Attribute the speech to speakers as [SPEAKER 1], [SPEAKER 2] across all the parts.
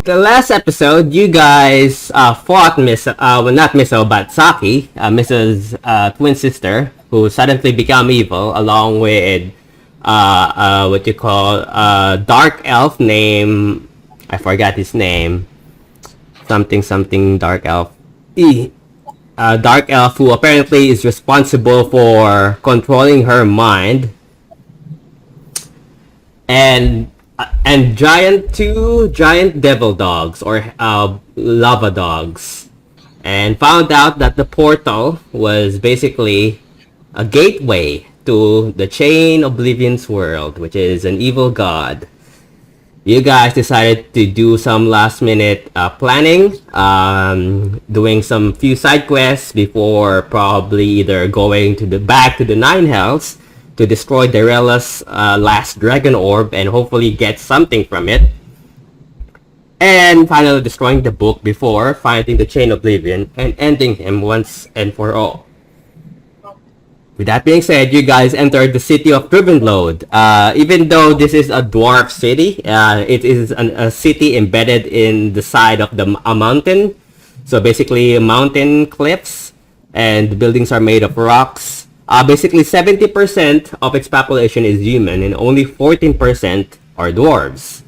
[SPEAKER 1] the last episode, you guys fought not Miso, but Saki, Miso's twin sister, who suddenly became evil, along with what you call dark elf named, I forgot his name, something dark elf. Dark elf who apparently is responsible for controlling her mind, and two giant devil dogs, or lava dogs, and found out that the portal was basically a gateway to the Chain Oblivion's world, which is an evil god. You guys decided to do some last minute planning, doing some few side quests before probably either going to back to the Nine Hells to destroy Darella's last dragon orb and hopefully get something from it, and finally destroying the book before finding the Chain Oblivion and ending him once and for all. With that being said, you guys entered the city of Druvenlode. Even though this is a dwarf city, it is a city embedded in the side of a mountain. So basically mountain cliffs, and the buildings are made of rocks. Basically 70% of its population is human and only 14% are dwarves.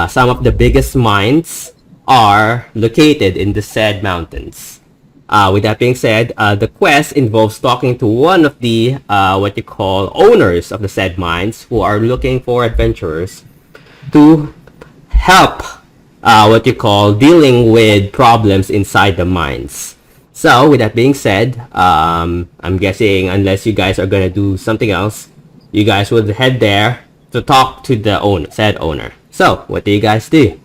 [SPEAKER 1] Some of the biggest mines are located in the said mountains. With that being said, the quest involves talking to one of the what you call owners of the said mines, who are looking for adventurers to help what you call dealing with problems inside the mines. So with that being said, I'm guessing unless you guys are gonna do something else, you guys would head there to talk to the said owner. So what do you guys do?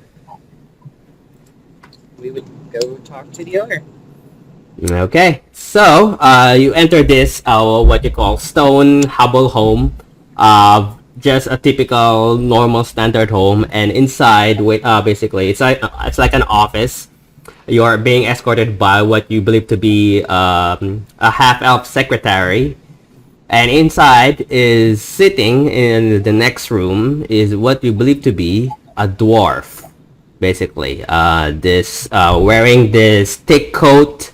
[SPEAKER 2] We would go talk to the owner.
[SPEAKER 1] Okay, so you enter this what you call stone hovel home, just a typical normal standard home, and inside basically it's like an office. You are being escorted by what you believe to be a half-elf secretary, and inside is sitting in the next room is what you believe to be a dwarf, basically. This wearing this thick coat.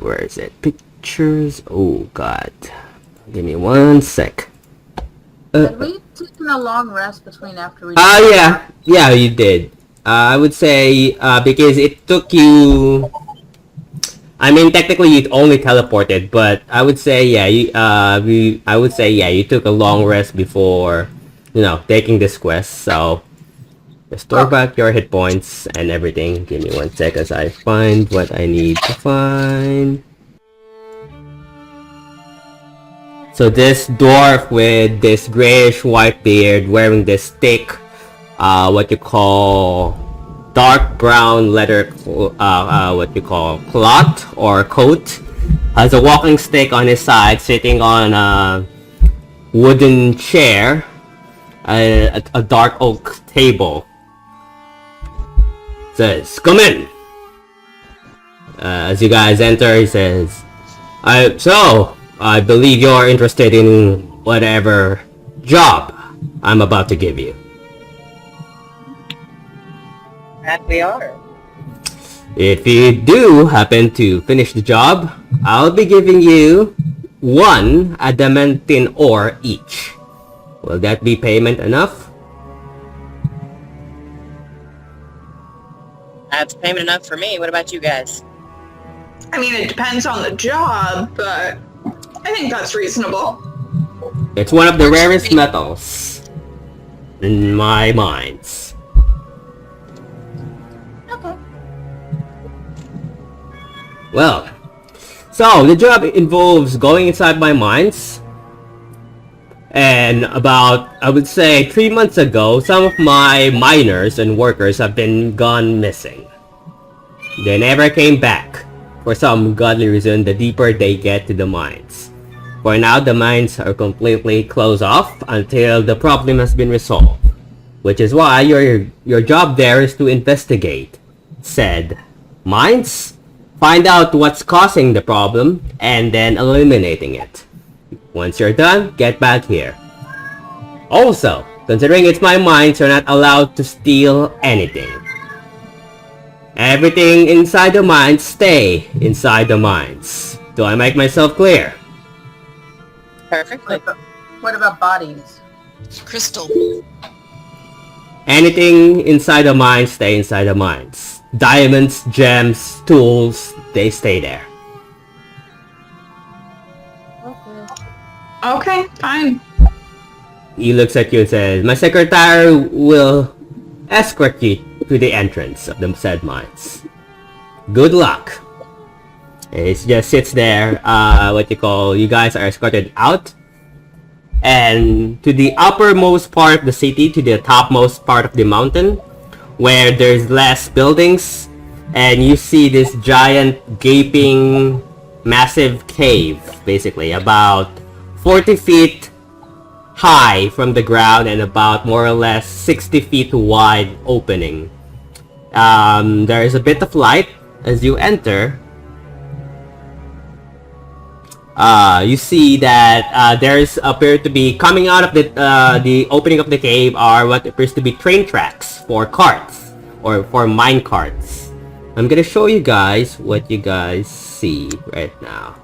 [SPEAKER 1] Where is it? Pictures. Oh God, give me one sec.
[SPEAKER 3] Did we take a long rest between after we?
[SPEAKER 1] Yeah, you did. I would say because it took you. I mean, technically you only teleported, but I would say you took a long rest before, taking this quest. So restore back your hit points and everything. Give me 1 sec as I find what I need to find. So this dwarf with this grayish white beard, wearing this thick, what you call dark brown leather, what you call cloth or coat, has a walking stick on his side, sitting on a wooden chair, a dark oak table. Says, "Come in." As you guys enter, he says, I believe you're interested in whatever job I'm about to give you."
[SPEAKER 2] That we are.
[SPEAKER 1] If you do happen to finish the job, I'll be giving you 1 adamantine ore each. Will that be payment enough?
[SPEAKER 2] That's payment enough for me. What about you guys?
[SPEAKER 4] I mean, it depends on the job, but I think that's reasonable.
[SPEAKER 1] It's one of the rarest metals in my mines.
[SPEAKER 3] Okay.
[SPEAKER 1] Well, so the job involves going inside my mines, and about, I would say, 3 months ago, some of my miners and workers have been gone missing. They never came back. For some godly reason, the deeper they get to the mines. For now, the mines are completely closed off until the problem has been resolved. Which is why your job there is to investigate said mines, find out what's causing the problem, and then eliminating it. Once you're done, get back here. Also, considering it's my mines, you're not allowed to steal anything. Everything inside the mines stay inside the mines. Do I make myself clear?
[SPEAKER 2] Perfectly.
[SPEAKER 3] What about bodies?
[SPEAKER 5] Crystal.
[SPEAKER 1] Anything inside the mines stay inside the mines. Diamonds, gems, tools, they stay there.
[SPEAKER 3] Okay.
[SPEAKER 4] Okay, fine.
[SPEAKER 1] He looks at you and says, my secretary will escort you to the entrance of the said mines. Good luck. He just sits there, you guys are escorted out. And to the uppermost part of the city, to the topmost part of the mountain, where there's less buildings, and you see this giant, gaping, massive cave, basically, about 40 feet high from the ground and about more or less 60 feet wide opening. There is a bit of light as you enter. You see that there's appear to be coming out of the opening of the cave are what appears to be train tracks for carts or for mine carts. I'm gonna show you guys what you guys see right now.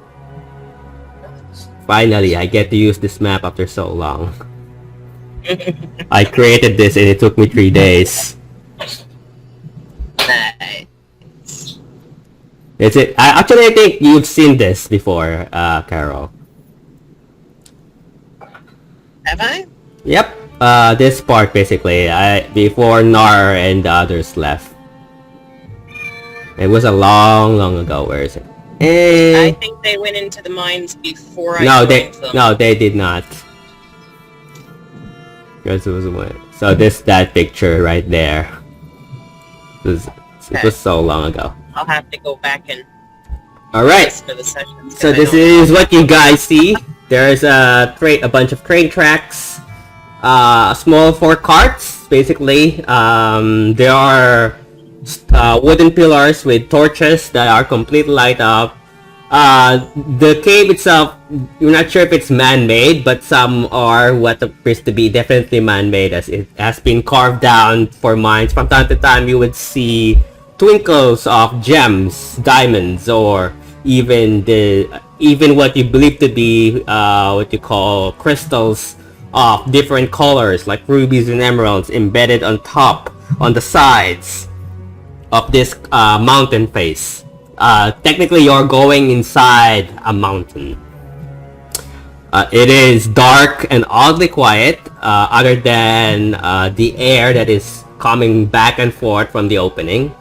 [SPEAKER 1] Finally, I get to use this map after so long. I created this and it took me 3 days.
[SPEAKER 2] Nice.
[SPEAKER 1] Is it? I think you've seen this before, Carol.
[SPEAKER 2] Have I?
[SPEAKER 1] Yep. This part basically. Before Nar and the others left. It was a long ago. Where is it?
[SPEAKER 2] I think they went into the mines before I joined them.
[SPEAKER 1] No, they did not. Because it was one. So that picture right there. It was so long ago.
[SPEAKER 2] I'll have to go back and
[SPEAKER 1] Alright.
[SPEAKER 2] for the sessions.
[SPEAKER 1] So this is what you guys see. There's a bunch of train tracks. Small 4 carts, basically. There are wooden pillars with torches that are completely light up. The cave itself, you're not sure if it's man-made, but some are what appears to be definitely man-made, as it has been carved down for mines. From time to time, you would see twinkles of gems, diamonds, or even what you believe to be what you call crystals of different colors, like rubies and emeralds, embedded on top, on the sides of this mountain face. Technically, you're going inside a mountain. It is dark and oddly quiet, other than the air that is coming back and forth from the opening.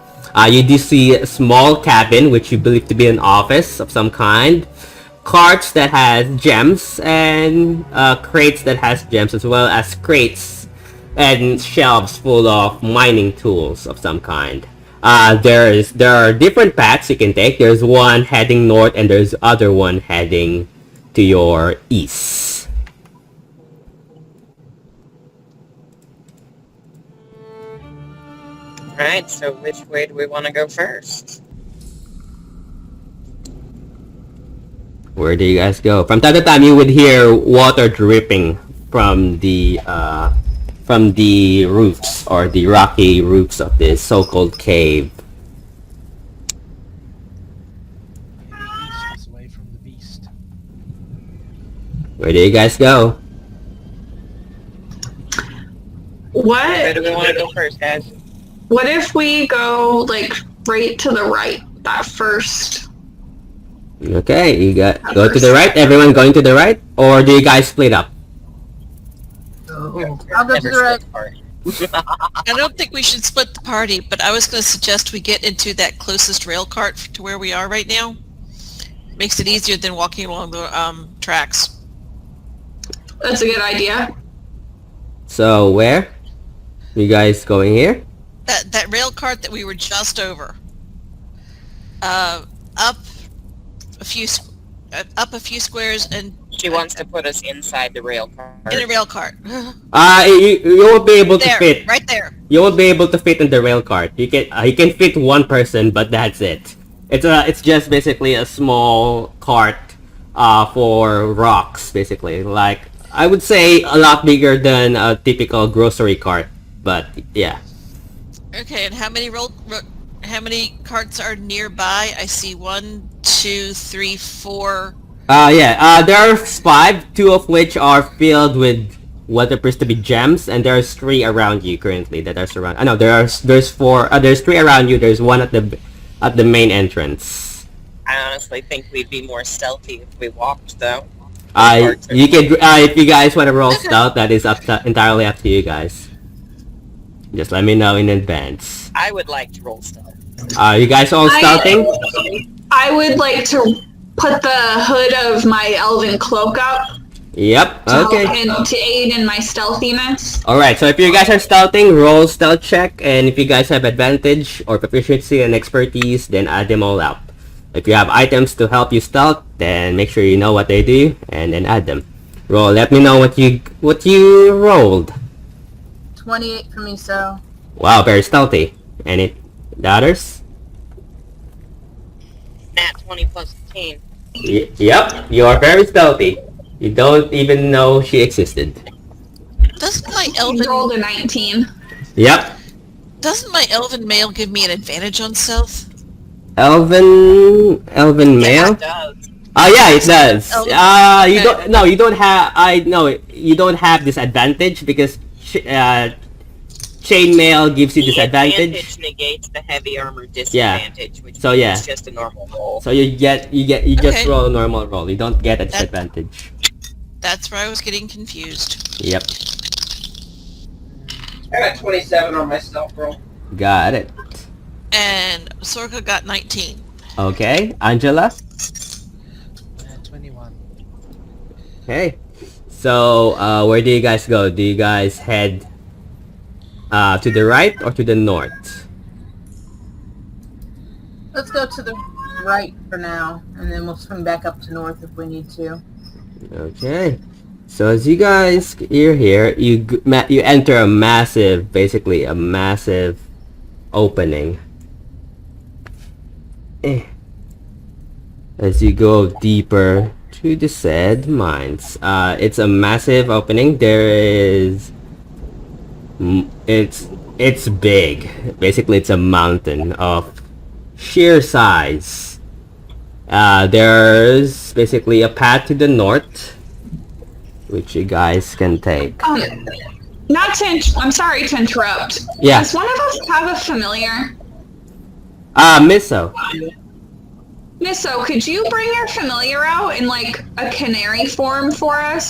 [SPEAKER 1] You do see a small cabin, which you believe to be an office of some kind. Carts that has gems, and crates that has gems, as well as crates and shelves full of mining tools of some kind. There are different paths you can take. There's one heading north, and there's other one heading to your east.
[SPEAKER 2] Right, so which way do we want to go first?
[SPEAKER 1] Where do you guys go? From time to time, you would hear water dripping from the roofs, or the rocky roofs of this so-called cave.
[SPEAKER 6] East is away from the beast.
[SPEAKER 1] Where do you guys go?
[SPEAKER 2] Where do
[SPEAKER 4] What?
[SPEAKER 2] we want to go first, guys?
[SPEAKER 4] What if we go like right to the right? That first.
[SPEAKER 1] Okay, you go to the right. Everyone going to the right, or do you guys split up?
[SPEAKER 3] I'll go to the right.
[SPEAKER 5] I don't think we should split the party, but I was going to suggest we get into that closest rail cart to where we are right now. Makes it easier than walking along the tracks.
[SPEAKER 4] That's a good idea.
[SPEAKER 1] So where? You guys going here?
[SPEAKER 5] That rail cart that we were just over. Up a few squares and
[SPEAKER 2] She wants to put us inside the rail car.
[SPEAKER 5] in a rail cart.
[SPEAKER 1] You won't be able to
[SPEAKER 5] There,
[SPEAKER 1] fit.
[SPEAKER 5] right there.
[SPEAKER 1] You won't be able to fit in the rail cart. You can fit one person, but that's it. It's just basically a small cart for rocks, basically. Like, I would say a lot bigger than a typical grocery cart, but yeah.
[SPEAKER 5] Okay, and how how many carts are nearby? I see 1, 2, 3, 4.
[SPEAKER 1] There are 5, 2 of which are filled with what appears to be gems, and there's 3 around you currently that are surrounded. I know there's 4. There's 3 around you. There's 1 at the main entrance.
[SPEAKER 2] I honestly think we'd be more stealthy if we walked, though.
[SPEAKER 1] You can if you guys want to roll stealth, that is entirely up to you guys. Just let me know in advance.
[SPEAKER 2] I would like to roll stealth.
[SPEAKER 1] You guys all stealthing?
[SPEAKER 4] I would like to put the hood of my elven cloak up.
[SPEAKER 1] Yep. Okay.
[SPEAKER 4] And to aid in my stealthiness.
[SPEAKER 1] Alright, so if you guys are stealthing, roll stealth check, and if you guys have advantage or proficiency and expertise, then add them all up. If you have items to help you stealth, then make sure you know what they do, and then add them. Roll. Let me know what you rolled.
[SPEAKER 3] 28 for me, so.
[SPEAKER 1] Wow, very stealthy. Any others?
[SPEAKER 2] Nat 20 plus 15.
[SPEAKER 1] Yep, you are very stealthy. You don't even know she existed.
[SPEAKER 5] Doesn't my
[SPEAKER 4] Rolled
[SPEAKER 5] elven
[SPEAKER 4] a 19.
[SPEAKER 1] Yep.
[SPEAKER 5] doesn't my elven mail give me an advantage on stealth?
[SPEAKER 1] Elven male?
[SPEAKER 2] It does.
[SPEAKER 1] Oh yeah, it does.
[SPEAKER 5] Elven.
[SPEAKER 1] You don't have this advantage because chainmail gives you
[SPEAKER 2] The
[SPEAKER 1] disadvantage.
[SPEAKER 2] advantage negates the heavy armor disadvantage, which
[SPEAKER 1] So,
[SPEAKER 2] means
[SPEAKER 1] yeah.
[SPEAKER 2] it's just a normal roll.
[SPEAKER 1] So you just
[SPEAKER 5] Okay.
[SPEAKER 1] roll a normal roll. You don't get a disadvantage.
[SPEAKER 5] That's where I was getting confused.
[SPEAKER 1] Yep.
[SPEAKER 6] I got 27 on my stealth roll.
[SPEAKER 1] Got it.
[SPEAKER 5] And Sorka got 19.
[SPEAKER 1] Okay, Angela.
[SPEAKER 6] 21.
[SPEAKER 1] Okay. So where do you guys go? Do you guys head to the right or to the north?
[SPEAKER 3] Let's go to the right for now, and then we'll swing back up to north if we need to.
[SPEAKER 1] Okay. So as you guys you're here, you enter a massive, basically a massive opening. As you go deeper to the said mines, it's a massive opening. There is, it's big. Basically, it's a mountain of sheer size. There's basically a path to the north, which you guys can take.
[SPEAKER 4] I'm sorry to interrupt.
[SPEAKER 1] Yeah.
[SPEAKER 4] Does one of us have a familiar?
[SPEAKER 1] Misso.
[SPEAKER 4] Misso, could you bring your familiar out in like a canary form for us?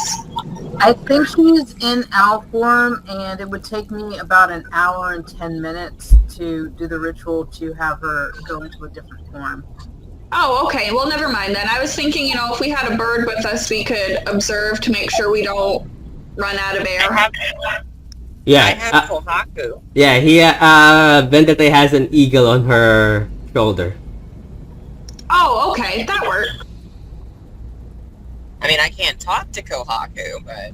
[SPEAKER 3] I think she's in owl form, and it would take me about an hour and 10 minutes to do the ritual to have her go into a different form.
[SPEAKER 4] Oh, okay. Well, never mind then. I was thinking, if we had a bird with us, we could observe to make sure we don't run out of air.
[SPEAKER 2] I have
[SPEAKER 1] Yeah.
[SPEAKER 2] Kohaku.
[SPEAKER 1] Yeah. Vendetta has an eagle on her shoulder.
[SPEAKER 4] Oh, okay. That worked.
[SPEAKER 2] I mean, I can't talk to Kohaku, but...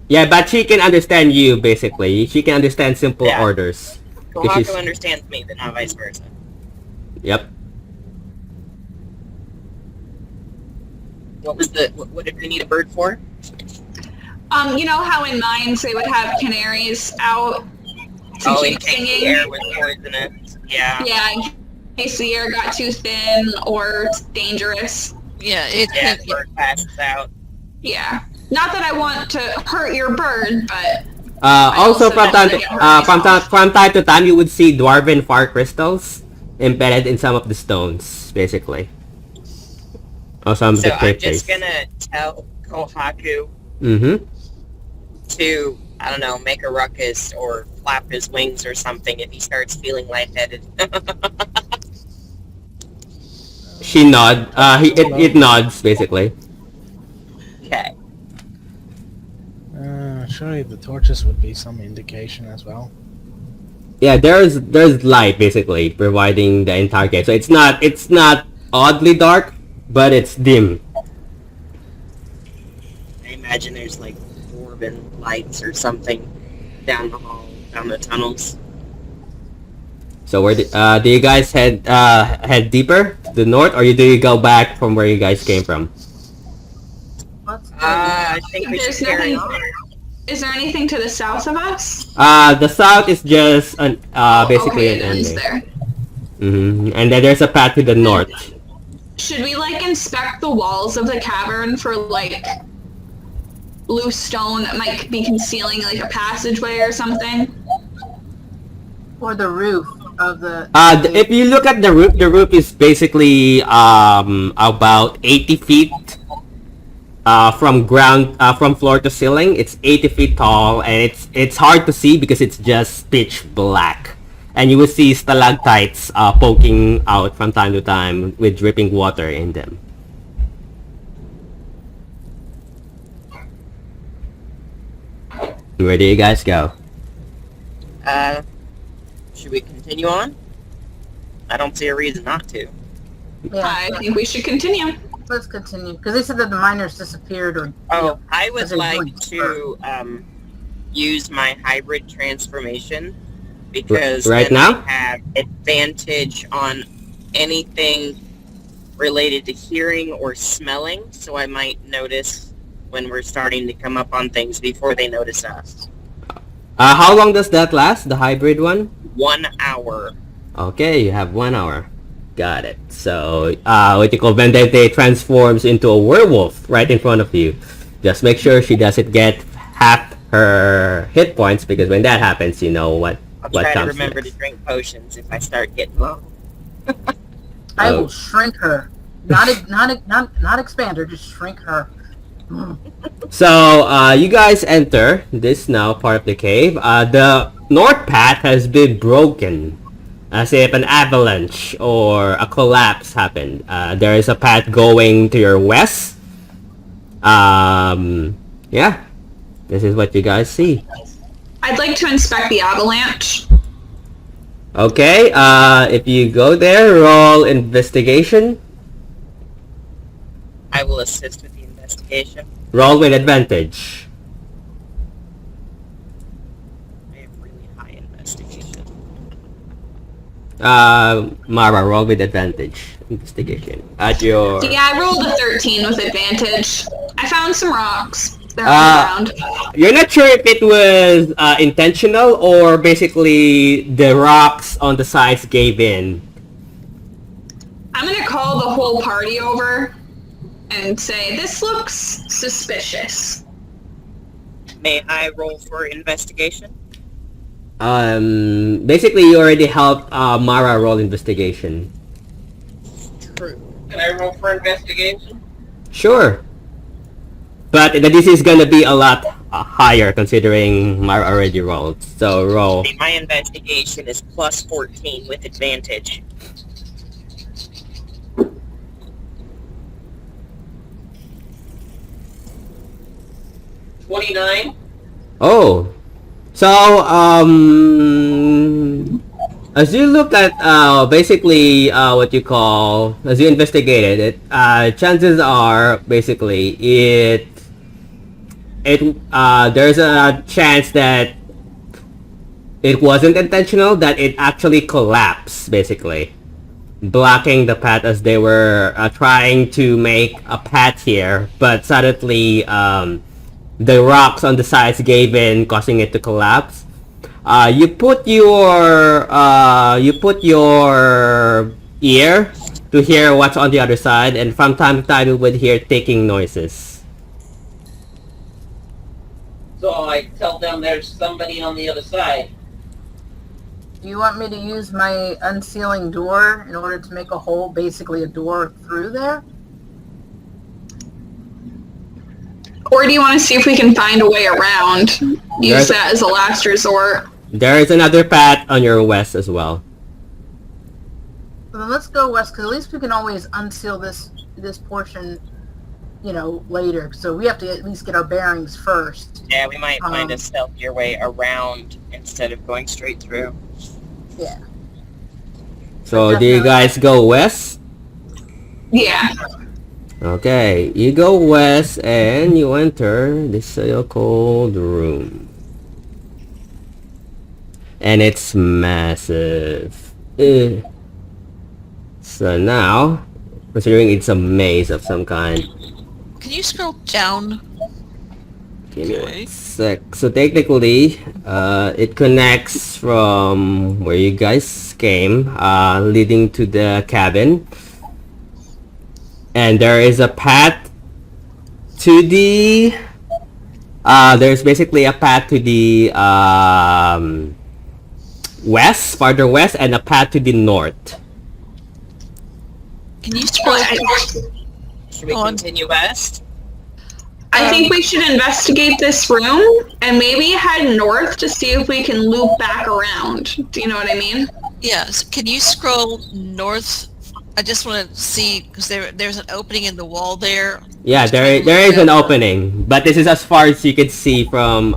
[SPEAKER 1] Yeah, but she can understand you, basically. She can understand simple
[SPEAKER 2] Yeah.
[SPEAKER 1] orders. 'Cause she's-
[SPEAKER 2] Kohaku understands me, but not vice versa.
[SPEAKER 1] Yep.
[SPEAKER 2] What did we need a bird for?
[SPEAKER 4] You know how in mines they would have canaries out to
[SPEAKER 2] Oh, in
[SPEAKER 4] keep
[SPEAKER 2] case the
[SPEAKER 4] singing?
[SPEAKER 2] air was poisonous. Yeah.
[SPEAKER 4] Yeah, in case the air got too thin or dangerous.
[SPEAKER 5] Yeah,
[SPEAKER 2] Yeah, the bird passes out.
[SPEAKER 4] Yeah. Not that I want to hurt your bird, but
[SPEAKER 1] Also,
[SPEAKER 4] also
[SPEAKER 1] from
[SPEAKER 4] don't
[SPEAKER 1] time to
[SPEAKER 4] wanna get hurt myself.
[SPEAKER 1] from time to time, you would see dwarven fire crystals embedded in some of the stones, basically. Or some of
[SPEAKER 2] So
[SPEAKER 1] the
[SPEAKER 2] I'm
[SPEAKER 1] crypts.
[SPEAKER 2] just gonna tell Kohaku
[SPEAKER 1] Mm-hmm.
[SPEAKER 2] to, I don't know, make a ruckus or flap his wings or something if he starts feeling lightheaded.
[SPEAKER 1] She nod. It nods, basically.
[SPEAKER 2] Okay.
[SPEAKER 6] Surely the torches would be some indication as well.
[SPEAKER 1] Yeah, there's light, basically, providing the entire cave. So it's not oddly dark, but it's dim.
[SPEAKER 2] I imagine there's like dwarven lights or something down the hall, down the tunnels.
[SPEAKER 1] So where do you guys head deeper, the north, or do you go back from where you guys came from?
[SPEAKER 3] Let's go.
[SPEAKER 2] I think we should
[SPEAKER 4] There's
[SPEAKER 2] carry
[SPEAKER 4] nothing-
[SPEAKER 2] on.
[SPEAKER 4] is there anything to the south of us?
[SPEAKER 1] The south is just basically
[SPEAKER 4] Okay,
[SPEAKER 1] an
[SPEAKER 4] it ends
[SPEAKER 1] ending.
[SPEAKER 4] there.
[SPEAKER 1] And then there's a path to the north.
[SPEAKER 4] Should we like inspect the walls of the cavern for like loose stone that might be concealing like a passageway or something?
[SPEAKER 3] Or the roof of the...
[SPEAKER 1] If you look at the roof is basically about 80 feet from floor to ceiling. It's 80 feet tall, and it's hard to see because it's just pitch black. And you will see stalactites poking out from time to time with dripping water in them. Where do you guys go?
[SPEAKER 2] Should we continue on? I don't see a reason not to.
[SPEAKER 3] Yeah,
[SPEAKER 4] I think we should continue.
[SPEAKER 3] let's continue. Because they said that the miners disappeared or...
[SPEAKER 2] Oh, I would
[SPEAKER 3] they're
[SPEAKER 2] like
[SPEAKER 3] going
[SPEAKER 2] to use my hybrid transformation because
[SPEAKER 1] Right
[SPEAKER 2] then
[SPEAKER 1] now?
[SPEAKER 2] I have advantage on anything related to hearing or smelling, so I might notice when we're starting to come up on things before they notice us.
[SPEAKER 1] How long does that last, the hybrid one?
[SPEAKER 2] 1 hour.
[SPEAKER 1] Okay, you have 1 hour. Got it. So, Mythical Vendente transforms into a werewolf right in front of you. Just make sure she doesn't get half her hit points, because when that happens, you know what
[SPEAKER 2] I'll
[SPEAKER 1] what
[SPEAKER 2] try to
[SPEAKER 1] comes
[SPEAKER 2] remember
[SPEAKER 1] next.
[SPEAKER 2] to drink potions if I start getting low.
[SPEAKER 3] I
[SPEAKER 1] Oh.
[SPEAKER 3] will shrink her. Not expand her, just shrink her.
[SPEAKER 1] So, you guys enter this now part of the cave. The north path has been broken, as if an avalanche or a collapse happened. There is a path going to your west. Yeah, this is what you guys see.
[SPEAKER 4] I'd like to inspect the avalanche.
[SPEAKER 1] Okay, if you go there, roll investigation.
[SPEAKER 2] I will assist with the investigation.
[SPEAKER 1] Roll with advantage.
[SPEAKER 2] I have really high investigation.
[SPEAKER 1] Mara, roll with advantage. Investigation. At your...
[SPEAKER 4] Yeah, I rolled a 13 with advantage. I found some rocks. They're on the ground.
[SPEAKER 1] You're not sure if it was intentional or basically the rocks on the sides gave in.
[SPEAKER 4] I'm gonna call the whole party over and say, this looks suspicious.
[SPEAKER 2] May I roll for investigation?
[SPEAKER 1] Basically you already helped Mara roll investigation.
[SPEAKER 2] True.
[SPEAKER 6] Can I roll for investigation?
[SPEAKER 1] Sure. But the DC is gonna be a lot higher considering Mara already rolled. So roll.
[SPEAKER 2] See, my investigation is plus 14 with advantage.
[SPEAKER 6] $29.
[SPEAKER 1] Oh. So, as you look at, basically, what you call, as you investigated it, chances are, basically, there's a chance that it wasn't intentional, that it actually collapsed, basically, blocking the path as they were trying to make a path here, but suddenly, the rocks on the sides gave in, causing it to collapse. You put your ear to hear what's on the other side, and from time to time you would hear ticking noises.
[SPEAKER 6] So I tell them there's somebody on the other side.
[SPEAKER 3] Do you want me to use my unsealing door in order to make a hole, basically a door through there?
[SPEAKER 4] Or do you want to see if we can find a way around? Use
[SPEAKER 1] There's-
[SPEAKER 4] that as a last resort.
[SPEAKER 1] There is another path on your west as well.
[SPEAKER 3] Well, then let's go west, because at least we can always unseal this portion, later. So we have to at least get our bearings first.
[SPEAKER 2] Yeah, we might find a stealthier way around instead of going straight through.
[SPEAKER 3] Yeah.
[SPEAKER 1] So do you guys go west?
[SPEAKER 4] Yeah.
[SPEAKER 1] Okay, you go west and you enter this so-called room. And it's massive. So now, considering it's a maze of some kind.
[SPEAKER 5] Can you scroll down?
[SPEAKER 1] Give me
[SPEAKER 5] Okay.
[SPEAKER 1] 1 sec. So technically, it connects from where you guys came, leading to the cabin. And there is a path to the... there's basically a path to the west, farther west, and a path to the north.
[SPEAKER 5] Can you scroll?
[SPEAKER 2] Should we
[SPEAKER 5] Go on.
[SPEAKER 2] continue west?
[SPEAKER 4] I think we should investigate this room and maybe head north to see if we can loop back around. Do you know what I mean?
[SPEAKER 5] Yes. Can you scroll north? I just want to see because there's an opening in the wall there.
[SPEAKER 1] Yeah, there is an opening, but this is as far as you can see from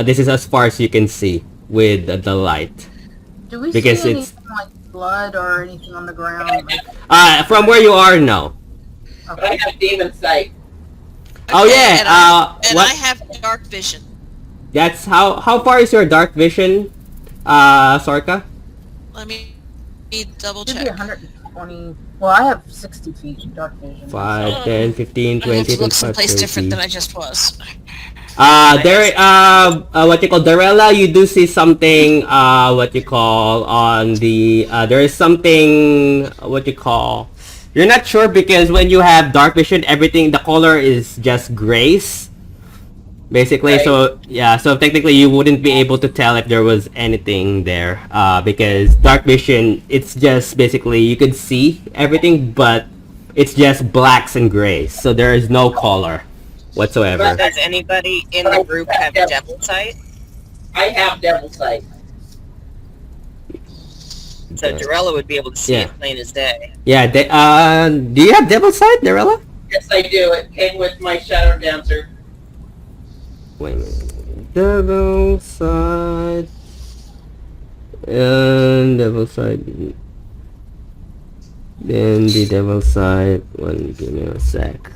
[SPEAKER 1] this is as far as you can see with the light.
[SPEAKER 3] Do we
[SPEAKER 1] Because
[SPEAKER 3] see
[SPEAKER 1] it's-
[SPEAKER 3] anything like blood or anything on the ground? Like,
[SPEAKER 1] From where you are, no.
[SPEAKER 6] But I have demon sight.
[SPEAKER 1] Oh,
[SPEAKER 5] Okay,
[SPEAKER 1] yeah,
[SPEAKER 5] and
[SPEAKER 1] what-
[SPEAKER 5] I have dark vision.
[SPEAKER 1] That's how far is your dark vision, Sorka?
[SPEAKER 5] Let me double
[SPEAKER 3] should be
[SPEAKER 5] check.
[SPEAKER 3] 120. Well, I have 60 feet dark vision.
[SPEAKER 1] 5, 10, 15,
[SPEAKER 5] I have
[SPEAKER 1] 20,
[SPEAKER 5] to look
[SPEAKER 1] 25,
[SPEAKER 5] someplace
[SPEAKER 1] 30.
[SPEAKER 5] different than I just was.
[SPEAKER 1] There, what you call Darella, you do see something, what you call on the, there is something, what you call, you're not sure because when you have dark vision, everything, the color is just grays. Basically,
[SPEAKER 6] Right.
[SPEAKER 1] so, yeah, so technically you wouldn't be able to tell if there was anything there, because dark vision, it's just basically, you could see everything, but it's just blacks and grays, so there is no color whatsoever.
[SPEAKER 2] Does anybody in the group have devil sight?
[SPEAKER 6] I have devil sight.
[SPEAKER 2] So Darella would be able to see
[SPEAKER 1] Yeah.
[SPEAKER 2] it plain as day.
[SPEAKER 1] Yeah, do you have Devil Sight, Darella?
[SPEAKER 6] Yes, I do. It came with my Shadow Dancer.
[SPEAKER 1] Wait a minute. Devil Sight. And Devil Sight. Then the Devil Sight. Give me a sec.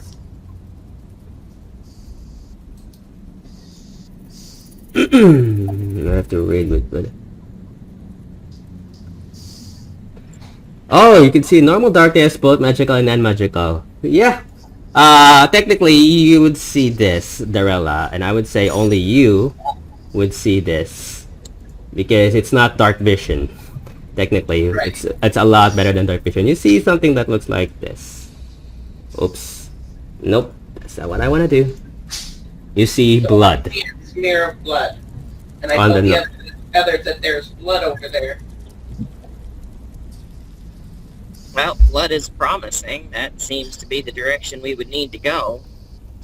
[SPEAKER 1] I have to read with it. Oh, you can see normal darkness, both magical and non-magical. Yeah. Technically, you would see this, Darella, and I would say only you would see this. Because it's not dark vision. Technically,
[SPEAKER 6] Right.
[SPEAKER 1] it's a lot better than dark vision. You see something that looks like this. Oops. Nope. That's not what I want to do. You see blood.
[SPEAKER 6] Smear of blood. And I
[SPEAKER 1] On
[SPEAKER 6] told
[SPEAKER 1] the
[SPEAKER 6] the others that there's blood over there.
[SPEAKER 2] Well, blood is promising. That seems to be the direction we would need to go.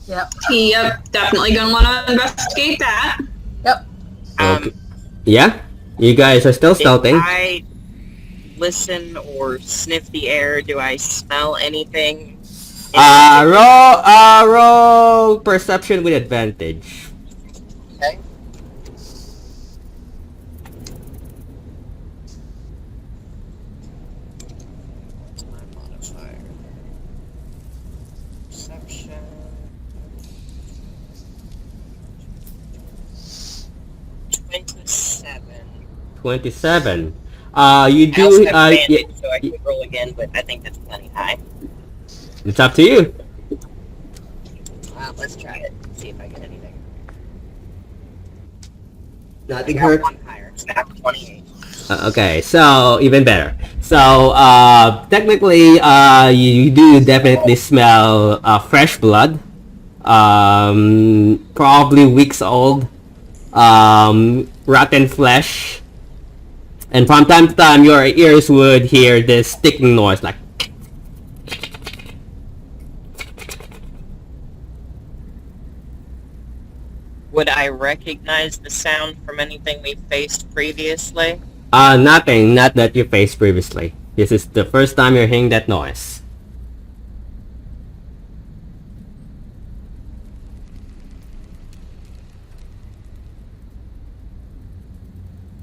[SPEAKER 3] Yep.
[SPEAKER 4] Yep, definitely gonna want to investigate that.
[SPEAKER 3] Yep.
[SPEAKER 1] Okay. Yeah? You guys are still
[SPEAKER 2] If
[SPEAKER 1] stealthing.
[SPEAKER 2] I listen or sniff the air, do I smell anything?
[SPEAKER 1] Roll perception with advantage.
[SPEAKER 2] Okay. What's my modifier? Perception. 27.
[SPEAKER 1] 27. You
[SPEAKER 2] I also
[SPEAKER 1] do,
[SPEAKER 2] have advantage, so I could roll again, but I think that's plenty high.
[SPEAKER 1] it's up to you.
[SPEAKER 2] Let's try it. See if I get anything.
[SPEAKER 1] Nothing
[SPEAKER 2] I got one higher. So I have 28.
[SPEAKER 1] Okay, so even better. So technically, you do definitely smell fresh blood. Probably weeks old. Rotten flesh. And from time to time, your ears would hear this sticking noise, like.
[SPEAKER 2] Would I recognize the sound from anything we faced previously?
[SPEAKER 1] Nothing. Not that you faced previously. This is the first time you're hearing that noise.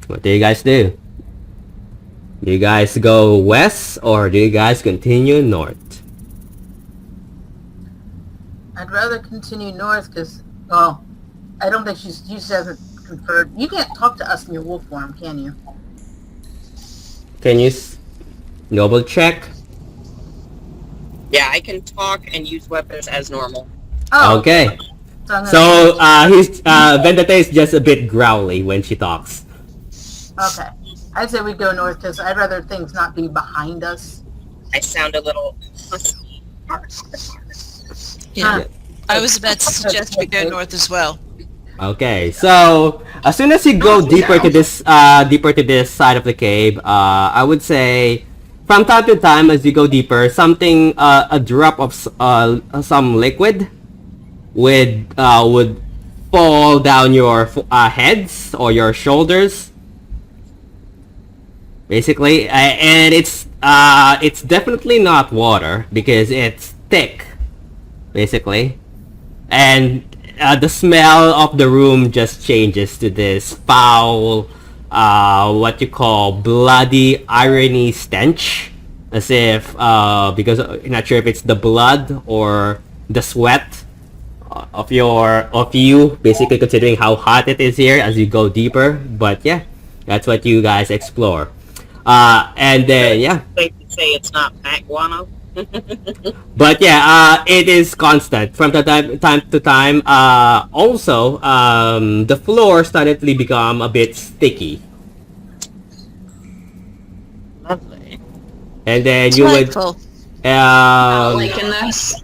[SPEAKER 1] What do you guys do? Do you guys go west or do you guys continue north?
[SPEAKER 3] I'd rather continue north because, well, I don't think she hasn't conferred. You can't talk to us in your wolf form, can you?
[SPEAKER 1] Can you double check?
[SPEAKER 2] Yeah, I can talk and use weapons as normal.
[SPEAKER 3] Oh,
[SPEAKER 1] Okay. So Vendetta is just a bit growly when she talks.
[SPEAKER 3] Okay. I'd say we go north because I'd rather things not be behind us.
[SPEAKER 2] I sound a little husky.
[SPEAKER 5] Yeah. I was about to suggest we go north as well.
[SPEAKER 1] Okay, so as soon as you go deeper to this side of the cave, I would say from time to time as you go deeper, a drop of some liquid would fall down your heads or your shoulders, basically, and it's definitely not water because it's thick, basically, and the smell of the room just changes to this foul, what you call bloody irony stench, as if because you're not sure if it's the blood or the sweat of you, basically, considering how hot it is here as you go deeper. But yeah, that's what you guys explore. And then yeah,
[SPEAKER 2] Safe to say it's not fat guano.
[SPEAKER 1] but yeah, it is constant from time to time. Also, the floor suddenly become a bit sticky,
[SPEAKER 2] Lovely.
[SPEAKER 1] and then
[SPEAKER 5] It's
[SPEAKER 1] you would
[SPEAKER 5] delightful.
[SPEAKER 4] Liking this.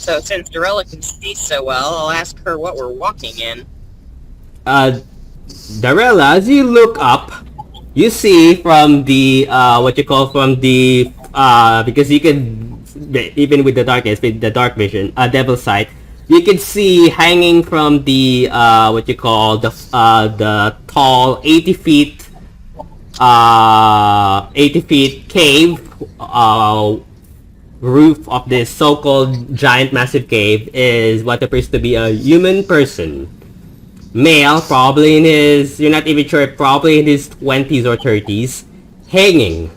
[SPEAKER 2] So since Darella can see so well, I'll ask her what we're walking in.
[SPEAKER 1] Darella, as you look up, you see from the because you can, even with the darkness, with the dark vision, devil sight, you can see hanging from the the tall 80 feet cave roof of this so-called giant massive cave is what appears to be a human person. Male, probably in his, you're not even sure, probably in his 20s or 30s, hanging.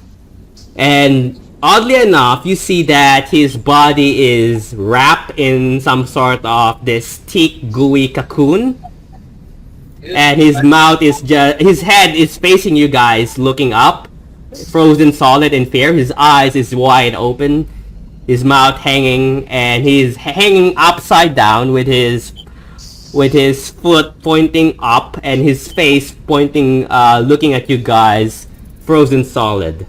[SPEAKER 1] And oddly enough, you see that his body is wrapped in some sort of this thick, gooey cocoon. And his mouth is his head is facing you guys, looking up, frozen solid in fear. His eyes is wide open, his mouth hanging, and he's hanging upside down with his foot pointing up and his face pointing, looking at you guys, frozen solid.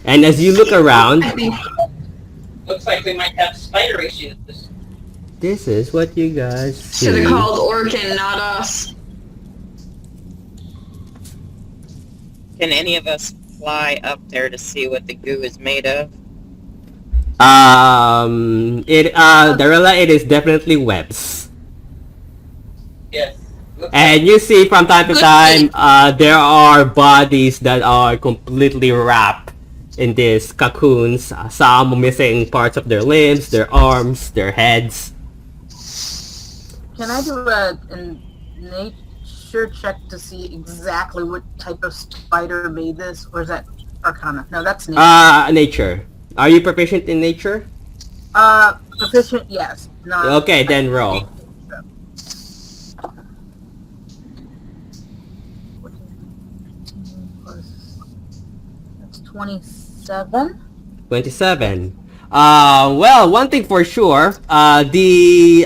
[SPEAKER 1] And as you look around,
[SPEAKER 6] Looks like we might have spider issues.
[SPEAKER 1] this is what you guys see.
[SPEAKER 4] Should have called Orkin, not us.
[SPEAKER 2] Can any of us fly up there to see what the goo is made of?
[SPEAKER 1] Darella, it is definitely webs.
[SPEAKER 6] Yes. Looks
[SPEAKER 1] And you see from time to
[SPEAKER 5] Good
[SPEAKER 1] time, there are bodies that are completely wrapped in these cocoons. Some missing parts of their limbs, their arms, their heads.
[SPEAKER 3] Can I do a nature check to see exactly what type of spider made this? Or is that Arcana? No, that's nature.
[SPEAKER 1] Nature. Are you proficient in nature?
[SPEAKER 3] Proficient, yes. Not,
[SPEAKER 1] Okay, then roll.
[SPEAKER 3] That's 27.
[SPEAKER 1] 27. Well, one thing for sure, the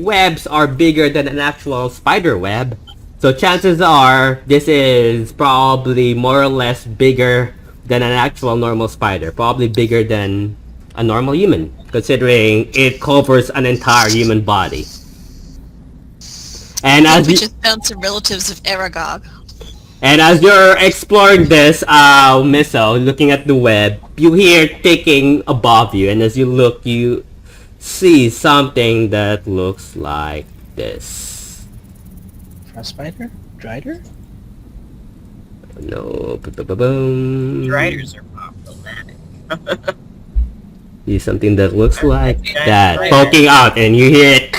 [SPEAKER 1] webs are bigger than an actual spider web. So chances are this is probably more or less bigger than an actual normal spider. Probably bigger than a normal human, considering it covers an entire human body. And as
[SPEAKER 5] We
[SPEAKER 1] you,
[SPEAKER 5] just found some relatives of Aragog.
[SPEAKER 1] And as you're exploring this, Misso, looking at the web, you hear ticking above you, and as you look, you see something that looks like this.
[SPEAKER 7] Frost spider? Drider?
[SPEAKER 1] No, boom.
[SPEAKER 2] Riders are problematic.
[SPEAKER 1] See something that looks like
[SPEAKER 2] Giant
[SPEAKER 1] that
[SPEAKER 2] spider.
[SPEAKER 1] poking out, and you hear it.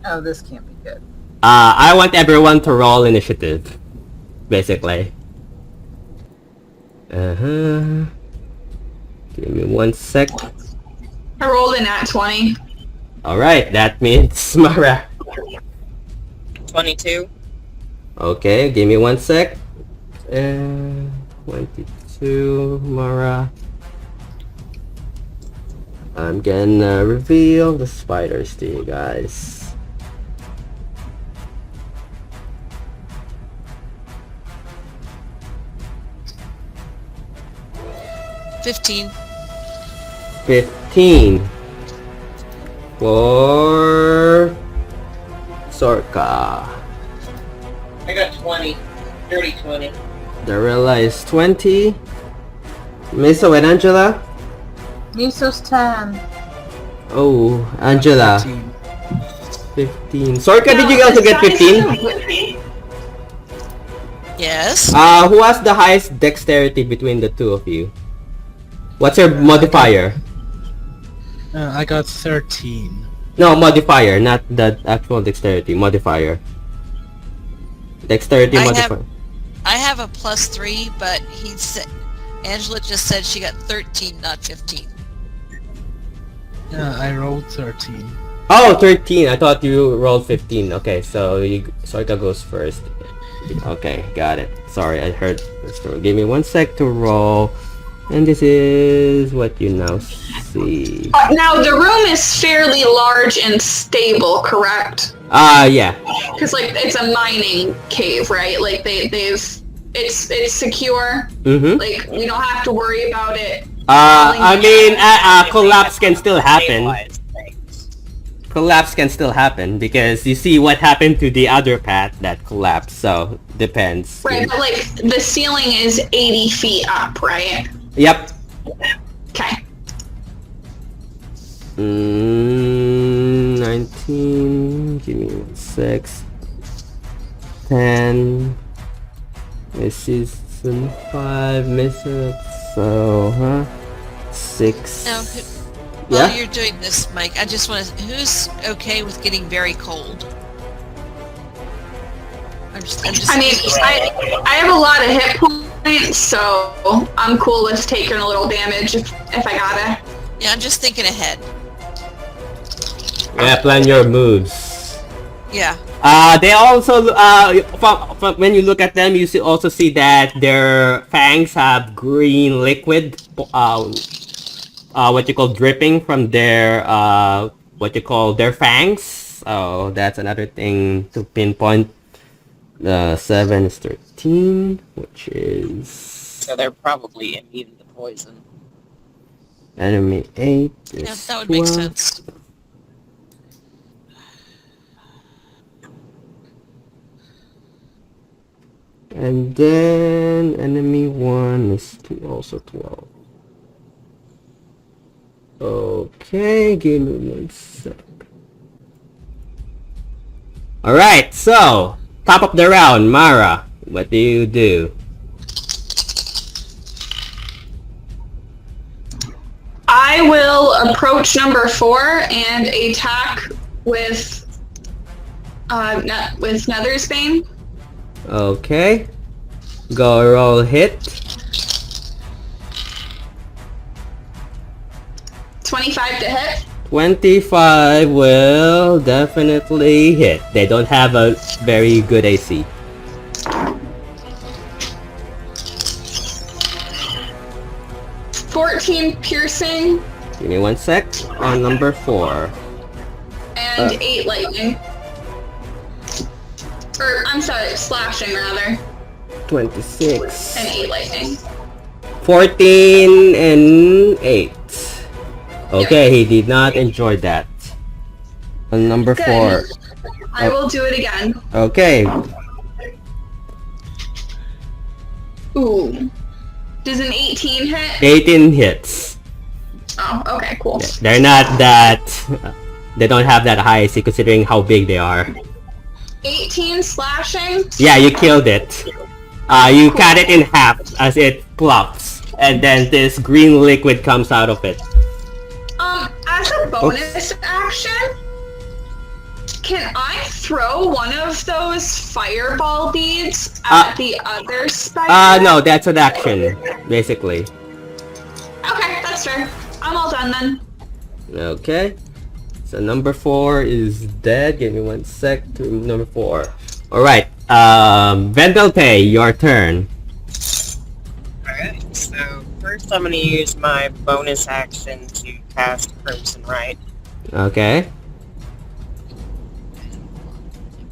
[SPEAKER 3] Oh, this can't be good.
[SPEAKER 1] I want everyone to roll initiative, basically. Give me 1 sec.
[SPEAKER 4] I rolled in at 20.
[SPEAKER 1] Alright, that means Mara.
[SPEAKER 2] 22.
[SPEAKER 1] Okay, give me 1 sec. 22, Mara. I'm gonna reveal the spiders to you guys.
[SPEAKER 5] $15.
[SPEAKER 1] 15 for Sorka.
[SPEAKER 6] I got 20. Dirty 20.
[SPEAKER 1] Darella is 20. Miso and Angela?
[SPEAKER 3] Miso's 10.
[SPEAKER 1] Oh, Angela. 15. Sorka, did you
[SPEAKER 4] Now,
[SPEAKER 1] also get
[SPEAKER 4] the size
[SPEAKER 1] 15?
[SPEAKER 4] of-
[SPEAKER 5] Yes.
[SPEAKER 1] Who has the highest dexterity between the two of you? What's your modifier?
[SPEAKER 7] I got 13.
[SPEAKER 1] No, modifier, not the actual dexterity. Modifier. Dexterity
[SPEAKER 5] I
[SPEAKER 1] modifier.
[SPEAKER 5] I have a +3, but he said Angela just said she got 13, not 15.
[SPEAKER 7] Yeah, I rolled 13.
[SPEAKER 1] Oh, 13. I thought you rolled 15. Okay, so Sorka goes first. Okay, got it. Sorry, I heard this. Give me 1 sec to roll. And this is what you now see.
[SPEAKER 4] Now the room is fairly large and stable, correct?
[SPEAKER 1] Yeah.
[SPEAKER 4] Because like it's a mining cave, right? Like it's secure.
[SPEAKER 1] Mm-hmm.
[SPEAKER 4] Like we don't have to worry about it.
[SPEAKER 1] I mean, collapse can still happen.
[SPEAKER 2] Stabilize things.
[SPEAKER 1] Collapse can still happen because you see what happened to the other path that collapsed. So depends.
[SPEAKER 4] Right, but like the ceiling is 80 feet up, right?
[SPEAKER 1] Yep.
[SPEAKER 4] Okay.
[SPEAKER 1] 19. Give me 1 sec. 10. This is 5. Miss it. So, 6.
[SPEAKER 5] Now,
[SPEAKER 1] Yeah?
[SPEAKER 5] while you're doing this, Mike, I just want to... Who's okay with getting very cold? I'm just
[SPEAKER 4] I mean, I have a lot of hit points, so I'm cool with taking a little damage if I gotta.
[SPEAKER 5] Yeah, I'm just thinking ahead.
[SPEAKER 1] Yeah, plan your moves.
[SPEAKER 5] Yeah.
[SPEAKER 1] They also, from when you look at them, you also see that their fangs have green liquid, what you call dripping from their, what you call their fangs. So that's another thing to pinpoint. 7 is 13, which is...
[SPEAKER 2] So they're probably immune to poison.
[SPEAKER 1] Enemy 8 is
[SPEAKER 5] Yeah, that would make
[SPEAKER 1] 12.
[SPEAKER 5] sense.
[SPEAKER 1] And then enemy 1 is also 12. Okay, give me 1 sec. Alright, so, top of the round, Mara, what do you do?
[SPEAKER 4] I will approach number 4 and attack with Nether's Bane.
[SPEAKER 1] Okay, go roll hit.
[SPEAKER 4] 25 to hit.
[SPEAKER 1] 25 will definitely hit. They don't have a very good AC.
[SPEAKER 4] $14 piercing
[SPEAKER 1] Give me 1 sec on number 4.
[SPEAKER 4] and 8 lightning. Or, I'm sorry, slashing rather.
[SPEAKER 1] 26.
[SPEAKER 4] And 8 lightning.
[SPEAKER 1] 14 and 8. Okay, he did not enjoy that. On number
[SPEAKER 4] Good.
[SPEAKER 1] 4.
[SPEAKER 4] I will do it again.
[SPEAKER 1] Okay,
[SPEAKER 4] Ooh. Does an 18 hit?
[SPEAKER 1] 18 hits.
[SPEAKER 4] Oh, okay, cool.
[SPEAKER 1] They're not that... They don't have that high AC considering how big they are.
[SPEAKER 4] 18 slashing?
[SPEAKER 1] Yeah, you killed it. You cut it in half as it plops. And then this green liquid comes out of it.
[SPEAKER 4] As a bonus action, can I throw one of those fireball beads at the other spider?
[SPEAKER 1] No, that's an action, basically.
[SPEAKER 4] Okay, that's fair. I'm all done then.
[SPEAKER 1] Okay. So number 4 is dead. Give me 1 sec to number 4. Alright, Vendelte, your turn.
[SPEAKER 2] Alright, so first I'm going to use my bonus action to cast Crimson Right.
[SPEAKER 1] Okay.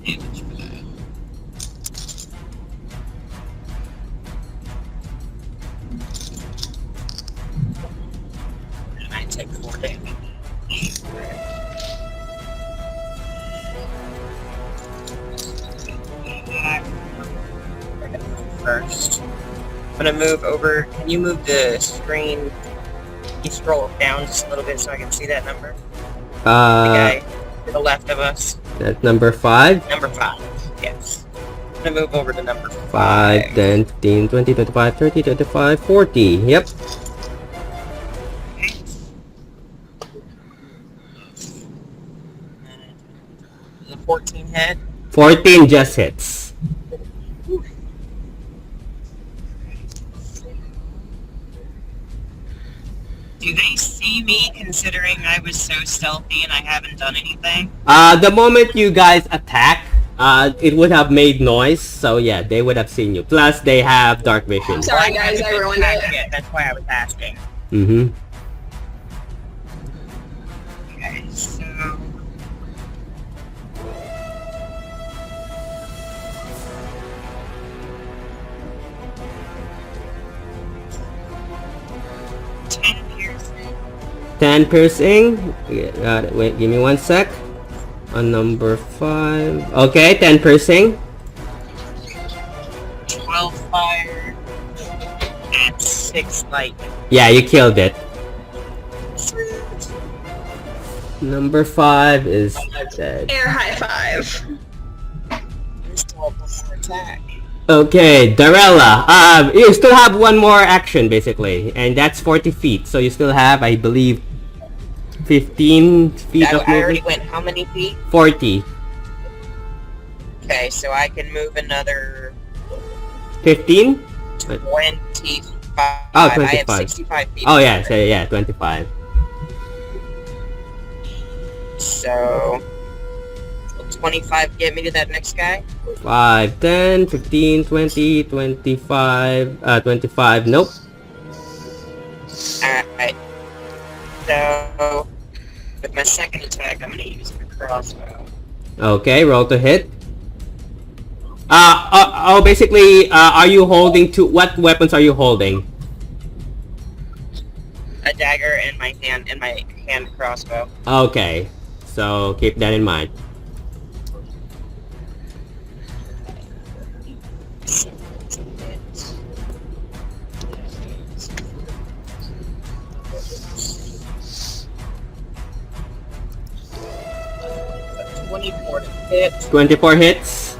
[SPEAKER 2] Damage for that. And I take 4 damage. First. I'm gonna move over. Can you move the screen? Can you scroll down just a little bit so I can see that number? The guy to the left of us.
[SPEAKER 1] That's number 5.
[SPEAKER 2] Number 5. Yes. I'm gonna move over to number
[SPEAKER 1] 5, 10, 15, 20, 25, 30, 35, 40. Yep.
[SPEAKER 2] The 14 hit.
[SPEAKER 1] 14 just hits.
[SPEAKER 2] Do they see me considering I was so stealthy and I haven't done anything?
[SPEAKER 1] The moment you guys attack, it would have made noise, so yeah, they would have seen you. Plus, they have dark vision.
[SPEAKER 4] Sorry guys, I ruined it.
[SPEAKER 2] Yeah, that's why I was asking.
[SPEAKER 1] Mm-hmm.
[SPEAKER 2] Okay, so... piercing.
[SPEAKER 1] 10 piercing. Yeah, got it. Wait, give me 1 sec. On number 5. Okay, 10 piercing.
[SPEAKER 2] 12 fire. And 6 lightning.
[SPEAKER 1] Yeah, you killed it. Number 5 is dead.
[SPEAKER 4] Air high five.
[SPEAKER 2] Just roll before attack.
[SPEAKER 1] Okay, Darella. You still have one more action basically, and that's 40 feet. So you still have, I believe, 15 feet of
[SPEAKER 2] I already
[SPEAKER 1] movement.
[SPEAKER 2] went how many feet?
[SPEAKER 1] 40.
[SPEAKER 2] Okay, so I can move another
[SPEAKER 1] 15?
[SPEAKER 2] 25.
[SPEAKER 1] Oh,
[SPEAKER 2] I
[SPEAKER 1] 25.
[SPEAKER 2] have 65 feet.
[SPEAKER 1] Oh yeah, so yeah, 25.
[SPEAKER 2] So, will 25 get me to that next guy?
[SPEAKER 1] 5, 10, 15, 20, 25, 25, nope.
[SPEAKER 2] Alright. So, with my second attack, I'm gonna use my crossbow.
[SPEAKER 1] Okay, roll to hit. Basically, are you holding what weapons are you holding?
[SPEAKER 2] A dagger and my hand crossbow.
[SPEAKER 1] Okay, so keep that in mind.
[SPEAKER 2] So 24 to hit.
[SPEAKER 1] 24 hits.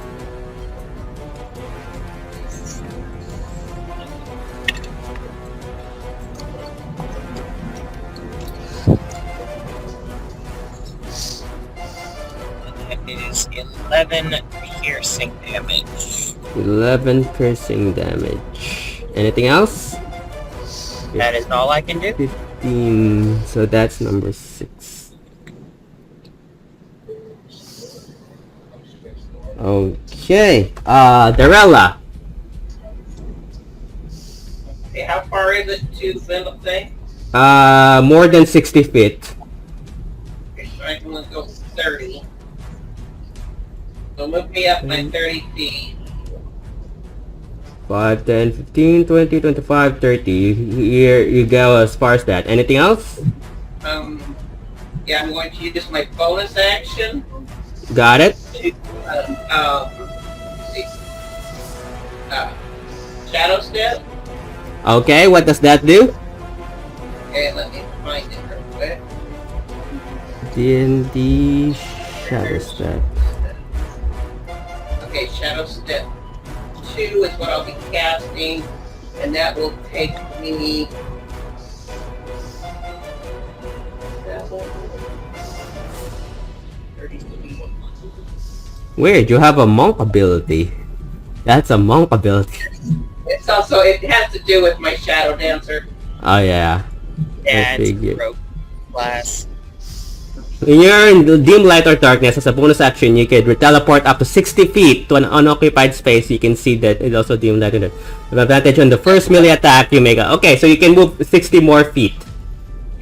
[SPEAKER 2] That is 11 piercing damage.
[SPEAKER 1] 11 piercing damage. Anything else?
[SPEAKER 2] That is all I can do.
[SPEAKER 1] 15. So that's number 6. Okay. Darella.
[SPEAKER 6] Okay, how far is it to the thing?
[SPEAKER 1] More than 60 feet.
[SPEAKER 6] Okay, so I'm gonna go 30. So move me up by 30 feet.
[SPEAKER 1] 5, 10, 15, 20, 25, 30. Here you go as far as that. Anything else?
[SPEAKER 6] Yeah, I'm going to use my bonus action
[SPEAKER 1] Got it?
[SPEAKER 6] to, let's see, Shadow Step.
[SPEAKER 1] Okay, what does that do?
[SPEAKER 6] Okay, let me find it real quick.
[SPEAKER 1] D&D Shadow Step.
[SPEAKER 6] Okay, Shadow Step 2 is what I'll be casting, and that will take me...
[SPEAKER 1] Weird, you have a monk ability. That's a monk ability.
[SPEAKER 6] It's also, it has to do with my Shadow Dancer.
[SPEAKER 1] Oh yeah.
[SPEAKER 2] Yeah, it's
[SPEAKER 1] figured.
[SPEAKER 2] rope class.
[SPEAKER 1] When you're in the dim light or darkness, as a bonus action, you can teleport up to 60 feet to an unoccupied space. You can see that it's also dim light. With advantage on the first melee attack you make. Okay, so you can move 60 more feet.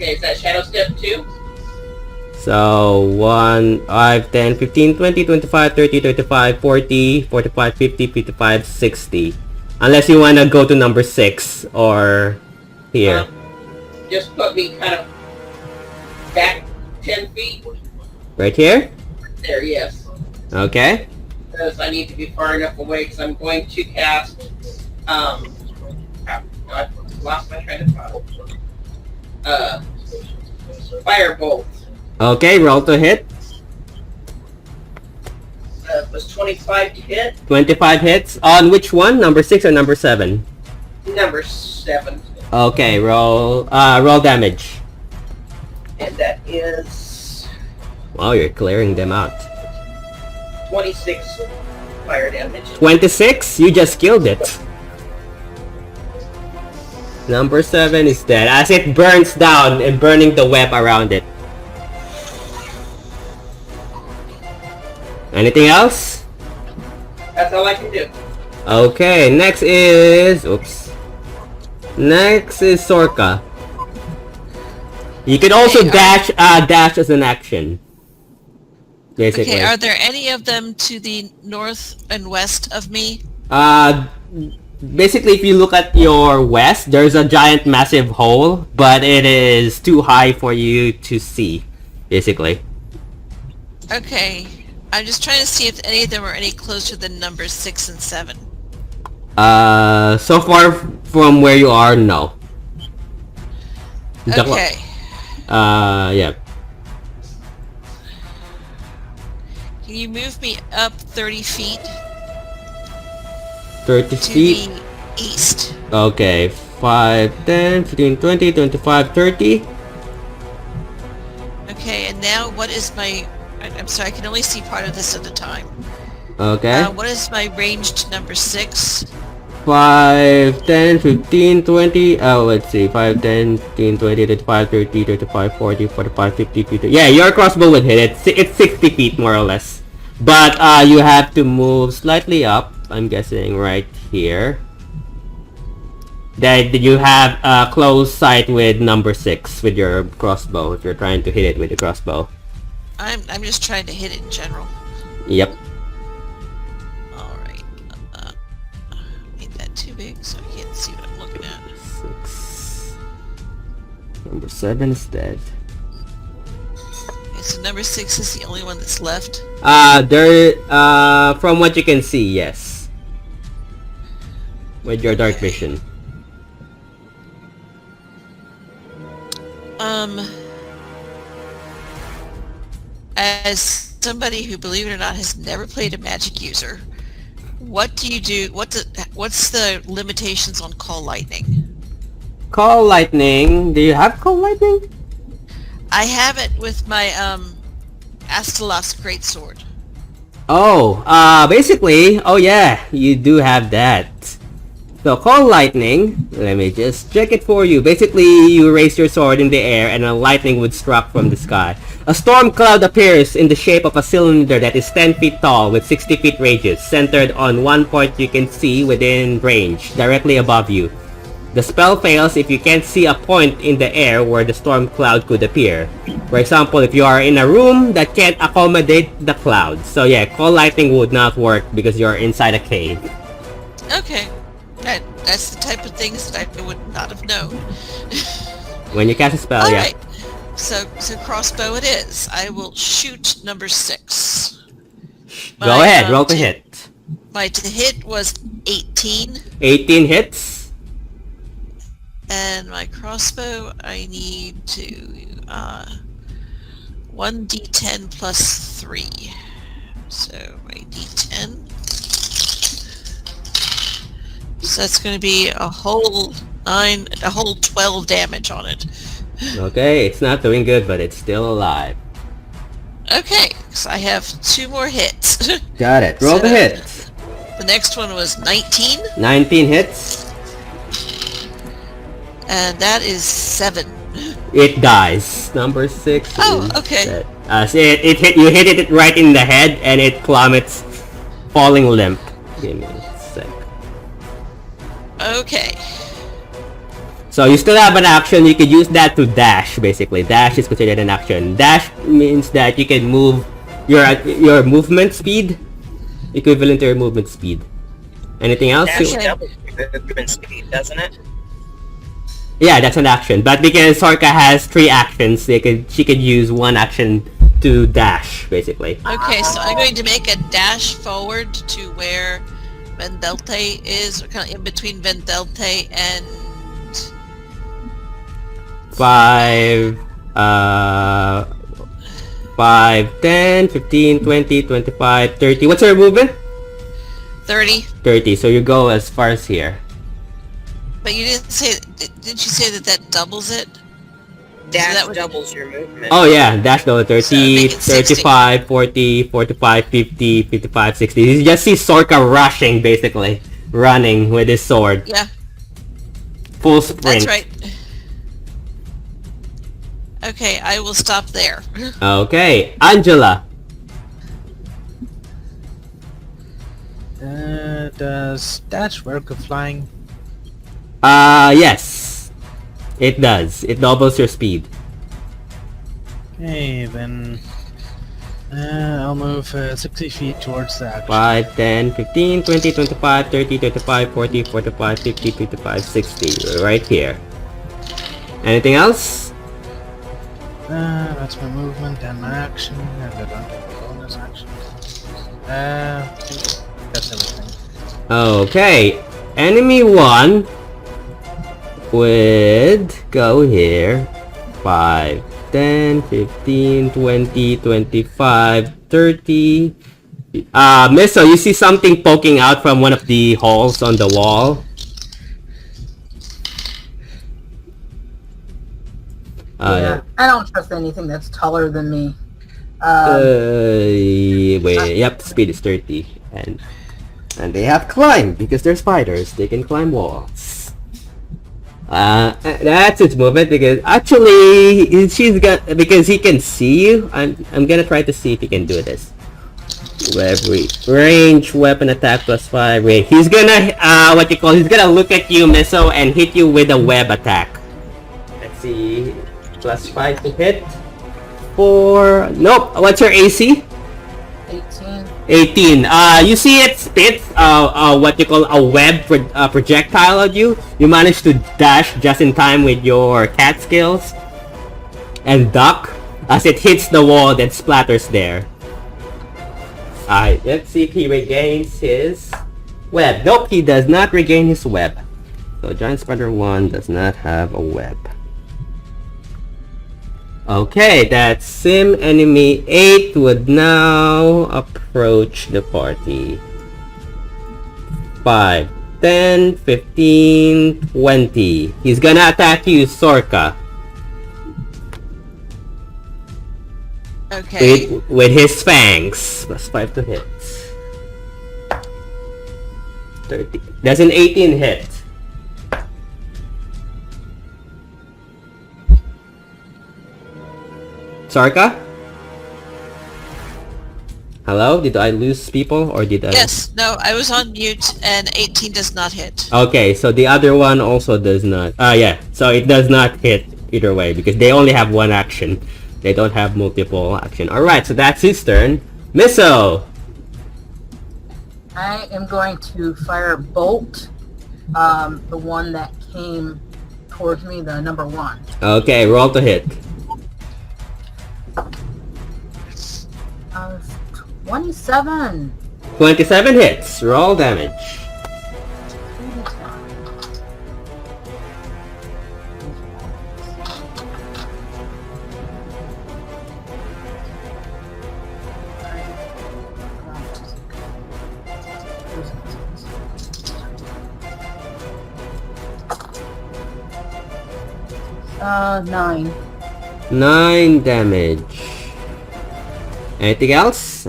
[SPEAKER 6] Okay, is that shadow step 2?
[SPEAKER 1] So 1, 5, 10, 15, 20, 25, 30, 35, 40, 45, 50, 55, 60. Unless you want to go to number 6 or here.
[SPEAKER 6] Just put me kind of back 10 feet.
[SPEAKER 1] Right here?
[SPEAKER 6] There, yes.
[SPEAKER 1] Okay.
[SPEAKER 6] Because I need to be far enough away because I'm going to cast, crap, no, I lost my train of thought. Firebolt.
[SPEAKER 1] Okay, roll to hit.
[SPEAKER 6] Was 25 to hit.
[SPEAKER 1] 25 hits. On which one? Number 6 or number 7?
[SPEAKER 6] Number 7.
[SPEAKER 1] Okay, roll damage.
[SPEAKER 6] And that is
[SPEAKER 1] Wow, you're clearing them out.
[SPEAKER 6] 26 fire damage.
[SPEAKER 1] 26? You just killed it. Number 7 is dead as it burns down and burning the web around it. Anything else?
[SPEAKER 6] That's all I can do.
[SPEAKER 1] Okay, next is... Oops. Next is Sorka. You can also dash as an action. Basically.
[SPEAKER 5] Okay, are there any of them to the north and west of me?
[SPEAKER 1] Basically, if you look at your west, there's a giant massive hole, but it is too high for you to see, basically.
[SPEAKER 5] Okay, I'm just trying to see if any of them are any closer than numbers 6 and 7.
[SPEAKER 1] So far from where you are, no.
[SPEAKER 5] Okay.
[SPEAKER 1] Yeah.
[SPEAKER 5] Can you move me up 30 feet
[SPEAKER 1] 30
[SPEAKER 5] to
[SPEAKER 1] feet.
[SPEAKER 5] the east?
[SPEAKER 1] Okay. 5, 10, 15, 20, 25, 30.
[SPEAKER 5] Okay, and now what is my... I'm sorry, I can only see part of this at a time.
[SPEAKER 1] Okay.
[SPEAKER 5] What is my ranged number 6?
[SPEAKER 1] 5, 10, 15, 20. Oh, let's see. 5, 10, 15, 20, 25, 30, 35, 40, 45, 50, 50. Yeah, your crossbow would hit it. It's 60 feet, more or less. But you have to move slightly up. I'm guessing right here. That you have close sight with number 6 with your crossbow if you're trying to hit it with the crossbow.
[SPEAKER 5] I'm just trying to hit it in general.
[SPEAKER 1] Yep.
[SPEAKER 5] Alright. Made that too big so I can't see what I'm looking at.
[SPEAKER 1] 6. Number 7 is dead.
[SPEAKER 5] Okay, so number 6 is the only one that's left.
[SPEAKER 1] From what you can see, yes. With your dark vision.
[SPEAKER 5] As somebody who, believe it or not, has never played a magic user, what do you do? What's the limitations on call lightning?
[SPEAKER 1] Call lightning. Do you have call lightning?
[SPEAKER 5] I have it with my Astalos greatsword.
[SPEAKER 1] Oh, basically, oh yeah, you do have that. So call lightning. Let me just check it for you. Basically, you raise your sword in the air and a lightning would struck from the sky. A storm cloud appears in the shape of a cylinder that is 10 feet tall with 60 feet radius, centered on one point you can see within range, directly above you. The spell fails if you can't see a point in the air where the storm cloud could appear. For example, if you are in a room that can't accommodate the cloud. So yeah, call lightning would not work because you're inside a cave.
[SPEAKER 5] Okay. That's the type of things that I would not have known.
[SPEAKER 1] When you cast a spell, yeah.
[SPEAKER 5] Alright. So crossbow it is. I will shoot number 6.
[SPEAKER 1] Go ahead, roll to hit.
[SPEAKER 5] My to hit was 18.
[SPEAKER 1] 18 hits.
[SPEAKER 5] And my crossbow, I need to 1d10 plus 3. So my d10. So that's going to be a whole 12 damage on it.
[SPEAKER 1] Okay, it's not doing good, but it's still alive.
[SPEAKER 5] Okay, so I have 2 more hits.
[SPEAKER 1] Got it. Roll
[SPEAKER 5] So
[SPEAKER 1] the hit.
[SPEAKER 5] The next one was 19,
[SPEAKER 1] 19 hits.
[SPEAKER 5] and that is 7.
[SPEAKER 1] It dies. Number 6.
[SPEAKER 5] Oh,
[SPEAKER 1] is
[SPEAKER 5] okay.
[SPEAKER 1] dead. So you hit it right in the head, and it plummets, falling limp. Give me a sec.
[SPEAKER 5] Okay.
[SPEAKER 1] So you still have an action. You could use that to dash. Basically, dash is considered an action. Dash means that you can move your movement speed, equivalent to your movement speed. Anything else?
[SPEAKER 2] Dash doubles your movement speed, doesn't it?
[SPEAKER 1] Yeah, that's an action. But because Sorka has 3 actions, she could use 1 action to dash, basically.
[SPEAKER 5] Okay, so I'm going to make a dash forward to where Vendelte is, kind of in between Vendelte and
[SPEAKER 1] 5, 10, 15, 20, 25, 30. What's your movement?
[SPEAKER 5] 30.
[SPEAKER 1] 30. So you go as far as here.
[SPEAKER 5] But you didn't say, didn't you say that doubles it?
[SPEAKER 2] Dash
[SPEAKER 5] that would-
[SPEAKER 2] doubles your movement.
[SPEAKER 1] Oh yeah, dash double 30,
[SPEAKER 5] So make it 60.
[SPEAKER 1] 35, 40, 45, 50, 55, 60. You just see Sorka rushing, basically. Running with his sword.
[SPEAKER 5] Yeah,
[SPEAKER 1] Full sprint.
[SPEAKER 5] that's right. Okay, I will stop there.
[SPEAKER 1] Okay, Angela.
[SPEAKER 7] Does dash work with flying?
[SPEAKER 1] Yes. It does. It doubles your speed.
[SPEAKER 7] Okay, then I'll move 60 feet towards that.
[SPEAKER 1] 5, 10, 15, 20, 25, 30, 35, 40, 45, 50, 55, 60. Right here. Anything else?
[SPEAKER 7] That's my movement and my action, and I don't have a bonus action. That's everything.
[SPEAKER 1] Okay. Enemy 1 would go here. 5, 10, 15, 20, 25, 30. Misso, you see something poking out from one of the holes on the wall?
[SPEAKER 3] Yeah, I don't trust anything that's taller than me.
[SPEAKER 1] Wait, yep, speed is 30. And they have climb, because they're spiders. They can climb walls. That's its movement, because actually, because he can see you, I'm gonna try to see if he can do this. Range, weapon attack +5, range. He's gonna, he's gonna look at you, Misso, and hit you with a web attack. Let's see, +5 to hit. 4, nope, what's your AC?
[SPEAKER 3] 18.
[SPEAKER 1] 18. You see it spit what you call a web projectile at you. You manage to dash just in time with your cat skills and duck as it hits the wall that splatters there. Alright, let's see if he regains his web. Nope, he does not regain his web. So Giant Spider 1 does not have a web. Okay, that Sim Enemy 8 would now approach the party. 5, 10, 15, 20. He's gonna attack you, Sorka.
[SPEAKER 5] Okay.
[SPEAKER 1] With his fangs. +5 to hit. 30. Does an 18 hit? Sorka? Hello? Did I lose people or did I?
[SPEAKER 5] Yes, no, I was on mute and 18 does not hit.
[SPEAKER 1] Okay, so the other one also does not. Yeah, so it does not hit either way because they only have 1 action. They don't have multiple action. Alright, so that's his turn. Misso!
[SPEAKER 3] I am going to fire a bolt. The one that came towards me, the number 1.
[SPEAKER 1] Okay, roll to hit.
[SPEAKER 3] 27.
[SPEAKER 1] 27 hits. Roll damage.
[SPEAKER 3] Uh, 9.
[SPEAKER 1] 9 damage. Anything else?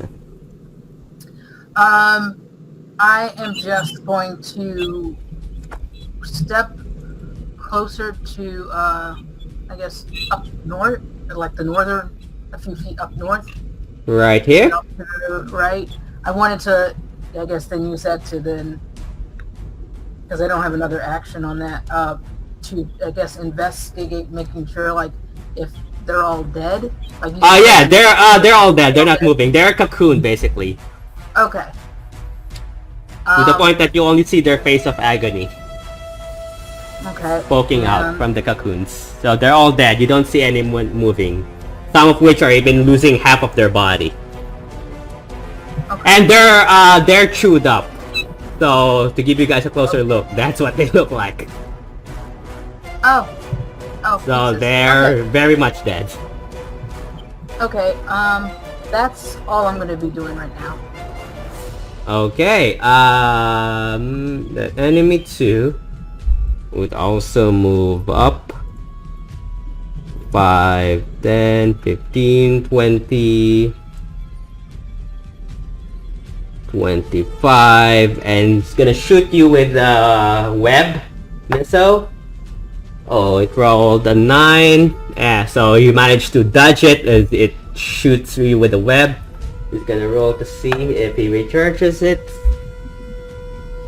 [SPEAKER 3] I am just going to step closer to, I guess, up north, like the northern, a few feet up north.
[SPEAKER 1] Right here?
[SPEAKER 3] Up to the right. I wanted to, I guess, then use that to then, because I don't have another action on that, to, I guess, investigate, making sure like if they're all dead. Like
[SPEAKER 1] Yeah, they're all dead. They're not moving. They're a cocoon basically.
[SPEAKER 3] Okay.
[SPEAKER 1] To the point that you only see their face of agony
[SPEAKER 3] Okay.
[SPEAKER 1] poking out from the cocoons. So they're all dead. You don't see anyone moving. Some of which are even losing half of their body.
[SPEAKER 3] Okay.
[SPEAKER 1] And they're chewed up. So to give you guys a closer look, that's what they look like.
[SPEAKER 3] Oh. Oh.
[SPEAKER 1] So
[SPEAKER 3] pieces.
[SPEAKER 1] they're very much dead.
[SPEAKER 3] Okay. That's all I'm gonna be doing right now.
[SPEAKER 1] Okay, the enemy 2 would also move up 5, 10, 15, 20, 25, and it's gonna shoot you with a web missile. Oh, it rolled a 9. Yeah, so you managed to dodge it as it shoots you with a web. He's gonna roll to see if he recharges it.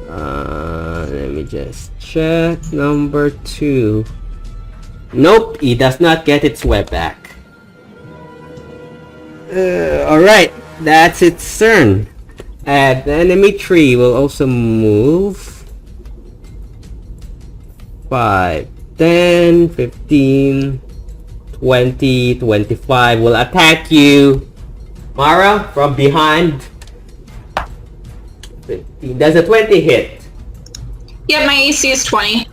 [SPEAKER 1] Let me just check. Number 2. Nope, he does not get its web back. Alright, that's its turn. And the enemy 3 will also move 5, 10, 15, 20, 25. Will attack you, Mara, from behind. 15. Does a 20 hit?
[SPEAKER 4] Yeah, my AC is 20.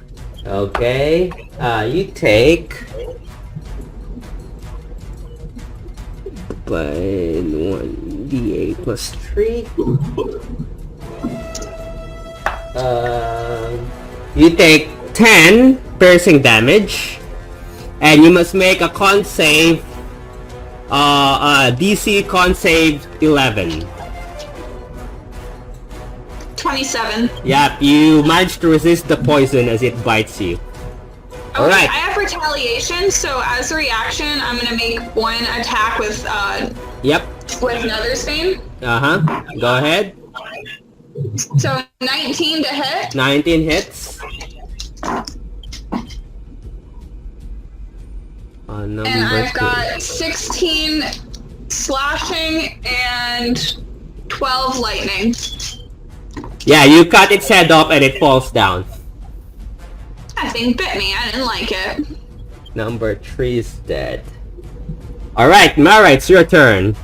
[SPEAKER 1] Okay. You take... by 1d8 plus 3. You take 10 piercing damage. And you must make a con save. DC con save 11.
[SPEAKER 4] 27.
[SPEAKER 1] Yep, you managed to resist the poison as it bites you.
[SPEAKER 4] Okay,
[SPEAKER 1] Alright.
[SPEAKER 4] I have retaliation, so as a reaction, I'm gonna make one attack with
[SPEAKER 1] Yep.
[SPEAKER 4] Nether Stain.
[SPEAKER 1] Go ahead.
[SPEAKER 4] So 19 to hit.
[SPEAKER 1] 19 hits. Number
[SPEAKER 4] And I've
[SPEAKER 1] 2.
[SPEAKER 4] got 16 slashing and 12 lightning.
[SPEAKER 1] Yeah, you cut its head off and it falls down.
[SPEAKER 4] That thing bit me, I didn't like it.
[SPEAKER 1] Number 3 is dead. Alright, Mara, it's your turn.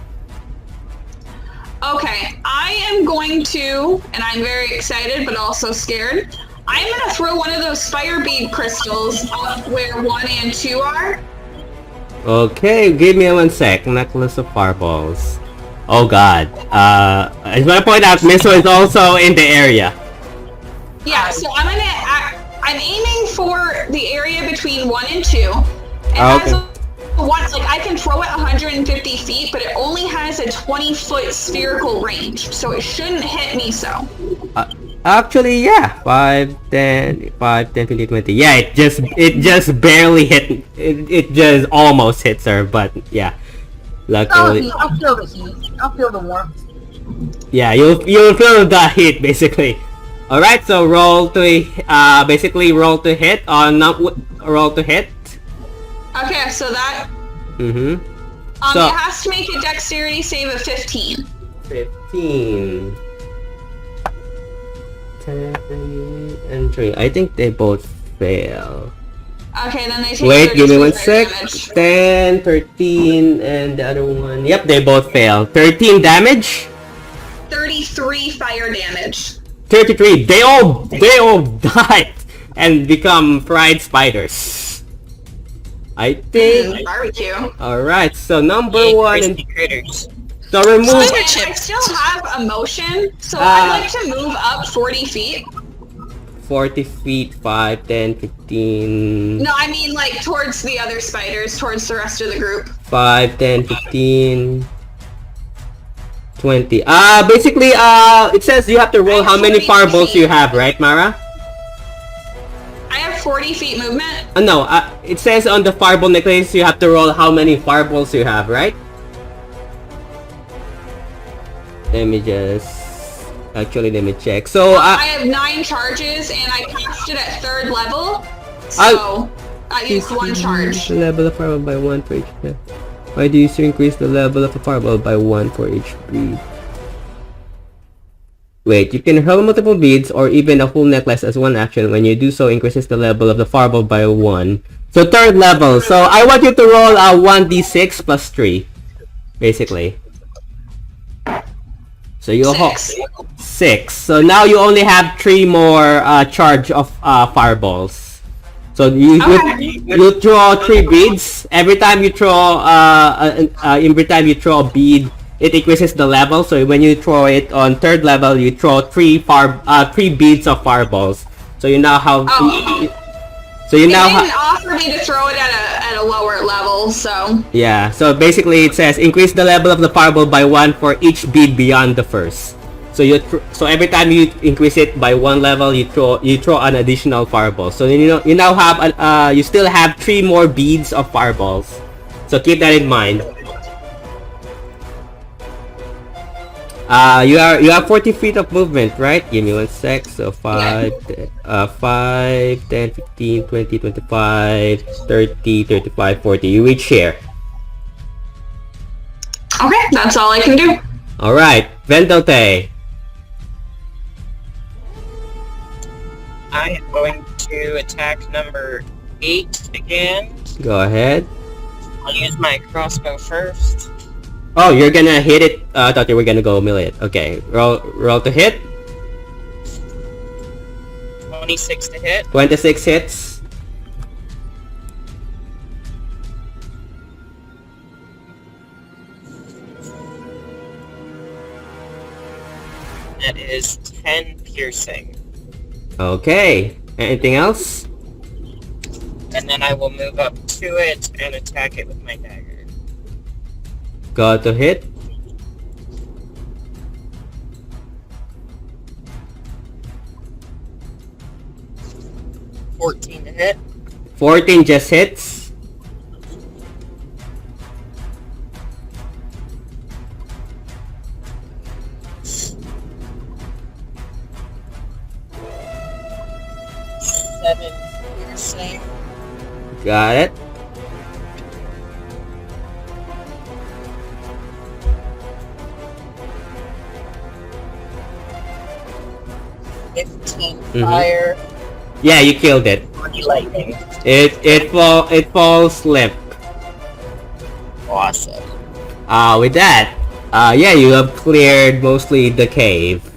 [SPEAKER 4] Okay, I am going to, and I'm very excited but also scared, I'm gonna throw one of those fire bead crystals up where 1 and 2 are.
[SPEAKER 1] Okay, give me 1 sec. Necklace of fireballs. Oh god. I just want to point out Miso is also in the area.
[SPEAKER 4] Yeah, so I'm aiming for the area between 1 and 2. It has I can throw it 150 feet, but it only has a 20-foot spherical range, so it shouldn't hit me so.
[SPEAKER 1] Actually, yeah. 5, 10, 15, 20. Yeah, it just barely hit. It just almost hits her, but yeah. Luckily.
[SPEAKER 3] I'll feel the heat. I'll feel the warmth.
[SPEAKER 1] Yeah, you'll feel the heat basically. All right, so roll to basically roll to hit on roll to hit.
[SPEAKER 4] Okay, so that
[SPEAKER 1] So
[SPEAKER 4] it has to make a dexterity save of 15.
[SPEAKER 1] 15. 10 and 3. I think they both fail.
[SPEAKER 4] Okay, then they take
[SPEAKER 1] Wait, give me 1
[SPEAKER 4] 33
[SPEAKER 1] sec.
[SPEAKER 4] damage.
[SPEAKER 1] 10, 13, and the other one. Yep, they both fail. 13 damage.
[SPEAKER 4] 33 fire damage.
[SPEAKER 1] 33. They all died and become fried spiders. I think.
[SPEAKER 4] Barbecue.
[SPEAKER 1] All right. So number 1 and
[SPEAKER 2] critters.
[SPEAKER 1] so remove.
[SPEAKER 5] Spider
[SPEAKER 4] I
[SPEAKER 5] chips.
[SPEAKER 4] still have a motion, so I'd like to move up 40 feet.
[SPEAKER 1] 40 feet, 5, 10, 15,
[SPEAKER 4] No, I mean like towards the other spiders, towards the rest of the group.
[SPEAKER 1] 5, 10, 15, 20. Basically, it says you have to roll
[SPEAKER 4] I have
[SPEAKER 1] how many
[SPEAKER 4] 40
[SPEAKER 1] fireballs
[SPEAKER 4] feet.
[SPEAKER 1] you have, right, Mara?
[SPEAKER 4] I have 40 feet movement.
[SPEAKER 1] No, it says on the fireball necklace you have to roll how many fireballs you have, right? Let me just... Actually, let me check. So,
[SPEAKER 4] I have 9 charges, and I cast it at 3rd level. So I used one charge.
[SPEAKER 1] The level of fireball by 1 for each breed. Why do you increase the level of a fireball by 1 for each breed? Wait, you can hurl multiple beads or even a full necklace as one action. When you do so, increases the level of the fireball by 1. So third level. So I want you to roll a 1d6 plus 3. Basically. So you hold 6. So now you only have 3 more charge of fireballs. So you throw 3 beads. Every time you throw a bead, it increases the level. So when you throw it on third level, you throw 3 beads of fireballs. So you now have. So you now
[SPEAKER 4] didn't offer me to throw it at a lower level, so.
[SPEAKER 1] Yeah. So basically, it says increase the level of the fireball by 1 for each bead beyond the first. So so every time you increase it by 1 level, you throw an additional fireball. So you now have you still have 3 more beads of fireballs. So keep that in mind. You have 40 feet of movement, right? Give me 1 sec. So 5, 10, 15, 20, 25, 30, 35, 40. You reach here.
[SPEAKER 4] Okay, that's all I can do.
[SPEAKER 1] All right, Vendote.
[SPEAKER 2] I am going to attack number 8 again.
[SPEAKER 1] Go ahead.
[SPEAKER 2] I'll use my crossbow first.
[SPEAKER 1] Oh, you're gonna hit it. I thought you were gonna go melee it. Okay, roll to hit.
[SPEAKER 2] 26 to hit.
[SPEAKER 1] 26 hits.
[SPEAKER 2] That is 10 piercing.
[SPEAKER 1] Okay. Anything else?
[SPEAKER 2] And then I will move up to it and attack it with my dagger.
[SPEAKER 1] Go to hit.
[SPEAKER 2] 14 to hit.
[SPEAKER 1] 14 just hits.
[SPEAKER 2] Seven piercing.
[SPEAKER 1] Got it.
[SPEAKER 2] Fire.
[SPEAKER 1] Yeah, you killed it.
[SPEAKER 2] Lightning.
[SPEAKER 1] It falls limp.
[SPEAKER 2] Awesome.
[SPEAKER 1] With that, yeah, you have cleared mostly the cave.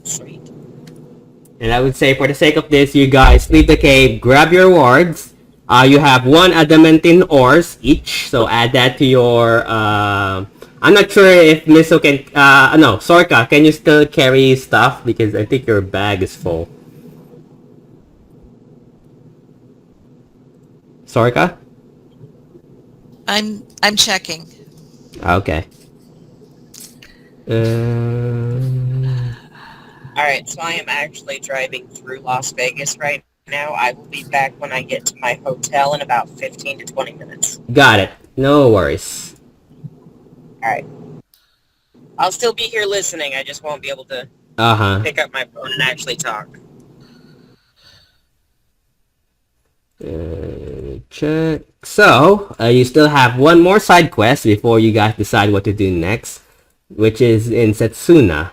[SPEAKER 2] Sweet.
[SPEAKER 1] And I would say for the sake of this, you guys leave the cave, grab your wards. You have 1 adamantine ores each, so add that to your, I'm not sure if Miso can, no, Sorka, can you still carry stuff? Because I think your bag is full. Sorka?
[SPEAKER 5] I'm checking.
[SPEAKER 1] Okay.
[SPEAKER 2] Alright, so I am actually driving through Las Vegas right now. I will be back when I get to my hotel in about 15 to 20 minutes.
[SPEAKER 1] Got it. No worries.
[SPEAKER 2] Alright. I'll still be here listening, I just won't be able to pick up my phone and actually talk.
[SPEAKER 1] Check. So, you still have 1 more side quest before you guys decide what to do next, which is in Setsuna.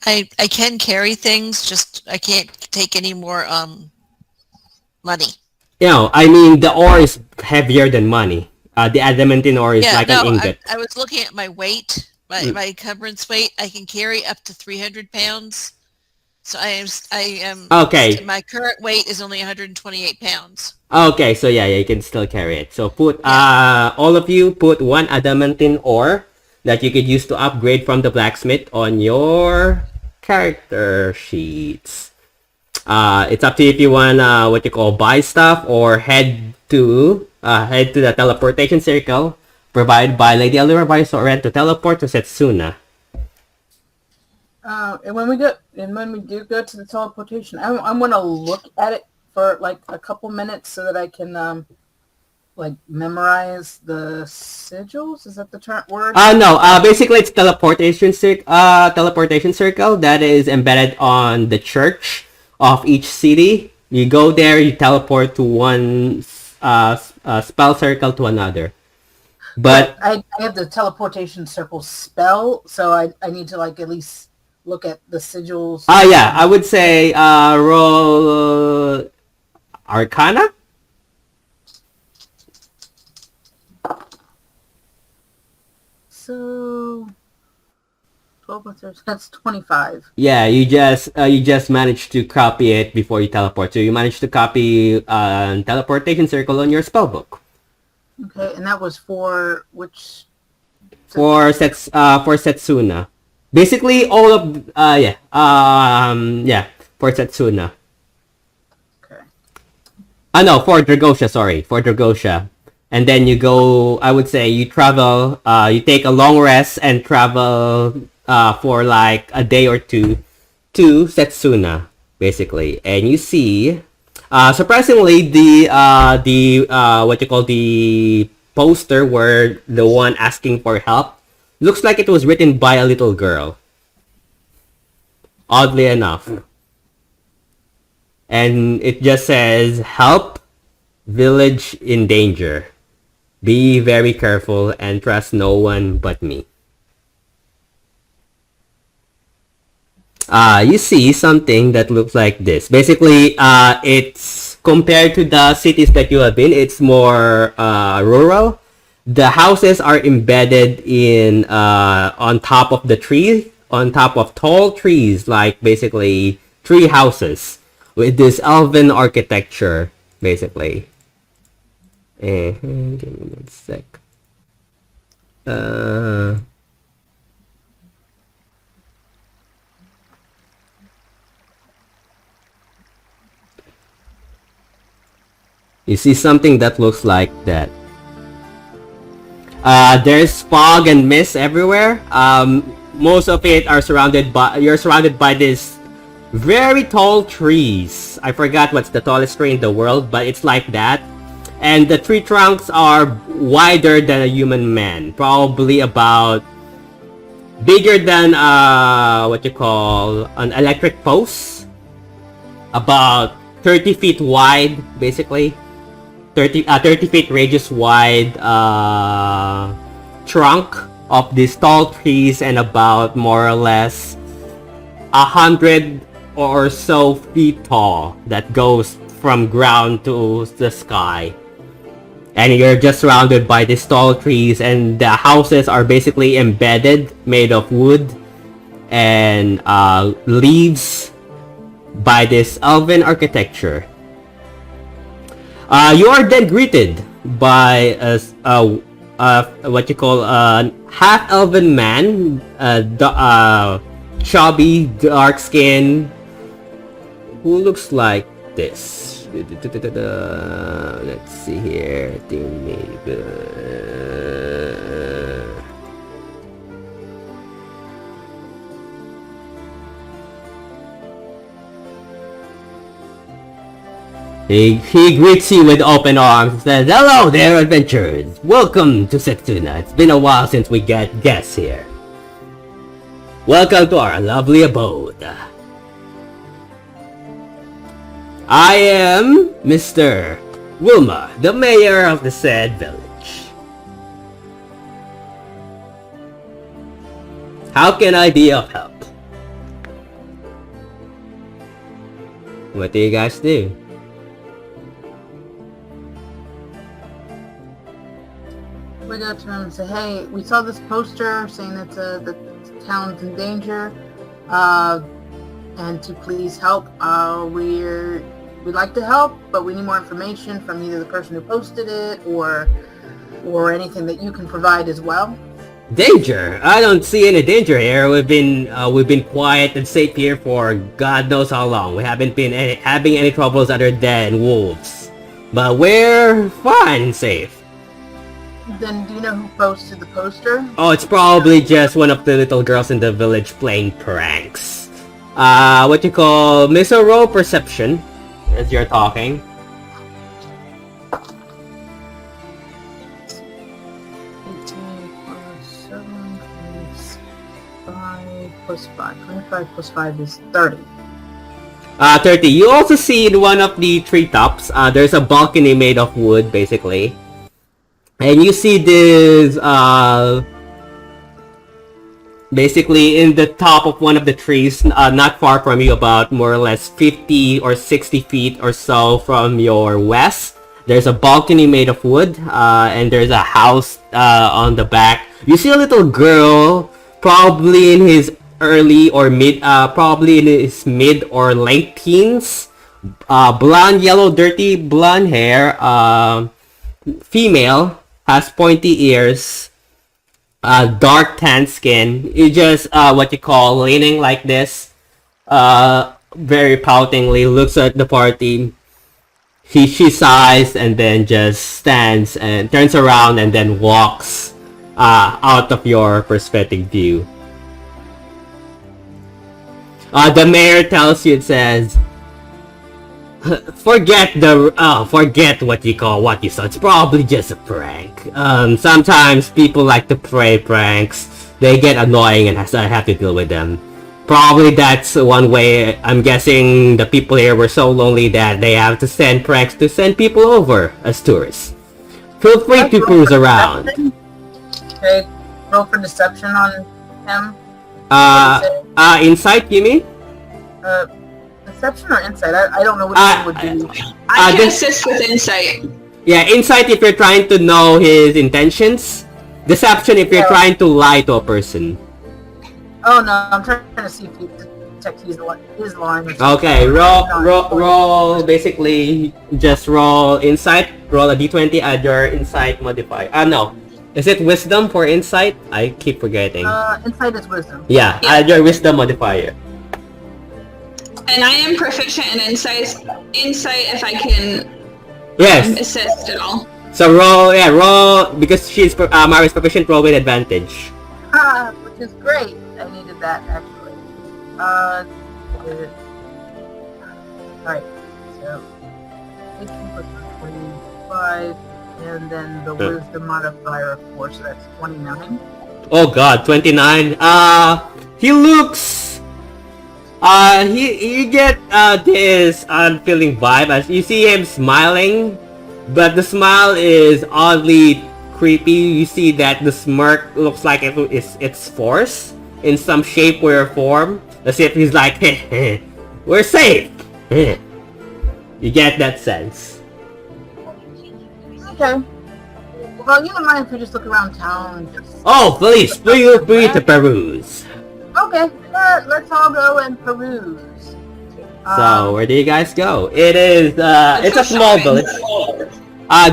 [SPEAKER 5] I can carry things, just I can't take any more money.
[SPEAKER 1] You know, I mean, the ore is heavier than money. The adamantine ore is like an ingot.
[SPEAKER 5] I was looking at my weight, my encumbrance weight. I can carry up to 300 pounds. So I am.
[SPEAKER 1] Okay.
[SPEAKER 5] My current weight is only 128 pounds.
[SPEAKER 1] Okay, so yeah, you can still carry it. So put all of you put 1 adamantine ore that you could use to upgrade from the blacksmith on your character sheets. It's up to you if you want what you call buy stuff or head to the teleportation circle provided by Lady Elvira by Soren to teleport to Setsuna.
[SPEAKER 3] And when we do go to the teleportation, I'm gonna look at it for like a couple minutes so that I can like memorize the sigils. Is that the word?
[SPEAKER 1] No. Basically, it's teleportation circle that is embedded on the church of each city. You go there, you teleport to one spell circle to another. But
[SPEAKER 3] I have the teleportation circle spell, so I need to like at least look at the sigils.
[SPEAKER 1] yeah, I would say roll Arcana.
[SPEAKER 3] So 12 plus 13, that's 25.
[SPEAKER 1] Yeah, you just managed to copy it before you teleport. So you managed to copy teleportation circle on your spellbook.
[SPEAKER 3] Okay, and that was for which?
[SPEAKER 1] For Setsuna. Basically all of for Setsuna.
[SPEAKER 3] Okay.
[SPEAKER 1] No, for Dragosha, sorry. For Dragosha. And then you go, I would say you travel, you take a long rest and travel for like a day or two to Setsuna, basically. And you see, surprisingly, the what you call the poster where the one asking for help looks like it was written by a little girl. Oddly enough. And it just says, "Help, village in danger. Be very careful and trust no one but me." You see something that looks like this. Basically, it's compared to the cities that you have been, it's more rural. The houses are embedded in on top of the tree, on top of tall trees, like basically tree houses with this elven architecture, basically. Give me 1 sec. You see something that looks like that. There's fog and mist everywhere. Most of it are you're surrounded by this very tall trees. I forgot what's the tallest tree in the world, but it's like that. And the tree trunks are wider than a human man. Probably about bigger than what you call an electric post. About 30 feet wide, basically. 30 feet radius wide trunk of these tall trees, and about more or less 100 or so feet tall that goes from ground to the sky. And you're just surrounded by these tall trees, and the houses are basically embedded, made of wood and leaves by this elven architecture. You are then greeted by what you call a half-elven man, chubby, dark skin, who looks like this. Let's see here. He greets you with open arms and says, "Hello there, adventurers! Welcome to Setsuna. It's been a while since we got guests here. Welcome to our lovely abode. I am Mr. Wilma, the mayor of the said village. How can I be of help?" What do you guys do?
[SPEAKER 3] We go to him and say, "Hey, we saw this poster saying that the town's in danger, and to please help. We'd like to help, but we need more information from either the person who posted it or anything that you can provide as well."
[SPEAKER 1] Danger? I don't see any danger here. We've been quiet and safe here for God knows how long. We haven't been having any troubles other than wolves, but we're fine and safe.
[SPEAKER 3] Then do you know who posted the poster?
[SPEAKER 1] Oh, it's probably just one of the little girls in the village playing pranks. What you call roll perception as you're talking.
[SPEAKER 3] 18 plus 7 plus 5 plus 5. 25 plus 5 is 30.
[SPEAKER 1] 30. You also see in one of the treetops, there's a balcony made of wood, basically. And you see this, basically in the top of one of the trees, not far from you, about more or less 50 or 60 feet or so from your west. There's a balcony made of wood, and there's a house on the back. You see a little girl, probably in his early or mid, probably in his mid or late teens. Blonde, yellow, dirty blonde hair. Female, has pointy ears. Dark tan skin. You just what you call leaning like this. Very poutingly looks at the party. She sighs and then just stands and turns around and then walks out of your perspective view. The mayor tells you, it says, forget what you call what you saw. It's probably just a prank. Sometimes people like to play pranks. They get annoying and I have to deal with them. Probably that's one way. I'm guessing the people here were so lonely that they have to send pranks to send people over as tourists. Feel free to cruise around.
[SPEAKER 3] Okay, roll for deception on him.
[SPEAKER 1] Insight, you mean?
[SPEAKER 3] Deception or insight? I don't know which one would do.
[SPEAKER 4] I can assist with insight.
[SPEAKER 1] Yeah, insight if you're trying to know his intentions. Deception if you're trying to lie to a person.
[SPEAKER 3] Oh no, I'm trying to see if he detects his line or something.
[SPEAKER 1] Okay, roll, basically, just roll insight, roll a d20, add your insight modifier. No. Is it wisdom for insight? I keep forgetting.
[SPEAKER 3] Insight is wisdom.
[SPEAKER 1] Yeah, add your wisdom modifier.
[SPEAKER 4] And I am proficient in insight if I can assist at all.
[SPEAKER 1] So roll, because she's Mari's proficient, roll with advantage.
[SPEAKER 3] Which is great. I needed that, actually. Alright, so 18 plus 25, and then the wisdom modifier, of course, so that's 29.
[SPEAKER 1] Oh god, 29. He looks... you get this unfeeling vibe as you see him smiling, but the smile is oddly creepy. You see that the smirk looks like it's forced in some shape or form, as if he's like, hey, we're safe. You get that sense.
[SPEAKER 3] Okay. Well, you don't mind if we just look around town and just...
[SPEAKER 1] Oh, please, feel free to peruse.
[SPEAKER 3] Okay, let's all go and peruse.
[SPEAKER 1] So, where do you guys go? It is, it's a small village.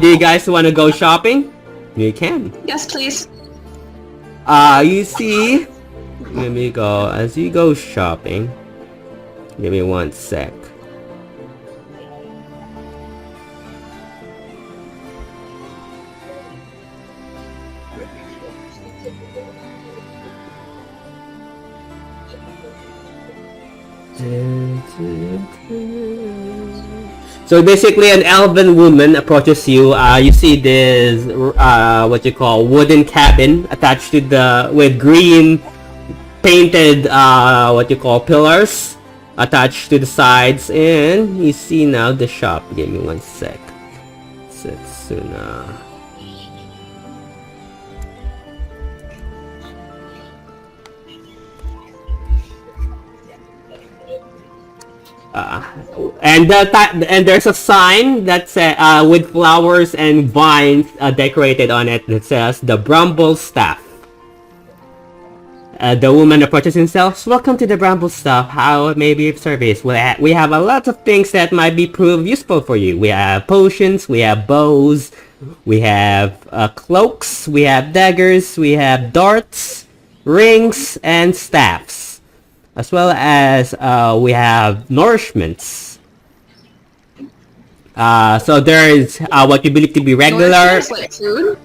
[SPEAKER 1] Do you guys want to go shopping? You can.
[SPEAKER 4] Yes, please.
[SPEAKER 1] You see... Let me go. As you go shopping... Give me one sec. So basically, an elven woman approaches you. You see this what you call wooden cabin attached to with green painted what you call pillars attached to the sides, and you see now the shop. Give me one sec. Setsuna. And there's a sign that says with flowers and vines decorated on it that says the Bramble Staff. The woman approaches himself. Welcome to the Bramble Staff. How may be of service? We have a lot of things that might be proved useful for you. We have potions, we have bows, we have cloaks, we have daggers, we have darts, rings, and staffs. As well as we have nourishments. So there is what you believe to be regular.
[SPEAKER 4] Like food?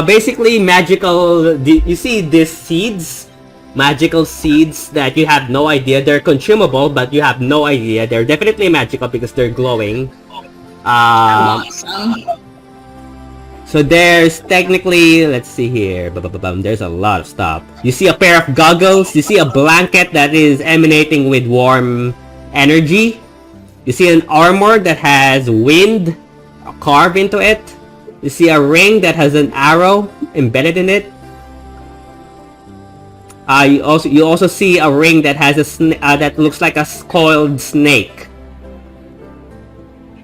[SPEAKER 1] Basically magical. You see these seeds, magical seeds that you have no idea they're consumable, but you have no idea they're definitely magical because they're glowing.
[SPEAKER 4] Awesome.
[SPEAKER 1] So there's technically, let's see here, there's a lot of stuff. You see a pair of goggles, you see a blanket that is emanating with warm energy. You see an armor that has wind carved into it. You see a ring that has an arrow embedded in it. You also see a ring that has a that looks like a coiled snake.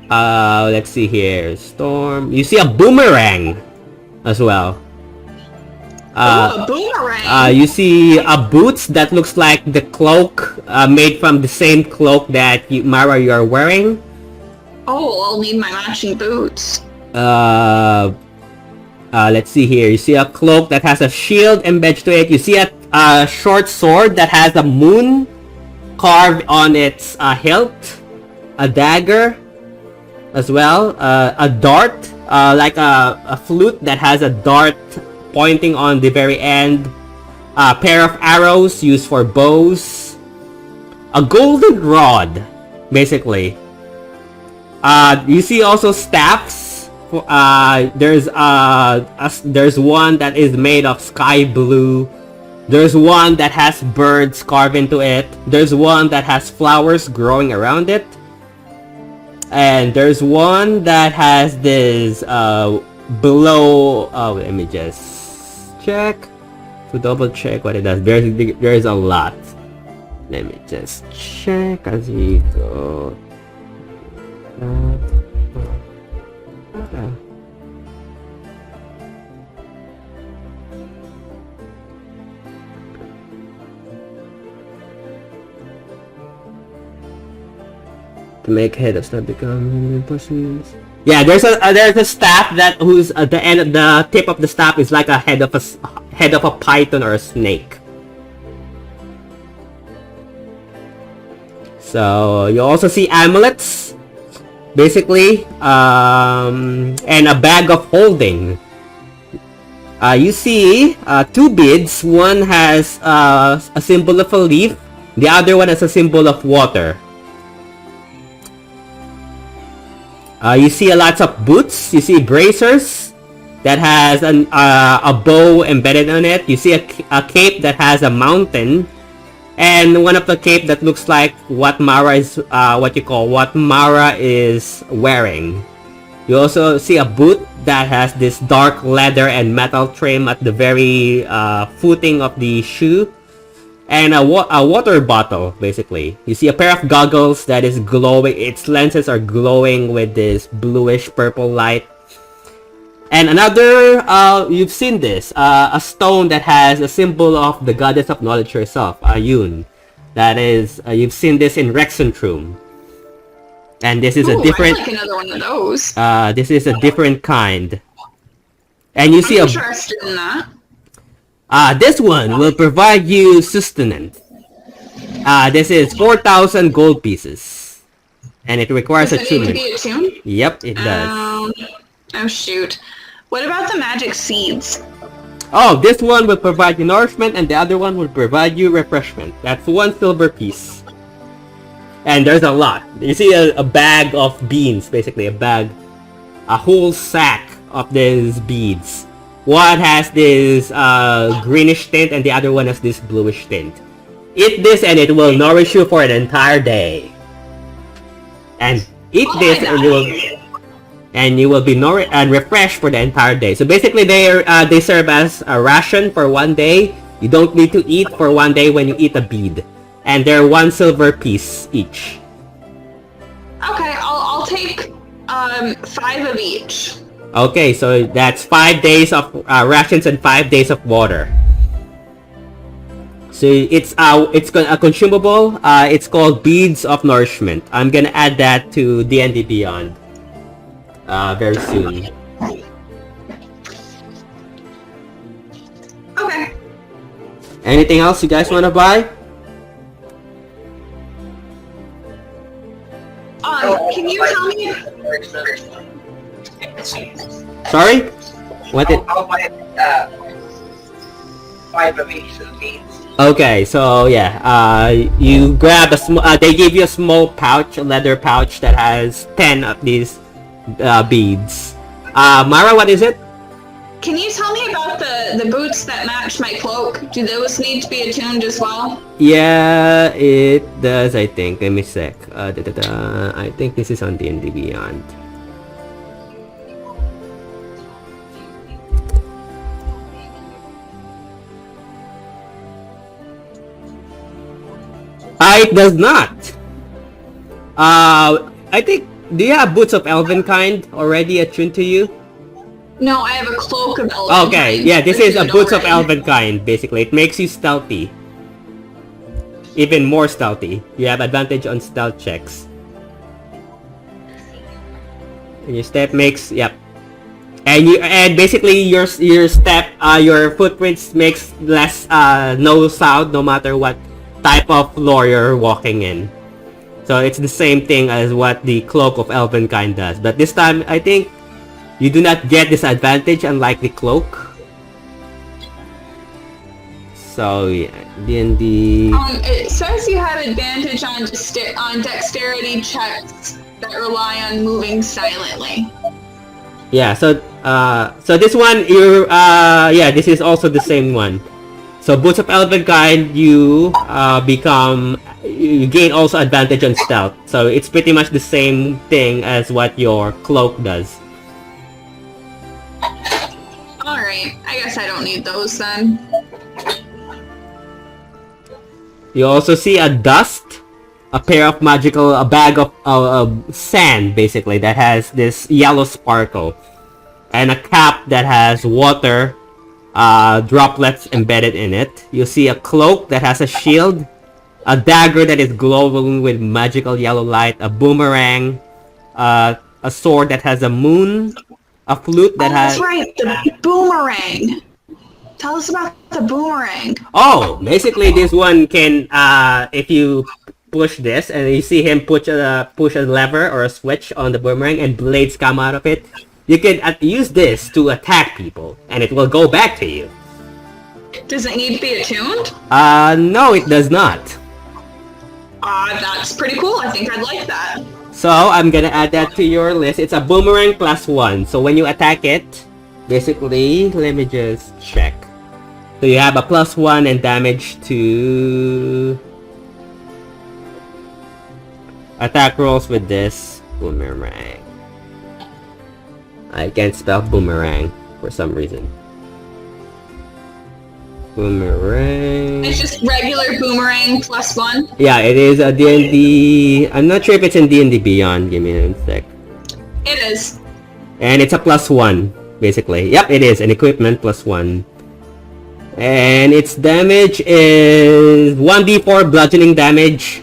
[SPEAKER 1] Let's see here. Storm. You see a boomerang as well.
[SPEAKER 4] A boomerang.
[SPEAKER 1] You see boots that looks like the cloak made from the same cloak that Mara, you are wearing.
[SPEAKER 4] Oh, I'll need my matching boots.
[SPEAKER 1] Let's see here. You see a cloak that has a shield embedded to it. You see a short sword that has a moon carved on its hilt. A dagger as well. A dart, like a flute that has a dart pointing on the very end. A pair of arrows used for bows. A golden rod, basically. You see also staffs. There's one that is made of sky blue. There's one that has birds carved into it. There's one that has flowers growing around it. And there's one that has this below. Oh, let me just check to double check what it does. There's a lot. Let me just check as we go. To make head of stuff become persons. Yeah, there's a staff that whose the tip of the staff is like a head of a python or a snake. So you also see amulets, basically, and a bag of holding. You see two beads. One has a symbol of a leaf. The other one has a symbol of water. You see lots of boots. You see bracers that has a bow embedded on it. You see a cape that has a mountain, and one of the cape that looks like what Mara is wearing. You also see a boot that has this dark leather and metal trim at the very footing of the shoe. And a water bottle, basically. You see a pair of goggles that is glowing. Its lenses are glowing with this bluish purple light. And another, you've seen this, a stone that has a symbol of the goddess of knowledge herself, Ayun. That is, you've seen this in Rexentrum. And this is a different.
[SPEAKER 4] I'd like another one of those.
[SPEAKER 1] This is a different kind. And you see
[SPEAKER 4] I'm interested in that.
[SPEAKER 1] This one will provide you sustenance. This is 4,000 gold pieces. And it requires
[SPEAKER 4] Does it need to
[SPEAKER 1] attunement.
[SPEAKER 4] be attuned?
[SPEAKER 1] Yep, it does.
[SPEAKER 4] Oh shoot. What about the magic seeds?
[SPEAKER 1] Oh, this one will provide you nourishment and the other one will provide you refreshment. That's 1 silver piece. And there's a lot. You see a bag of beans, basically a whole sack of these beads. One has this greenish tint and the other one has this bluish tint. Eat this and it will nourish you for an entire day. And eat this and you will be nourished and refreshed for the entire day. So basically they serve as a ration for 1 day. You don't need to eat for 1 day when you eat a bead. And they're 1 silver piece each.
[SPEAKER 4] Okay, I'll take 5 of each.
[SPEAKER 1] Okay, so that's 5 days of rations and 5 days of water. So it's a consumable. It's called Beads of Nourishment. I'm gonna add that to D&D Beyond very soon.
[SPEAKER 4] Okay.
[SPEAKER 1] Anything else you guys want to buy?
[SPEAKER 4] Can you tell me?
[SPEAKER 1] Sorry? What did?
[SPEAKER 6] I'll buy 5 of each of the beads.
[SPEAKER 1] Okay, so yeah, you grab a small. They give you a small pouch, a leather pouch that has 10 of these beads. Mara, what is it?
[SPEAKER 4] Can you tell me about the boots that match my cloak? Do those need to be attuned as well?
[SPEAKER 1] Yeah, it does, I think. Let me check. I think this is on D&D Beyond. It does not. I think, do you have Boots of Elvenkind already attuned to you?
[SPEAKER 4] No, I have a cloak of Elvenkind.
[SPEAKER 1] Okay, yeah, this is a Boots of Elvenkind, basically. It makes you stealthy. Even more stealthy. You have advantage on stealth checks. And your step makes, yep. And basically your step, your footprints makes no sound no matter what type of floor you're walking in. So it's the same thing as what the Cloak of Elvenkind does. But this time, I think you do not get this advantage unlike the Cloak. So yeah, D&D...
[SPEAKER 4] It says you have advantage on dexterity checks that rely on moving silently.
[SPEAKER 1] Yeah, so this one, yeah, this is also the same one. So Boots of Elvenkind, you gain also advantage on stealth. So it's pretty much the same thing as what your cloak does.
[SPEAKER 4] Alright, I guess I don't need those then.
[SPEAKER 1] You also see a dust, a bag of sand, basically, that has this yellow sparkle. And a cap that has water droplets embedded in it. You see a cloak that has a shield, a dagger that is glowing with magical yellow light, a boomerang, a sword that has a moon, a flute that has...
[SPEAKER 4] That's right, the boomerang! Tell us about the boomerang.
[SPEAKER 1] Oh, basically this one can, if you push this and you see him push a lever or a switch on the boomerang and blades come out of it, you can use this to attack people and it will go back to you.
[SPEAKER 4] Does it need to be attuned?
[SPEAKER 1] No, it does not.
[SPEAKER 4] That's pretty cool. I think I'd like that.
[SPEAKER 1] So I'm gonna add that to your list. It's a boomerang +1. So when you attack it, basically, let me just check. So you have a +1 and damage to attack rolls with this boomerang. I can't spell boomerang for some reason. Boomerang.
[SPEAKER 4] It's just regular boomerang +1.
[SPEAKER 1] Yeah, it is a D&D. I'm not sure if it's in D&D Beyond. Give me a sec.
[SPEAKER 4] It is.
[SPEAKER 1] And it's a +1, basically. Yep, it is an equipment +1. And its damage is 1d4 bludgeoning damage.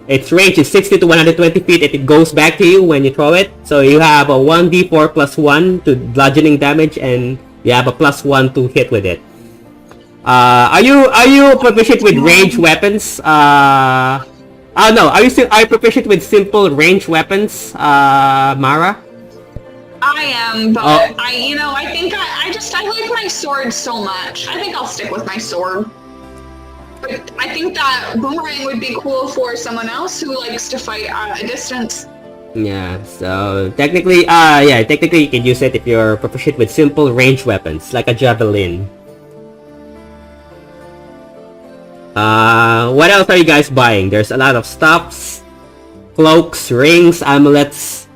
[SPEAKER 1] Its range is 60 to 120 feet. It goes back to you when you throw it. So you have a 1d4 +1 to bludgeoning damage, and you have a +1 to hit with it. Are you proficient with ranged weapons? No. Are you proficient with simple ranged weapons, Mara?
[SPEAKER 4] I am, but I think I like my sword so much. I think I'll stick with my sword. But I think that boomerang would be cool for someone else who likes to fight at a distance.
[SPEAKER 1] Yeah, so technically you can use it if you're proficient with simple ranged weapons, like a javelin. What else are you guys buying? There's a lot of stuffs, cloaks, rings, amulets,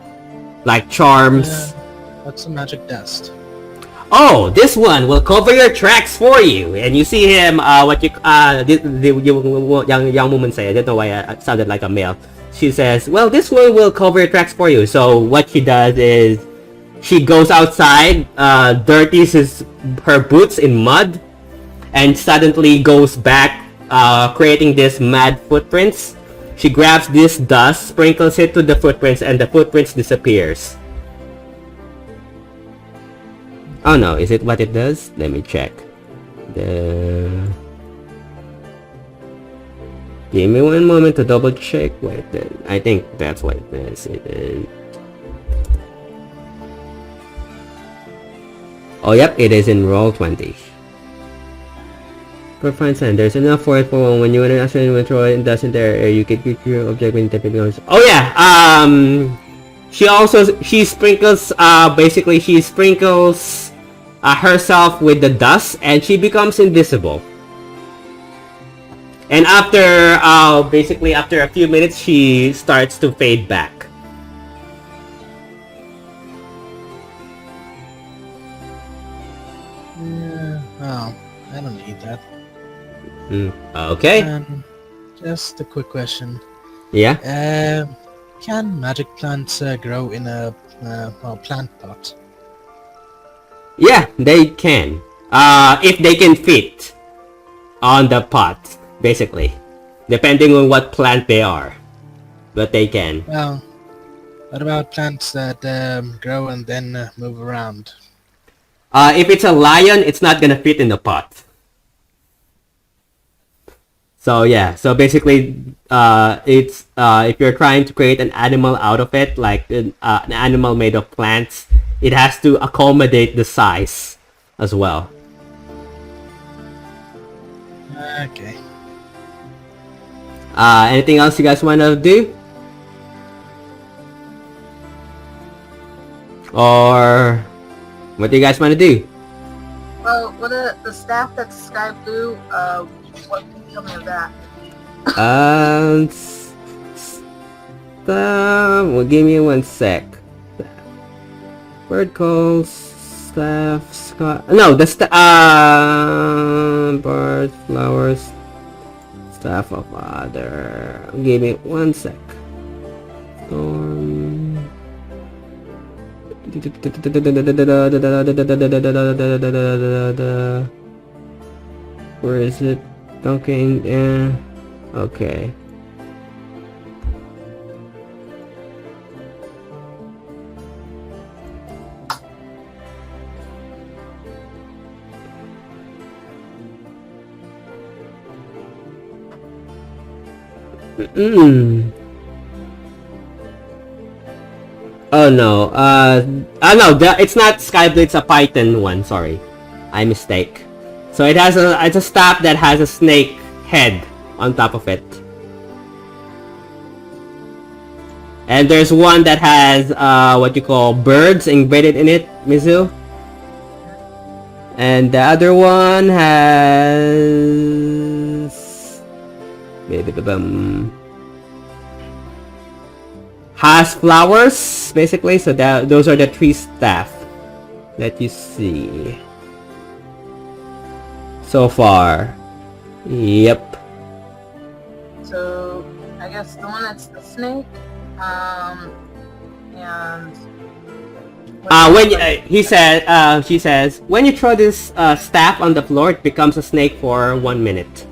[SPEAKER 1] like charms.
[SPEAKER 7] That's a magic dust.
[SPEAKER 1] Oh, this one will cover your tracks for you. And you see him, the young woman say, I don't know why I sounded like a male. She says, well, this one will cover your tracks for you. So what she does is, she goes outside, dirties her boots in mud, and suddenly goes back, creating this mad footprints. She grabs this dust, sprinkles it to the footprints, and the footprints disappears. Oh no, is it what it does? Let me check. Give me one moment to double check what it did. I think that's what it is. Oh yep, it is in Roll20. For fine sign, there's enough for it for one. When you want to actually throw it in dust in there, you can get your object when tapping goes. Oh yeah, she sprinkles, basically she sprinkles herself with the dust, and she becomes invisible. And after, basically after a few minutes, she starts to fade back.
[SPEAKER 7] Yeah, well, I don't need that.
[SPEAKER 1] Okay.
[SPEAKER 7] Just a quick question.
[SPEAKER 1] Yeah.
[SPEAKER 7] Can magic plants grow in a plant pot?
[SPEAKER 1] Yeah, they can. If they can fit on the pot, basically. Depending on what plant they are. But they can.
[SPEAKER 7] Well, what about plants that grow and then move around?
[SPEAKER 1] If it's a lion, it's not gonna fit in the pot. So yeah, so basically, it's if you're trying to create an animal out of it, like an animal made of plants, it has to accommodate the size as well.
[SPEAKER 7] Okay.
[SPEAKER 1] Anything else you guys want to do? Or what do you guys want to do?
[SPEAKER 3] Well, with the staff that's sky blue, what can you tell me of that?
[SPEAKER 1] Well, give me 1 sec. Bird calls, staff, no, the birds, flowers, staff of other. Give me 1 sec. Storm. Where is it? Okay, yeah. Okay. Oh no, no, it's not Skyblade, it's a Python one, sorry. I mistake. So it's a staff that has a snake head on top of it. And there's one that has, what you call birds embedded in it, Mizu. And the other one has flowers, basically, so those are the three staff that you see so far. Yep.
[SPEAKER 3] So, I guess the one that's the snake, and...
[SPEAKER 1] she says, when you throw this staff on the floor, it becomes a snake for 1 minute.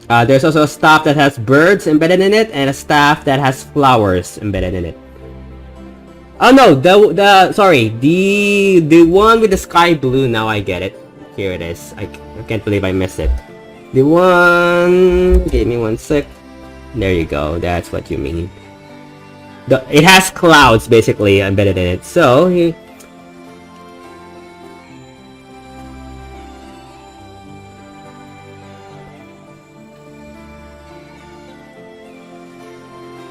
[SPEAKER 1] There's also a staff that has birds embedded in it, and a staff that has flowers embedded in it. Oh no, the one with the sky blue, now I get it. Here it is. I can't believe I missed it. The one... Give me 1 sec. There you go, that's what you mean. It has clouds, basically, embedded in it. So,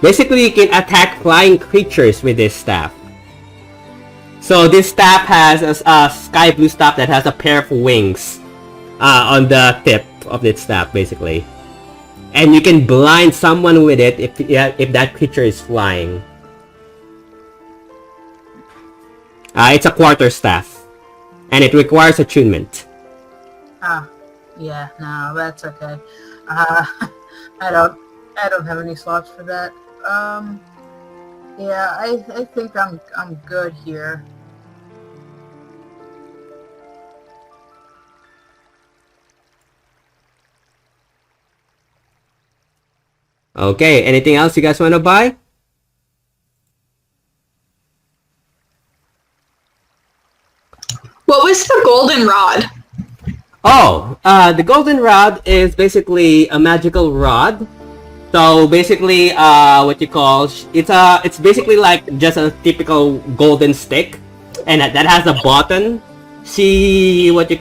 [SPEAKER 1] basically, you can attack flying creatures with this staff. So this staff has a sky blue staff that has a pair of wings on the tip of its staff, basically. And you can blind someone with it if that creature is flying. It's a quarter staff, and it requires attunement.
[SPEAKER 3] Yeah, no, that's okay. I don't have any slots for that. Yeah, I think I'm good here.
[SPEAKER 1] Okay, anything else you guys want to buy?
[SPEAKER 4] What was the golden rod?
[SPEAKER 1] Oh, the golden rod is basically a magical rod. So basically, what you call it's basically like just a typical golden stick, and that has a button. She raises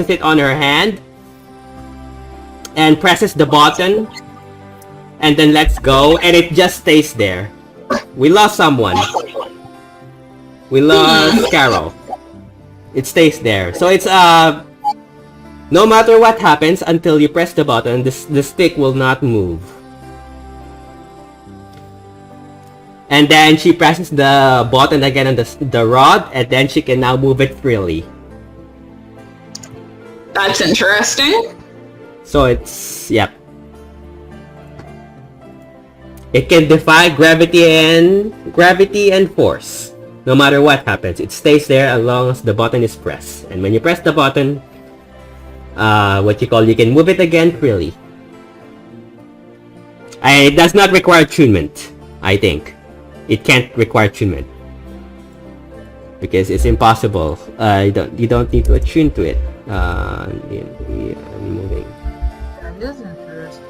[SPEAKER 1] it on her hand, and presses the button, and then lets go, and it just stays there. We lost someone. We lost Carol. It stays there. So it's no matter what happens until you press the button, the stick will not move. And then she presses the button again on the rod, and then she can now move it freely.
[SPEAKER 4] That's interesting.
[SPEAKER 1] So it's, yep. It can defy gravity and force. No matter what happens, it stays there as long as the button is pressed. And when you press the button, you can move it again freely. It does not require attunement, I think. It can't require attunement. Because it's impossible. You don't need to attune to it. Moving.
[SPEAKER 3] That is interesting.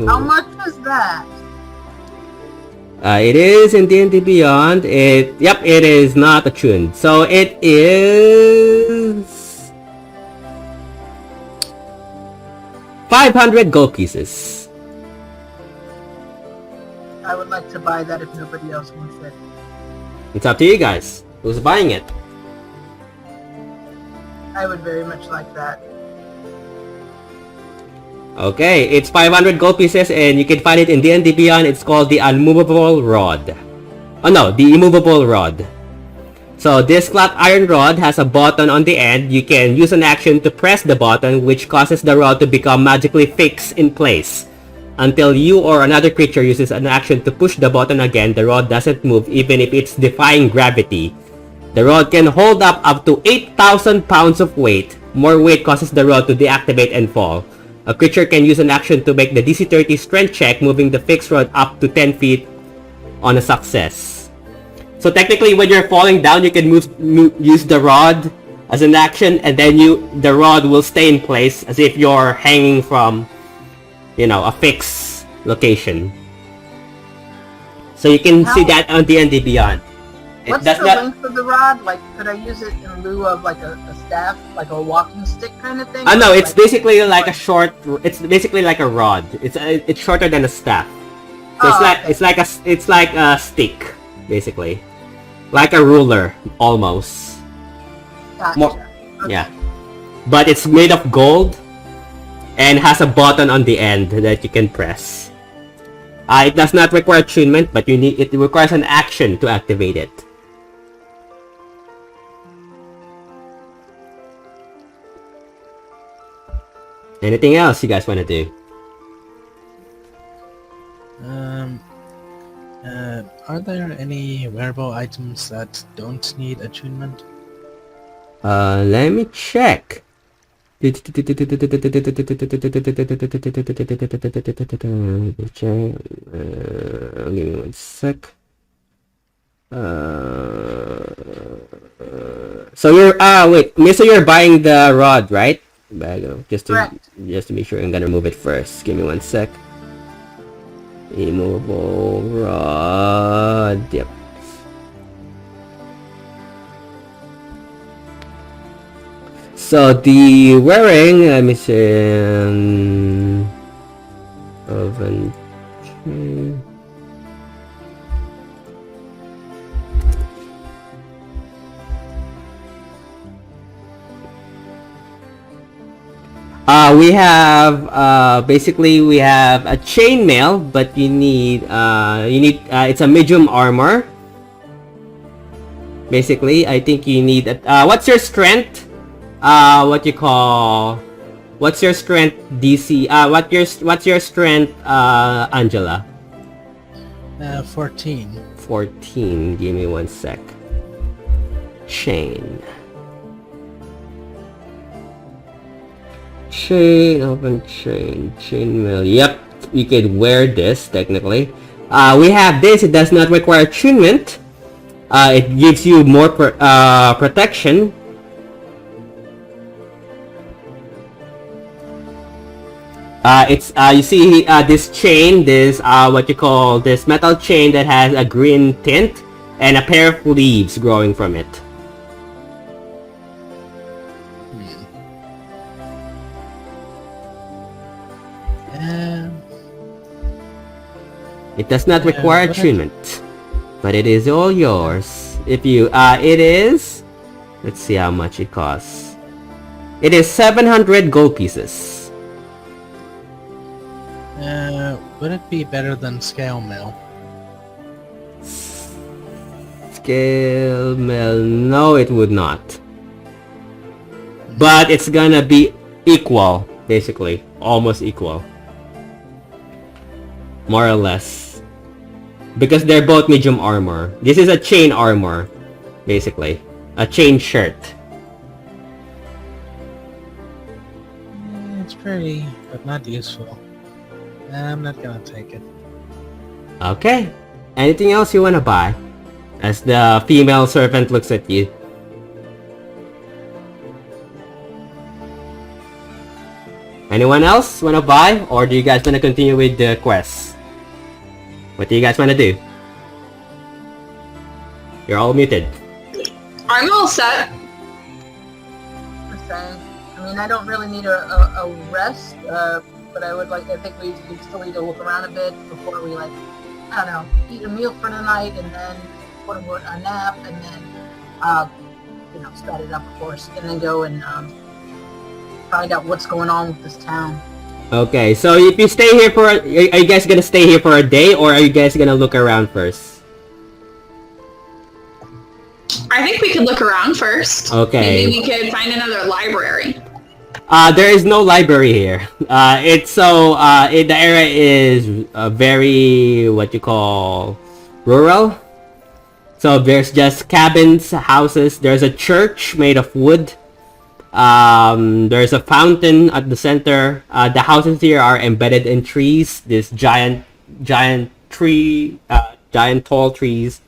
[SPEAKER 3] How much is that?
[SPEAKER 1] It is in D&D Beyond. It is not attuned. So it is 500 gold pieces.
[SPEAKER 3] I would like to buy that if nobody else wants it.
[SPEAKER 1] It's up to you guys. Who's buying it?
[SPEAKER 3] I would very much like that.
[SPEAKER 1] Okay, it's 500 gold pieces, and you can find it in D&D Beyond. It's called the Unmovable Rod. Oh no, the Immovable Rod. So this flat iron rod has a button on the end. You can use an action to press the button, which causes the rod to become magically fixed in place. Until you or another creature uses an action to push the button again, the rod doesn't move even if it's defying gravity. The rod can hold up to 8,000 pounds of weight. More weight causes the rod to deactivate and fall. A creature can use an action to make the DC 30 strength check, moving the fixed rod up to 10 feet on a success. So technically, when you're falling down, you can use the rod as an action, and then the rod will stay in place as if you're hanging from, a fixed location. So you can see that on D&D Beyond.
[SPEAKER 3] What's the length of the rod? Like, could I use it in lieu of like a staff, like a walking stick kind of thing?
[SPEAKER 1] No, it's basically like a short. It's basically like a rod. It's shorter than a staff. So it's like a stick, basically, like a ruler almost.
[SPEAKER 3] Gotcha.
[SPEAKER 1] Yeah, but it's made of gold and has a button on the end that you can press. It does not require attunement, but it requires an action to activate it. Anything else you guys want to do?
[SPEAKER 7] Are there any wearable items that don't need attunement?
[SPEAKER 1] Let me check. Give me one sec. So you're buying the rod, right? Just to make sure, I'm gonna remove it first. Give me one sec. Immovable rod. Yep. So the wearing, let me see. Oven. We have basically we have a chainmail, but you need it's a medium armor. Basically, I think you need what's your strength? What's your strength DC? What's your strength, Angela?
[SPEAKER 7] 14.
[SPEAKER 1] 14. Give me one sec. Chainmail. Yep, you could wear this technically. We have this. It does not require attunement. It gives you more protection. You see this chain, this this metal chain that has a green tint and a pair of leaves growing from it. It does not require
[SPEAKER 7] what
[SPEAKER 1] attunement, but it is all yours. If you, it is. Let's see how much it costs. It is 700 gold pieces.
[SPEAKER 7] Would it be better than scale mail?
[SPEAKER 1] Scale mail, no, it would not. But it's gonna be equal, basically, almost equal, more or less, because they're both medium armor. This is a chain armor, basically, a chain shirt.
[SPEAKER 7] It's pretty, but not useful. I'm not gonna take it.
[SPEAKER 1] Okay. Anything else you wanna buy? As the female servant looks at you. Anyone else wanna buy, or do you guys wanna continue with the quest? What do you guys wanna do? You're all muted.
[SPEAKER 4] I'm all set.
[SPEAKER 3] Okay. I mean, I don't really need a rest, but I think we still need to look around a bit before we, like, I don't know, eat a meal for the night and then put a nap and then, start it up, of course, and then go and find out what's going on with this town.
[SPEAKER 1] Okay, so if you stay here for, are you guys gonna stay here for a day, or are you guys gonna look around first?
[SPEAKER 4] I think we could look around first.
[SPEAKER 1] Okay.
[SPEAKER 4] Maybe we could find another library.
[SPEAKER 1] There is no library here. The area is very, what you call, rural. So there's just cabins, houses. There's a church made of wood. There's a fountain at the center. The houses here are embedded in trees. This giant tall trees.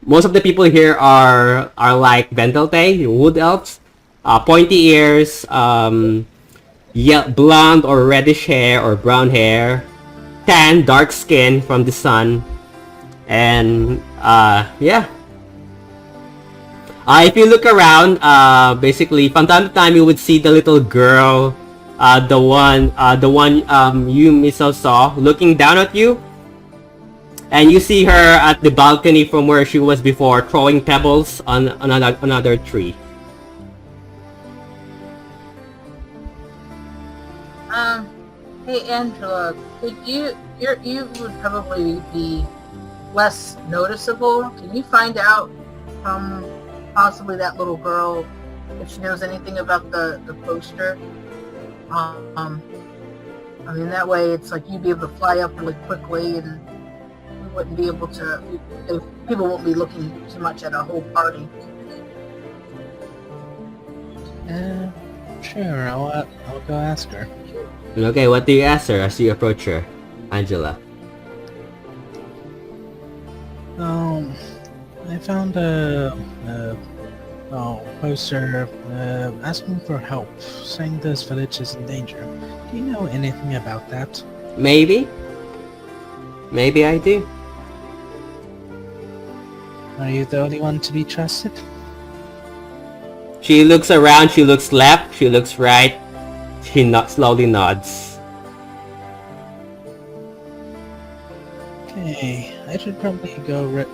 [SPEAKER 1] Most of the people here are like Vendelte, wood elves. Pointy ears, blonde or reddish hair or brown hair, tan, dark skin from the sun, and yeah. If you look around, basically from time to time you would see the little girl, the one you Miso saw looking down at you, and you see her at the balcony from where she was before, throwing pebbles on another tree.
[SPEAKER 3] Hey Angela, you would probably be less noticeable. Can you find out from possibly that little girl if she knows anything about the poster? I mean, that way it's like you'd be able to fly up really quickly, and we wouldn't be able to. People won't be looking too much at a whole party.
[SPEAKER 7] Sure, I'll go ask her.
[SPEAKER 1] Okay, what do you ask her as you approach her, Angela?
[SPEAKER 7] I found a poster asking for help, saying this village is in danger. Do you know anything about that?
[SPEAKER 1] Maybe I do.
[SPEAKER 7] Are you the only one to be trusted?
[SPEAKER 1] She looks around, she looks left, she looks right. She slowly nods.
[SPEAKER 7] Okay, I should probably go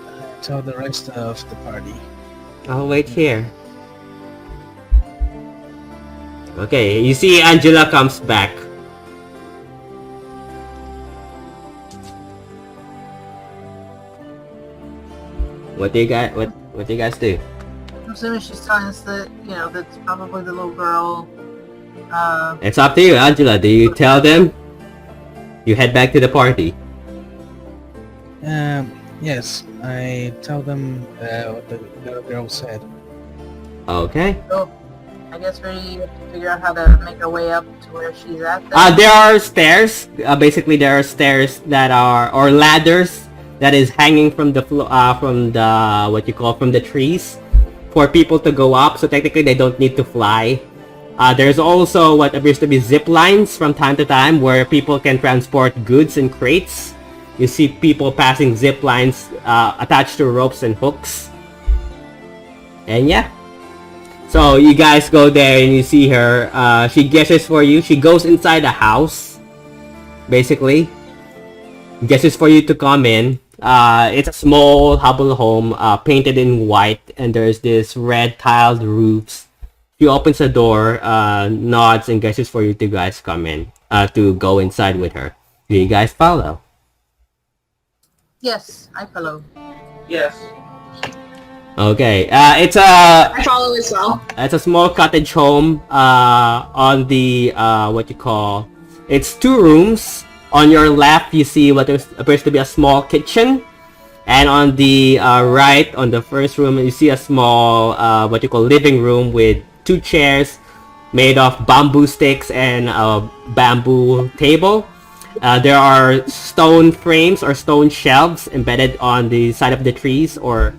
[SPEAKER 7] tell the rest of the party.
[SPEAKER 1] I'll wait here. Okay, you see Angela comes back. What do you guys do?
[SPEAKER 3] I'm assuming she's telling us that, that's probably the little girl.
[SPEAKER 1] It's up to you, Angela. Do you tell them? You head back to the party.
[SPEAKER 7] Yes, I tell them what the little girl said.
[SPEAKER 1] Okay.
[SPEAKER 3] So, I guess we have to figure out how to make our way up to where she's at then.
[SPEAKER 1] There are stairs. Basically, there are stairs that are, or ladders that is hanging from the from the trees for people to go up. So technically, they don't need to fly. There's also what appears to be zip lines from time to time where people can transport goods in crates. You see people passing zip lines attached to ropes and hooks. And yeah. So you guys go there and you see her. She gestures for you. She goes inside the house, basically. gestures for you to come in. It's a small hovel home, painted in white, and there's this red tiled roofs. She opens the door, nods, and gestures for you to guys come in, to go inside with her. Do you guys follow?
[SPEAKER 3] Yes, I follow.
[SPEAKER 6] Yes.
[SPEAKER 1] Okay,
[SPEAKER 4] I follow as well.
[SPEAKER 1] it's a small cottage home, on the, what you call, it's 2 rooms. On your left, you see what appears to be a small kitchen. And on the right, on the first room, you see a small, what you call, living room with 2 chairs made of bamboo sticks and a bamboo table. There are stone frames or stone shelves embedded on the side of the trees, or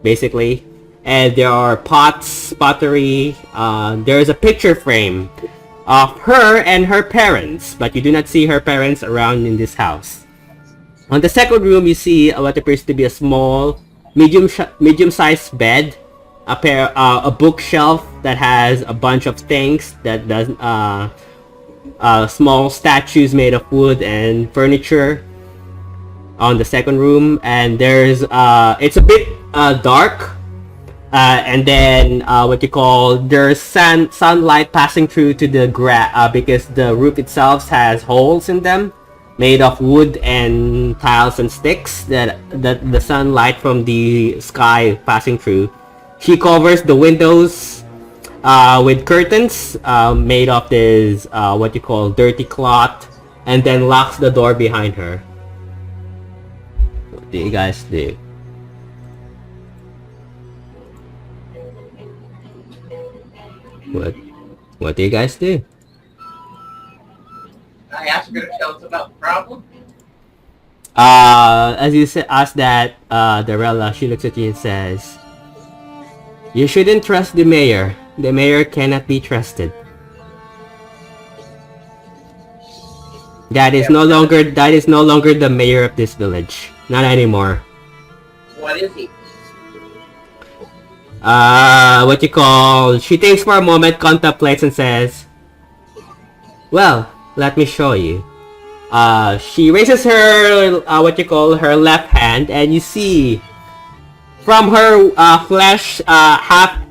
[SPEAKER 1] basically. And there are pots, pottery. There is a picture frame of her and her parents, but you do not see her parents around in this house. On the second room, you see what appears to be a small, medium-sized bed, a bookshelf that has a bunch of things that does, small statues made of wood and furniture on the second room. And there's, it's a bit dark. And then what you call, there's sunlight passing through to the because the roof itself has holes in them made of wood and tiles and sticks that the sunlight from the sky passing through. She covers the windows with curtains made of this what you call dirty cloth, and then locks the door behind her. What do you guys do? What do you guys do?
[SPEAKER 6] I asked her to tell us about the problem.
[SPEAKER 1] As you ask that, Darella, she looks at you and says, "You shouldn't trust the mayor. The mayor cannot be trusted. That is no longer the mayor of this village. Not anymore."
[SPEAKER 6] What is he?
[SPEAKER 1] What you call, she thinks for a moment, contemplates, and says, "Well, let me show you." She raises her, what you call, her left hand, and you see from her flesh, half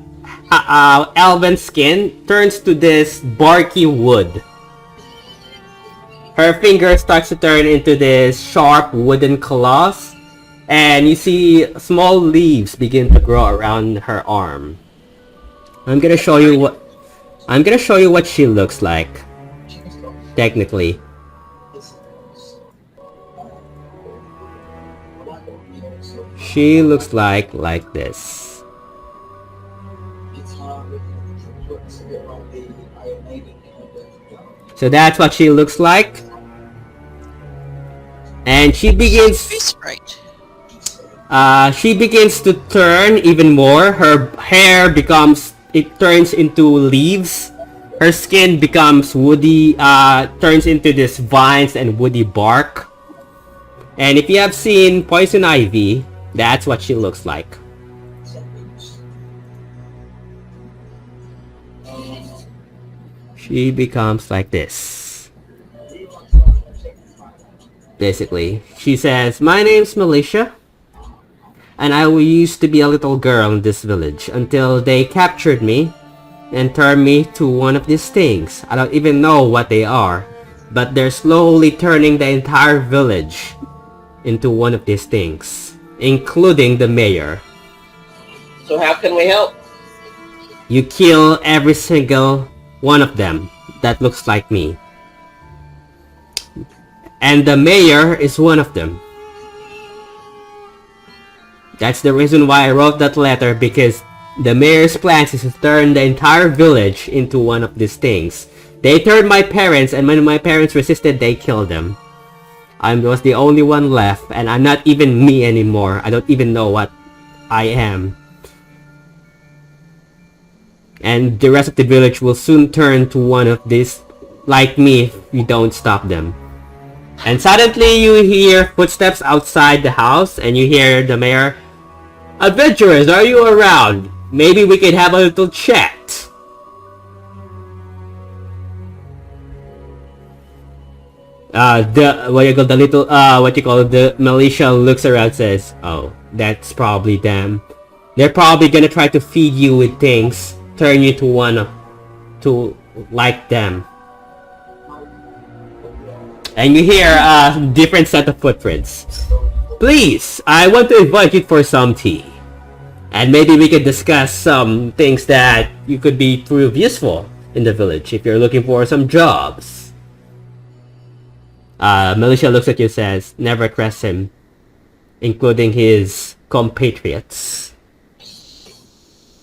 [SPEAKER 1] elven skin turns to this barky wood. Her finger starts to turn into this sharp wooden claws. And you see small leaves begin to grow around her arm. I'm gonna show you what she looks like. Technically. She looks like this. So that's what she looks like. And she begins she begins to turn even more. Her hair turns into leaves. Her skin becomes woody, turns into this vines and woody bark. And if you have seen Poison Ivy, that's what she looks like. She becomes like this. Basically, she says, "My name's Militia, and I used to be a little girl in this village until they captured me and turned me to one of these things. I don't even know what they are, but they're slowly turning the entire village into one of these things, including the mayor.
[SPEAKER 6] So how can we help?
[SPEAKER 1] You kill every single one of them that looks like me. And the mayor is one of them. That's the reason why I wrote that letter, because the mayor's plans is to turn the entire village into one of these things. They turned my parents, and when my parents resisted, they killed them. I was the only one left, and I'm not even me anymore. I don't even know what I am. And the rest of the village will soon turn to one of these, like me, if you don't stop them." And suddenly you hear footsteps outside the house, and you hear the mayor, "Adventurers, are you around? Maybe we could have a little chat." The militia looks around, says, "Oh, that's probably them. They're probably gonna try to feed you with things, turn you to like them." And you hear a different set of footprints. "Please, I want to invite you for some tea. And maybe we could discuss some things that you could prove useful in the village if you're looking for some jobs." Militia looks at you and says, "Never trust him, including his compatriots."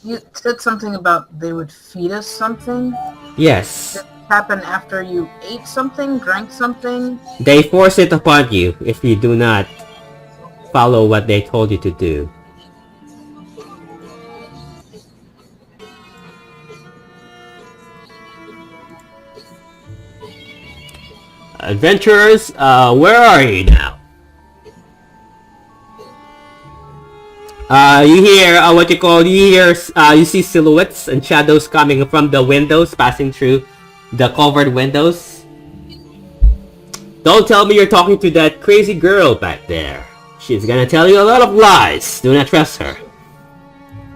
[SPEAKER 3] You said something about they would feed us something?
[SPEAKER 1] Yes.
[SPEAKER 3] Did it happen after you ate something, drank something?
[SPEAKER 1] They force it upon you if you do not follow what they told you to do. Adventurers, where are you now? You see silhouettes and shadows coming from the windows, passing through the covered windows. "Don't tell me you're talking to that crazy girl back there. She's gonna tell you a lot of lies. Do not trust her.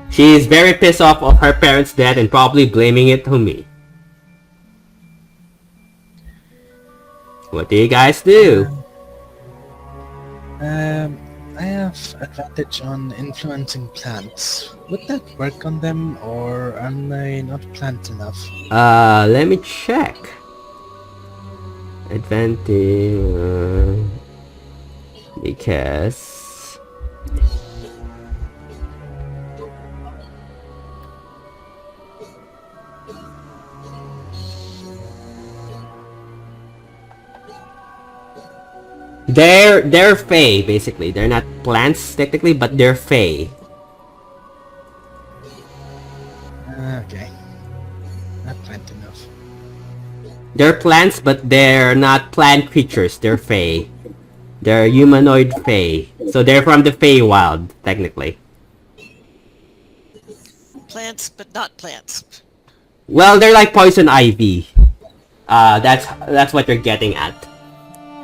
[SPEAKER 1] She's very pissed off of her parents' death and probably blaming it on me." What do you guys do?
[SPEAKER 7] I have advantage on influencing plants. Would that work on them, or am I not plant enough?
[SPEAKER 1] Let me check. Advantage... because... They're fae, basically. They're not plants, technically, but they're fae.
[SPEAKER 7] Okay. Not plant enough.
[SPEAKER 1] They're plants, but they're not plant creatures. They're fae. They're humanoid fae. So they're from the Feywild, technically.
[SPEAKER 5] Plants, but not plants.
[SPEAKER 1] Well, they're like poison ivy. That's what you're getting at.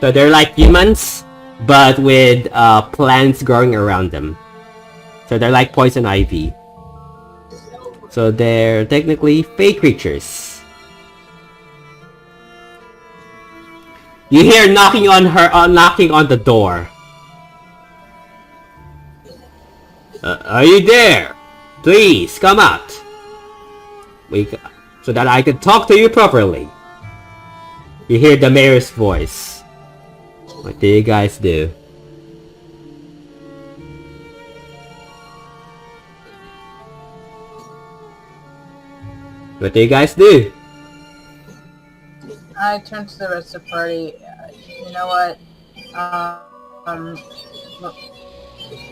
[SPEAKER 1] So they're like humans, but with plants growing around them. So they're like poison ivy. So they're technically fey creatures. You hear knocking on the door. "Are you there? Please come out. So that I can talk to you properly." You hear the mayor's voice. What do you guys do? What do you guys do?
[SPEAKER 3] I turn to the rest of the party. You know what? Look,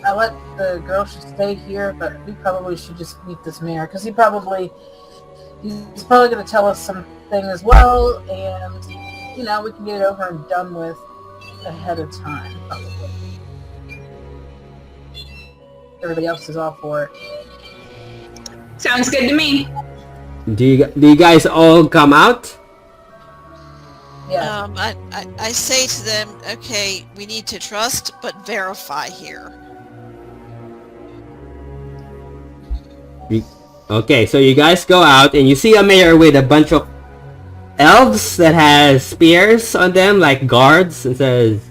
[SPEAKER 3] I let the girl should stay here, but we probably should just meet this mayor, because he's probably going to tell us something as well, and, you know, we can get it over and done with ahead of time, probably. Everybody else is all for it.
[SPEAKER 4] Sounds good to me.
[SPEAKER 1] Do you guys all come out?
[SPEAKER 3] Yeah.
[SPEAKER 5] I say to them, okay, we need to trust but verify here.
[SPEAKER 1] Okay, so you guys go out and you see a mayor with a bunch of elves that has spears on them like guards, and says,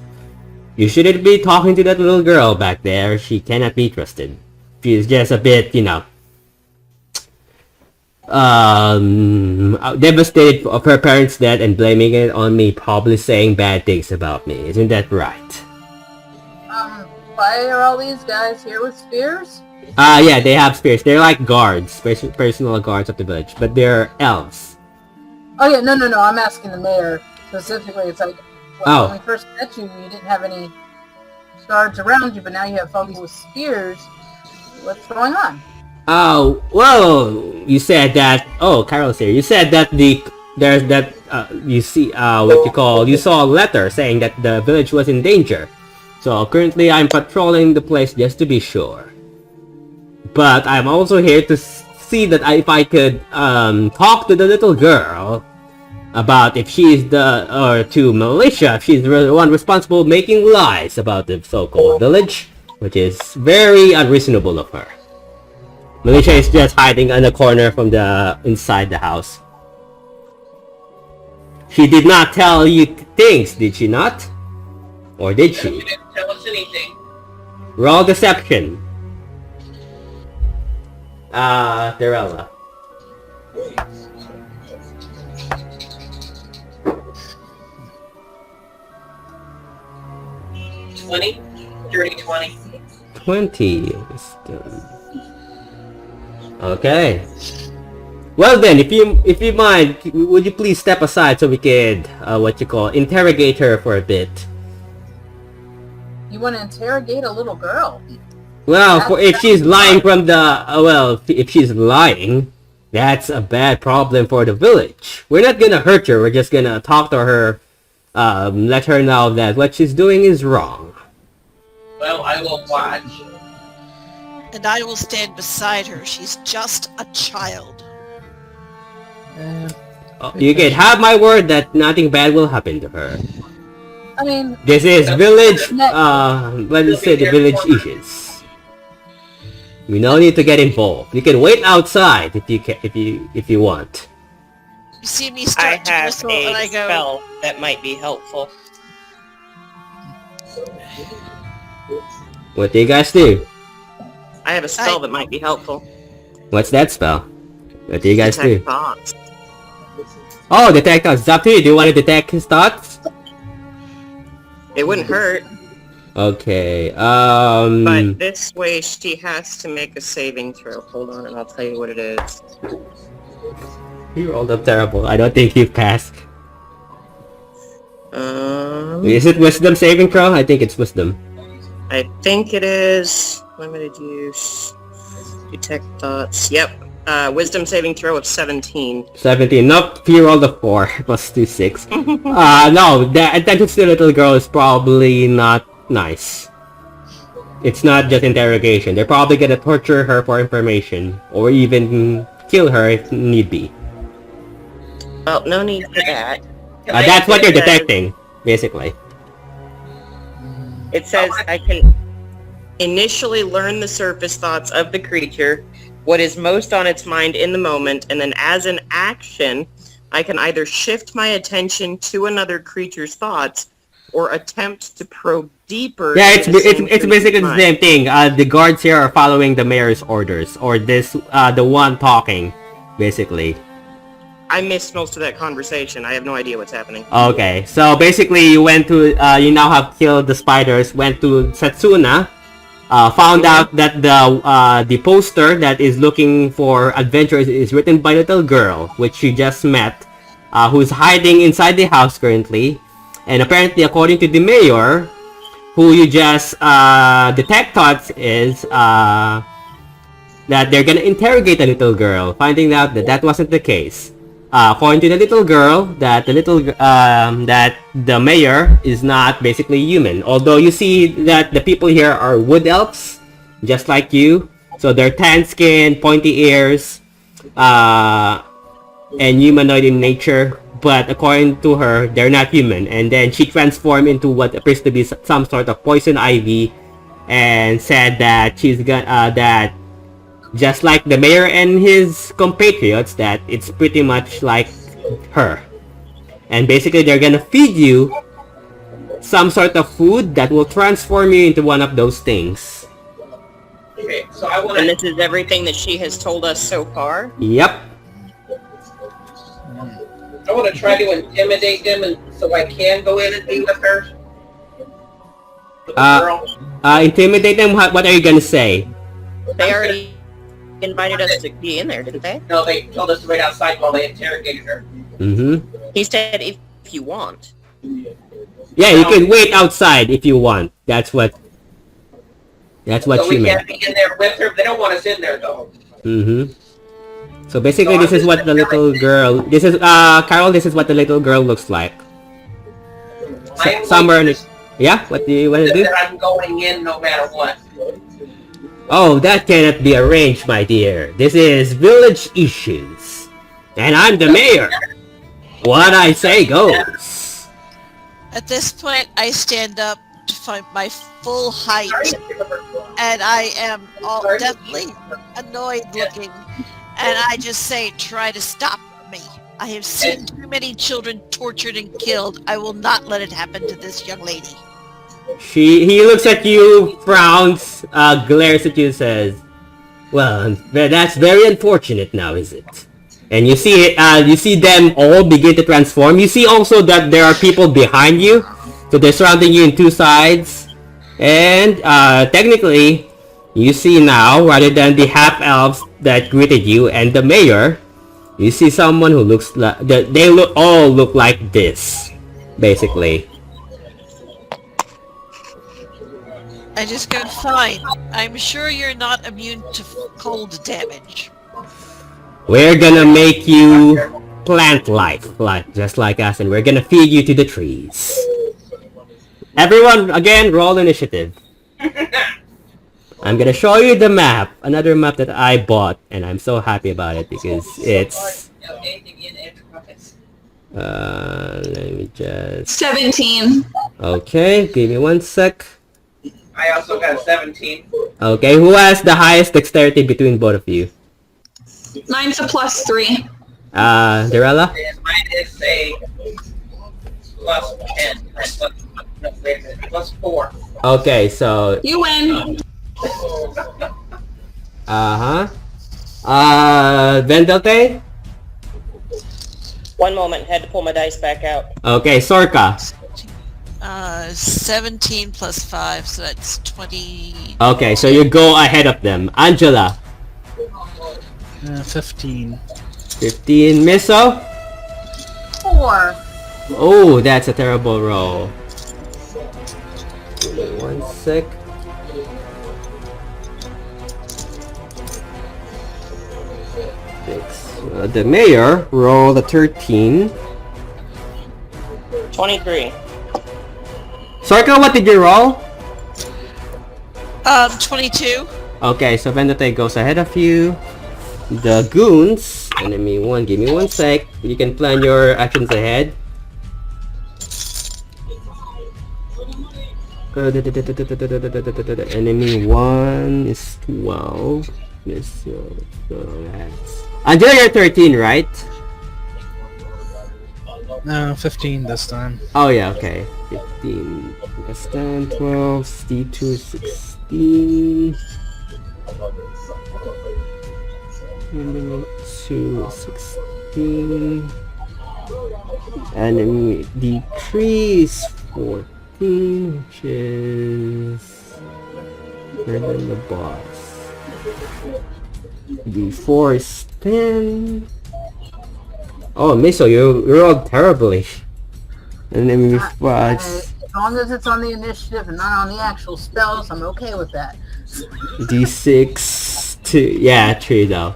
[SPEAKER 1] "You shouldn't be talking to that little girl back there. She cannot be trusted. She's just a bit, you know, devastated of her parents' death and blaming it on me, probably saying bad things about me. Isn't that right?"
[SPEAKER 3] Why are all these guys here with spears?
[SPEAKER 1] Yeah, they have spears. They're like guards, personal guards of the village, but they're elves.
[SPEAKER 3] Oh yeah, no, I'm asking the mayor specifically. It's like, when we first met you, you didn't have any guards around you, but now you have folks with spears. What's going on?
[SPEAKER 1] Oh, well, you said that, Carol's here. You said that you saw a letter saying that the village was in danger. So currently I'm patrolling the place just to be sure. But I'm also here to see that if I could talk to the little girl, about if she's to Militia, if she's the one responsible making lies about the so-called village, which is very unreasonable of her. Militia is just hiding in a corner from inside the house. She did not tell you things, did she not? Or did she?
[SPEAKER 6] She didn't tell us anything.
[SPEAKER 1] Roll deception. Darella.
[SPEAKER 6] Dirty 20.
[SPEAKER 1] 20. Okay. Well then, if you mind, would you please step aside so we could interrogate her for a bit?
[SPEAKER 3] You want to interrogate a little girl?
[SPEAKER 1] Well, if she's lying if she's lying, that's a bad problem for the village. We're not gonna hurt her. We're just gonna talk to her, let her know that what she's doing is wrong.
[SPEAKER 6] Well, I will watch.
[SPEAKER 5] And I will stand beside her. She's just a child.
[SPEAKER 1] You can have my word that nothing bad will happen to her.
[SPEAKER 3] I mean,
[SPEAKER 1] This is village, let's say the village issues. We no need to get involved. You can wait outside if you want.
[SPEAKER 5] You see me
[SPEAKER 2] I
[SPEAKER 5] start to
[SPEAKER 2] have
[SPEAKER 5] whistle and I
[SPEAKER 2] a
[SPEAKER 5] go,
[SPEAKER 2] spell that might be helpful.
[SPEAKER 1] What do you guys do?
[SPEAKER 2] I have a spell that might be helpful.
[SPEAKER 1] What's that spell? What do you guys do?
[SPEAKER 2] Detect thoughts.
[SPEAKER 1] Oh, detect thoughts. It's up to you. Do you want to detect his thoughts?
[SPEAKER 2] It wouldn't hurt,
[SPEAKER 1] Okay.
[SPEAKER 2] but this way she has to make a saving throw. Hold on, and I'll tell you what it is.
[SPEAKER 1] You rolled up terrible. I don't think you passed. Is it wisdom saving throw? I think it's wisdom.
[SPEAKER 2] I think it is limited use. Detect thoughts. Yep. Wisdom saving throw of 17.
[SPEAKER 1] 17. Nope. You rolled a 4. Plus 2, 6. No. The attention to the little girl is probably not nice. It's not just interrogation. They're probably gonna torture her for information. Or even kill her if need be.
[SPEAKER 2] Well, no need for that.
[SPEAKER 1] That's what you're detecting, basically.
[SPEAKER 2] It says I can initially learn the surface thoughts of the creature, what is most on its mind in the moment, and then as an action, I can either shift my attention to another creature's thoughts or attempt to probe deeper.
[SPEAKER 1] Yeah,
[SPEAKER 2] into the same
[SPEAKER 1] it's basically
[SPEAKER 2] creature's
[SPEAKER 1] the
[SPEAKER 2] mind.
[SPEAKER 1] same thing. The guards here are following the mayor's orders, or the one talking, basically.
[SPEAKER 2] I missed most of that conversation. I have no idea what's happening.
[SPEAKER 1] Okay, so basically you went to, you now have killed the spiders, went to Setsuna, found out that the poster that is looking for adventures is written by a little girl, which you just met, who's hiding inside the house currently, and apparently according to the mayor, who you just detect thoughts is, that they're gonna interrogate the little girl, finding out that that wasn't the case. According to the little girl, that the mayor is not basically human. Although you see that the people here are wood elves, just like you. So they're tan skin, pointy ears, and humanoid in nature. But according to her, they're not human. And then she transformed into what appears to be some sort of poison ivy, and said that she's gonna that. Just like the mayor and his compatriots, that it's pretty much like her. And basically they're gonna feed you some sort of food that will transform you into one of those things.
[SPEAKER 6] Okay, so I want
[SPEAKER 2] And
[SPEAKER 6] to.
[SPEAKER 2] this is everything that she has told us so far.
[SPEAKER 1] Yep.
[SPEAKER 6] I want to try to intimidate them, and so I can go in and be with her. The girl.
[SPEAKER 1] Intimidate them. What are you gonna say?
[SPEAKER 2] They already invited us to be in there, didn't they?
[SPEAKER 6] No, they told us to wait outside while they interrogated her.
[SPEAKER 1] Mm-hmm.
[SPEAKER 2] He said if you want.
[SPEAKER 1] Yeah, you can wait outside if you want. That's what
[SPEAKER 6] So
[SPEAKER 1] she
[SPEAKER 6] we
[SPEAKER 1] meant.
[SPEAKER 6] can't be in there with her. They don't want us in there though.
[SPEAKER 1] Mm-hmm. So basically,
[SPEAKER 6] So
[SPEAKER 1] this is what the little girl. This is Carol. This is what the little girl looks like.
[SPEAKER 6] I am
[SPEAKER 1] Somewhere in
[SPEAKER 6] going
[SPEAKER 1] it. Yeah. What do you want to do?
[SPEAKER 6] that I'm going in no matter what.
[SPEAKER 1] Oh, that cannot be arranged, my dear. This is village issues, and I'm the mayor. What I say goes.
[SPEAKER 5] At this point, I stand up to find my full height, and I am all deathly annoyed looking, and I just say, try to stop me. I have seen too many children tortured and killed. I will not let it happen to this young lady.
[SPEAKER 1] He looks at you, frowns, glares at you, says, "Well, that's very unfortunate now, is it?" And you see them all begin to transform. You see also that there are people behind you, so they're surrounding you in two sides. And technically, you see now, rather than the half elves that greeted you and the mayor, you see someone who looks like they all look like this, basically.
[SPEAKER 5] I just go, fine. I'm sure you're not immune to cold damage.
[SPEAKER 1] We're gonna make you plant life, just like us, and we're gonna feed you to the trees. Everyone, again, roll initiative. I'm gonna show you the map, another map that I bought, and I'm so happy about it because it's... let me just...
[SPEAKER 4] 17.
[SPEAKER 1] Okay, give me one sec.
[SPEAKER 6] I also got a 17.
[SPEAKER 1] Okay, who has the highest dexterity between both of you?
[SPEAKER 4] Mine's a +3.
[SPEAKER 1] Darella?
[SPEAKER 6] And mine is a plus 10. No, wait a minute, plus 4.
[SPEAKER 1] Okay, so...
[SPEAKER 4] You win.
[SPEAKER 1] Vendelte?
[SPEAKER 2] One moment, had to pull my dice back out.
[SPEAKER 1] Okay, Sorka.
[SPEAKER 5] 17 plus 5, so that's 20.
[SPEAKER 1] Okay, so you go ahead of them. Angela.
[SPEAKER 7] 15.
[SPEAKER 1] 15. Miso?
[SPEAKER 3] 4.
[SPEAKER 1] Oh, that's a terrible roll. Give me one sec. The mayor rolled a 13.
[SPEAKER 2] 23.
[SPEAKER 1] Sorka, what did you roll?
[SPEAKER 5] 22.
[SPEAKER 1] Okay, so Vendete goes ahead of you. The goons, enemy 1, give me one sec. You can plan your actions ahead. Enemy 1 is 12. Angela, you're 13, right?
[SPEAKER 7] 15 this time.
[SPEAKER 1] Oh yeah, okay. 15 plus 10, 12, D2, 16. Enemy 2, 16. Enemy D3 is 14, which is better than the boss. D4 is 10. Oh, Miso, you rolled terribly. Enemy 5.
[SPEAKER 3] As long as it's on the initiative and not on the actual spells, I'm okay with that.
[SPEAKER 1] D6 2. Yeah, true though.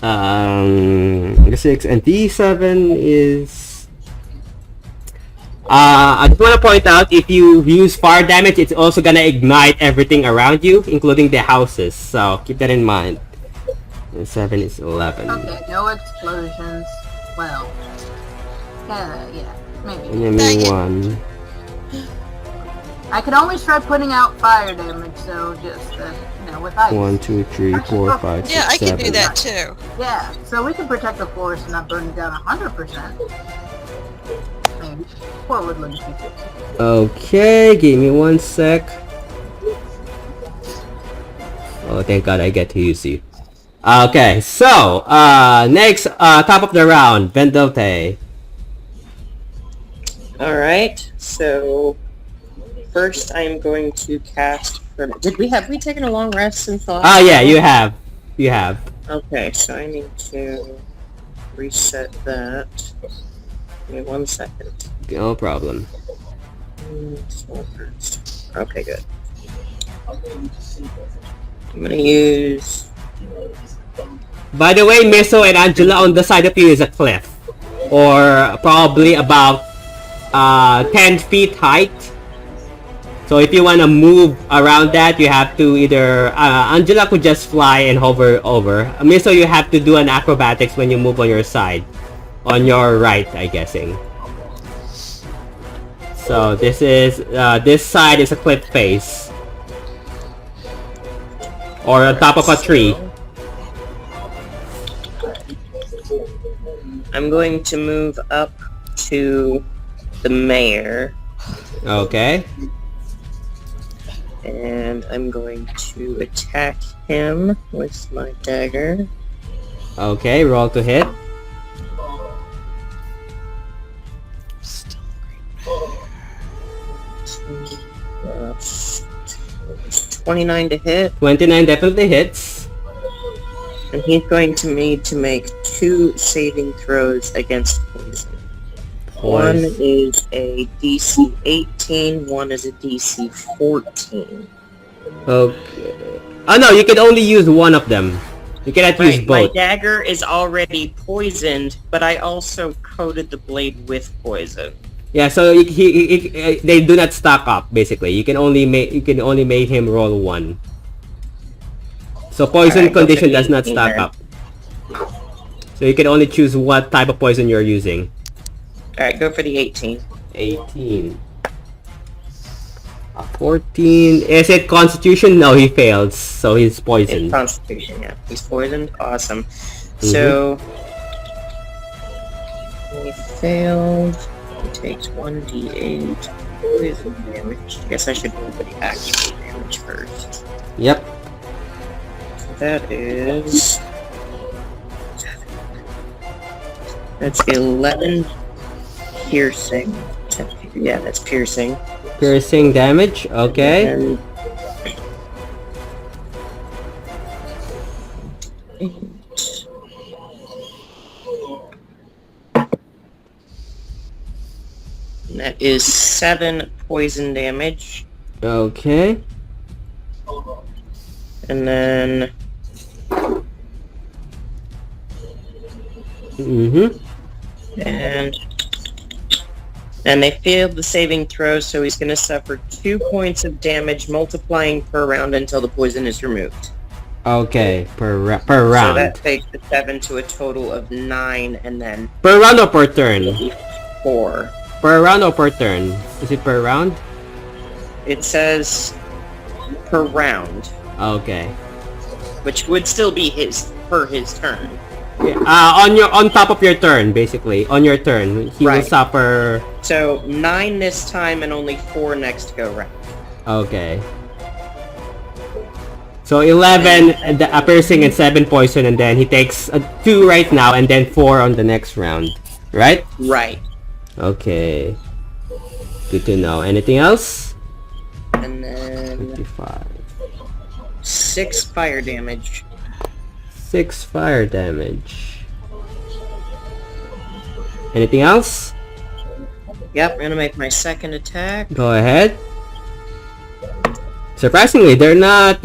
[SPEAKER 1] D6 and D7 is... I just want to point out, if you use fire damage, it's also gonna ignite everything around you, including the houses. So keep that in mind. And 7 is 11.
[SPEAKER 3] Okay, no explosions. Well, yeah, maybe.
[SPEAKER 1] Enemy 1.
[SPEAKER 3] I can always try putting out fire damage, so just, with ice.
[SPEAKER 1] 1, 2, 3, 4, 5, 6,
[SPEAKER 5] Yeah, I can
[SPEAKER 1] 7.
[SPEAKER 5] do that too.
[SPEAKER 3] Yeah, so we can protect the forest and not burn it down 100%. Maybe. Poor woodland people.
[SPEAKER 1] Okay, give me one sec. Oh, thank God I get to use you. Okay, so, next, top of the round, Vendelte.
[SPEAKER 2] Alright, so first I'm going to cast have we taken a long rest since the last
[SPEAKER 1] Yeah, you have. You have.
[SPEAKER 2] Okay, so I need to reset that. Give me 1 second.
[SPEAKER 1] No problem.
[SPEAKER 2] Okay, good. I'm gonna use...
[SPEAKER 1] By the way, Miso and Angela, on the side of you is a cliff. Or probably about 10 feet height. So if you want to move around that, you have to either... Angela could just fly and hover over. Miso, you have to do an acrobatics when you move on your side. On your right, I'm guessing. So this is this side is a cliff face, or on top of a tree.
[SPEAKER 2] I'm going to move up to the mayor.
[SPEAKER 1] Okay.
[SPEAKER 2] And I'm going to attack him with my dagger.
[SPEAKER 1] Okay, roll to hit.
[SPEAKER 2] Uh, 29 to hit.
[SPEAKER 1] 29 definitely hits.
[SPEAKER 2] And he's going to need to make 2 saving throws against poison. One is a DC 18, one is a DC 14.
[SPEAKER 1] Okay. Oh no, you can only use one of them. You cannot use
[SPEAKER 2] Right, my
[SPEAKER 1] both.
[SPEAKER 2] dagger is already poisoned, but I also coated the blade with poison.
[SPEAKER 1] Yeah, so they do not stack up. Basically, you can only make him roll one. So poison
[SPEAKER 2] Alright, go for
[SPEAKER 1] condition
[SPEAKER 2] the
[SPEAKER 1] does not
[SPEAKER 2] 18
[SPEAKER 1] stack
[SPEAKER 2] then.
[SPEAKER 1] up. So you can only choose what type of poison you're using.
[SPEAKER 2] Alright, go for the 18.
[SPEAKER 1] 18. 14. Is it Constitution? No, he fails. So he's
[SPEAKER 2] It's
[SPEAKER 1] poisoned.
[SPEAKER 2] Constitution, yeah. He's poisoned. Awesome. So he failed. He takes 1d8 poison damage. I guess I should roll for the actual damage first.
[SPEAKER 1] Yep.
[SPEAKER 2] That is... That's 11 piercing. Yeah, that's piercing.
[SPEAKER 1] Piercing damage. Okay.
[SPEAKER 2] And... That is 7 poison damage.
[SPEAKER 1] Okay.
[SPEAKER 2] And then... And they failed the saving throw, so he's going to suffer 2 points of damage, multiplying per round until the poison is removed.
[SPEAKER 1] Okay. Per
[SPEAKER 2] So
[SPEAKER 1] round.
[SPEAKER 2] that takes the 7 to a total of 9, and then
[SPEAKER 1] Per round or per turn?
[SPEAKER 2] 4.
[SPEAKER 1] Per round or per turn? Is it per round?
[SPEAKER 2] It says per round,
[SPEAKER 1] Okay.
[SPEAKER 2] which would still be his turn.
[SPEAKER 1] On top of your turn, basically. On your turn, he will
[SPEAKER 2] Right.
[SPEAKER 1] suffer.
[SPEAKER 2] So 9 this time and only 4 next go round.
[SPEAKER 1] Okay. So 11 a piercing and 7 poison, and then he takes 2 right now, and then 4 on the next round. Right?
[SPEAKER 2] Right.
[SPEAKER 1] Okay. Good to know. Anything else?
[SPEAKER 2] And then
[SPEAKER 1] 55.
[SPEAKER 2] 6 fire damage.
[SPEAKER 1] 6 fire damage. Anything else?
[SPEAKER 2] Yep, I'm gonna make my second attack.
[SPEAKER 1] Go ahead. Surprisingly, they're not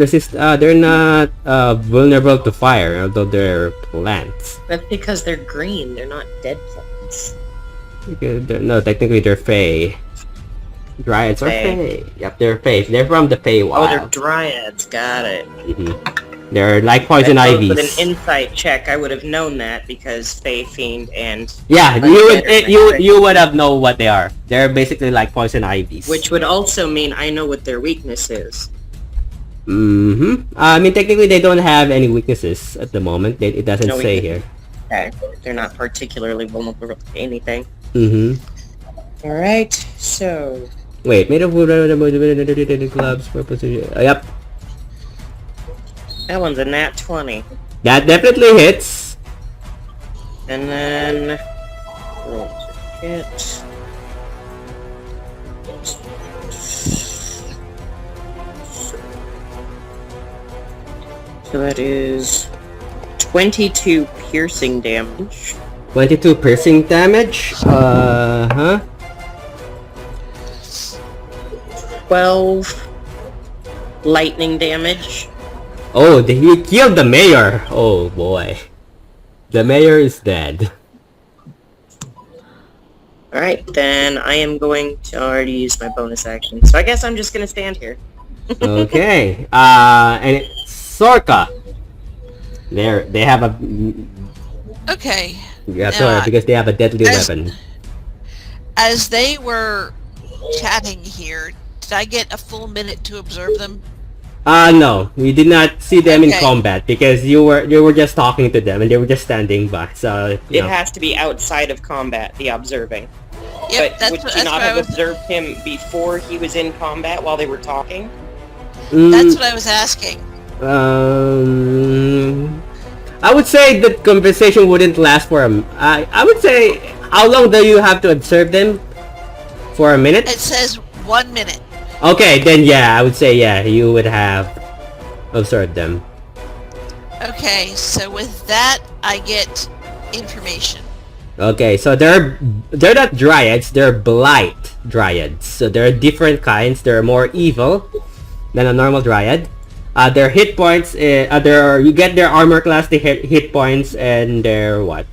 [SPEAKER 1] vulnerable to fire, although they're plants.
[SPEAKER 2] That's because they're green, they're not dead plants.
[SPEAKER 1] No, technically they're Fey. Dryads are Fey. Yep, they're Fey. They're from the Fey
[SPEAKER 2] Oh, they're
[SPEAKER 1] Wild.
[SPEAKER 2] dryads, got it.
[SPEAKER 1] They're like poison
[SPEAKER 2] I suppose
[SPEAKER 1] ivies.
[SPEAKER 2] with an insight check, I would have known that because Fey Fiend and...
[SPEAKER 1] Yeah, you would have known what they are. They're basically like poison ivies.
[SPEAKER 2] Which would also mean I know what their weakness is.
[SPEAKER 1] I mean, technically they don't have any weaknesses at the moment. It doesn't
[SPEAKER 2] No
[SPEAKER 1] say
[SPEAKER 2] weakness.
[SPEAKER 1] here.
[SPEAKER 2] Okay, they're not particularly vulnerable to anything. Alright, so...
[SPEAKER 1] Wait, made of wood, gloves, purpose. Yep,
[SPEAKER 2] That one's a nat 20.
[SPEAKER 1] that definitely hits.
[SPEAKER 2] And then... roll to hit. So that is 22 piercing damage.
[SPEAKER 1] 22 piercing damage.
[SPEAKER 2] 12 lightning damage.
[SPEAKER 1] Oh, he killed the mayor. Oh boy, the mayor is dead.
[SPEAKER 2] Alright, then I am going to already use my bonus action. So I guess I'm just gonna stand here.
[SPEAKER 1] Okay. And Sorka. They have a
[SPEAKER 5] Okay.
[SPEAKER 1] Yeah,
[SPEAKER 5] Now,
[SPEAKER 1] sorry, because they have a deadly weapon.
[SPEAKER 5] As they were chatting here, did I get a full minute to observe them?
[SPEAKER 1] No, we did not see them in
[SPEAKER 5] Okay.
[SPEAKER 1] combat because you were just talking to them and they were just standing by. So you
[SPEAKER 2] It
[SPEAKER 1] know.
[SPEAKER 2] has to be outside of combat, the observing.
[SPEAKER 5] Yep,
[SPEAKER 2] But
[SPEAKER 5] that's
[SPEAKER 2] would
[SPEAKER 5] what,
[SPEAKER 2] you
[SPEAKER 5] that's
[SPEAKER 2] not
[SPEAKER 5] what I
[SPEAKER 2] have
[SPEAKER 5] was.
[SPEAKER 2] observed him before he was in combat while they were talking?
[SPEAKER 5] That's what I was asking.
[SPEAKER 1] I would say the conversation wouldn't last for I would say, how long do you have to observe them? For a minute?
[SPEAKER 5] It says 1 minute.
[SPEAKER 1] Okay, then yeah, I would say yeah, you would have observed them.
[SPEAKER 5] Okay, so with that, I get information.
[SPEAKER 1] Okay, so they're not dryads, they're blight dryads. So there are different kinds. They're more evil than a normal dryad. Their hit points, you get their armor class, the hit points, and their what?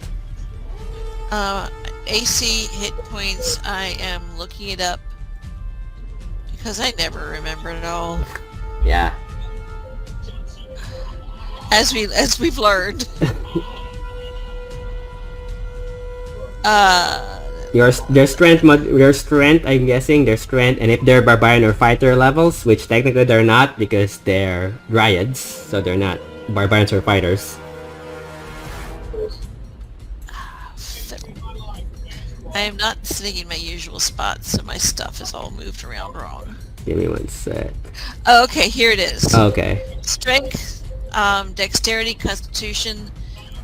[SPEAKER 5] AC hit points. I am looking it up because I never remember it all.
[SPEAKER 1] Yeah.
[SPEAKER 5] As we've learned.
[SPEAKER 1] Their strength, I'm guessing, their strength, and if they're barbarian or fighter levels, which technically they're not because they're dryads, so they're not barbarians or fighters.
[SPEAKER 5] I am not sitting in my usual spot, so my stuff is all moved around wrong.
[SPEAKER 1] Give me one sec.
[SPEAKER 5] Oh, okay, here it is.
[SPEAKER 1] Okay.
[SPEAKER 5] Strength, dexterity, constitution,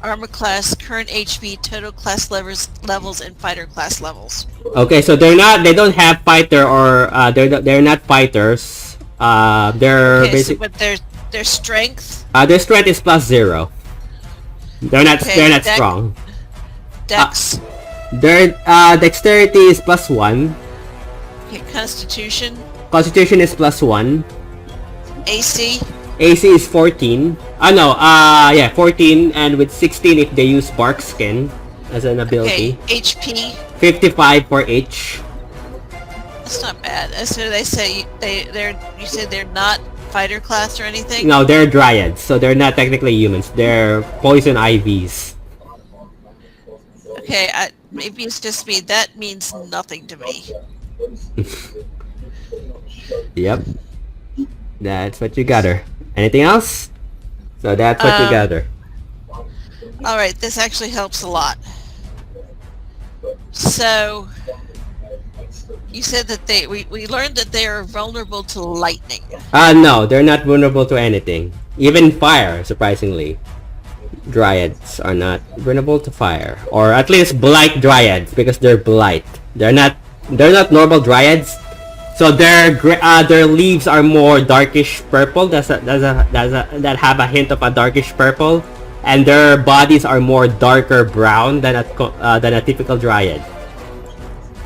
[SPEAKER 5] armor class, current HP, total class levels, and fighter class levels.
[SPEAKER 1] Okay, so they don't have fighter or they're not fighters. They're
[SPEAKER 5] Okay, so
[SPEAKER 1] basic.
[SPEAKER 5] but their strength,
[SPEAKER 1] Their strength is +0. They're not strong.
[SPEAKER 5] dex,
[SPEAKER 1] Their dexterity is +1.
[SPEAKER 5] okay, constitution,
[SPEAKER 1] Constitution is +1.
[SPEAKER 5] AC,
[SPEAKER 1] AC is 14. 14, and with 16 if they use bark skin as an ability.
[SPEAKER 5] okay, HP.
[SPEAKER 1] 55 for H.
[SPEAKER 5] That's not bad. So they say you said they're not fighter class or anything?
[SPEAKER 1] No, they're dryads, so they're not technically humans. They're poison IVs.
[SPEAKER 5] Okay, maybe it's just me. That means nothing to me.
[SPEAKER 1] Yep. That's what you got her. Anything else? So that's what you got her.
[SPEAKER 5] Alright, this actually helps a lot. So, you said that we learned that they are vulnerable to lightning.
[SPEAKER 1] No, they're not vulnerable to anything. Even fire, surprisingly. Dryads are not vulnerable to fire. Or at least blight dryads, because they're blight. They're not normal dryads. So their leaves are more darkish purple. That have a hint of a darkish purple, and their bodies are more darker brown than a typical dryad.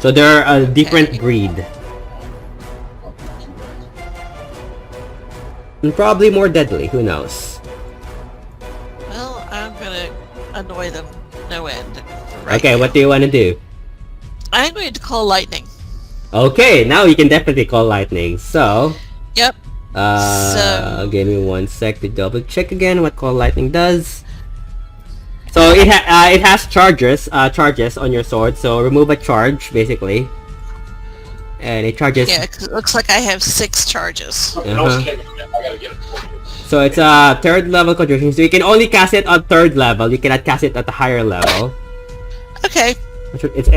[SPEAKER 1] So they're a different breed, and probably more deadly. Who knows?
[SPEAKER 5] Well, I'm gonna annoy them no end.
[SPEAKER 1] Okay, what do you want to do?
[SPEAKER 5] I'm going to call lightning.
[SPEAKER 1] Okay, now you can definitely call lightning. So,
[SPEAKER 5] Yep.
[SPEAKER 1] give me one sec to double check again what call lightning does. So it has charges on your sword. So remove a charge basically, and it charges.
[SPEAKER 5] Yeah, 'cause it looks like I have 6 charges.
[SPEAKER 1] So it's a 3rd level concentration. So you can only cast it on 3rd level. You cannot cast it at a higher level.
[SPEAKER 5] Okay.
[SPEAKER 1] It's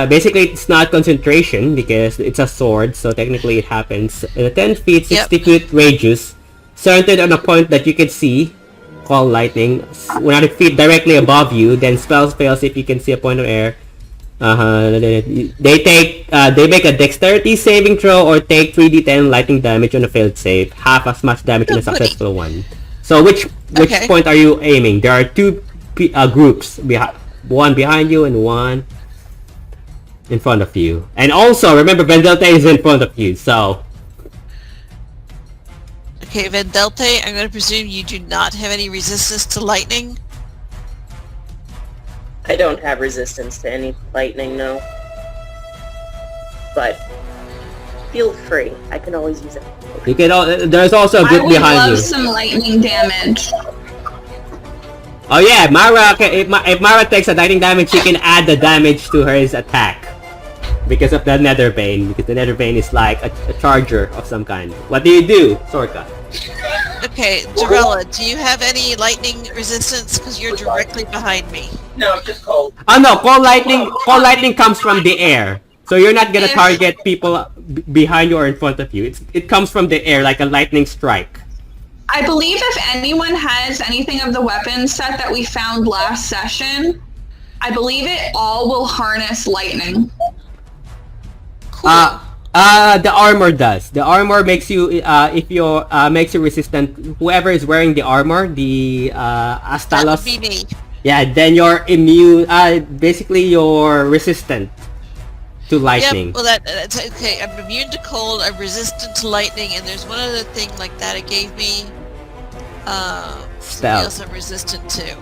[SPEAKER 1] basically it's not concentration because it's a sword, so technically it happens in a 10 feet, 60 feet radius, centered on a point that you can see, called lightning. 100 feet directly above you, then spells fails if you can see a point of air. They make a dexterity saving throw or take 3d10 lightning damage on a failed save, half as much damage on a successful one. So which point are you aiming? There are 2 groups, one behind you and one in front of you. And also, remember, Vendelte is in front of you, so...
[SPEAKER 5] Okay, Vendelte, I'm going to presume you do not have any resistance to lightning?
[SPEAKER 2] I don't have resistance to any lightning, no. But feel free. I can always use it.
[SPEAKER 1] You can. There's also a
[SPEAKER 4] I
[SPEAKER 1] group
[SPEAKER 4] would
[SPEAKER 1] behind
[SPEAKER 4] love
[SPEAKER 1] you.
[SPEAKER 4] some lightning damage.
[SPEAKER 1] Oh yeah, Mara. If Mara takes a lightning damage, she can add the damage to her attack because of the Nether Bane. Because the Nether Bane is like a charger of some kind. What do you do, Sorka?
[SPEAKER 5] Okay, Darella, do you have any lightning resistance? Because you're directly behind me.
[SPEAKER 6] No, it's just cold.
[SPEAKER 1] Oh no, cold lightning. Cold lightning comes from the air, so you're not gonna target people behind you or in front of you. It comes from the air like a lightning strike.
[SPEAKER 4] I believe if anyone has anything of the weapon set that we found last session, I believe it all will harness lightning.
[SPEAKER 5] Cool.
[SPEAKER 1] The armor does. The armor makes you if you makes you resistant. Whoever is wearing the armor, the
[SPEAKER 5] that
[SPEAKER 1] Astalos.
[SPEAKER 5] would be me.
[SPEAKER 1] Yeah, then you're immune. Basically, you're resistant to lightning.
[SPEAKER 5] Yep, well that's okay. I'm immune to cold, I'm resistant to lightning, and there's one other thing like that it gave me. Something
[SPEAKER 1] Stealth.
[SPEAKER 5] else I'm resistant to.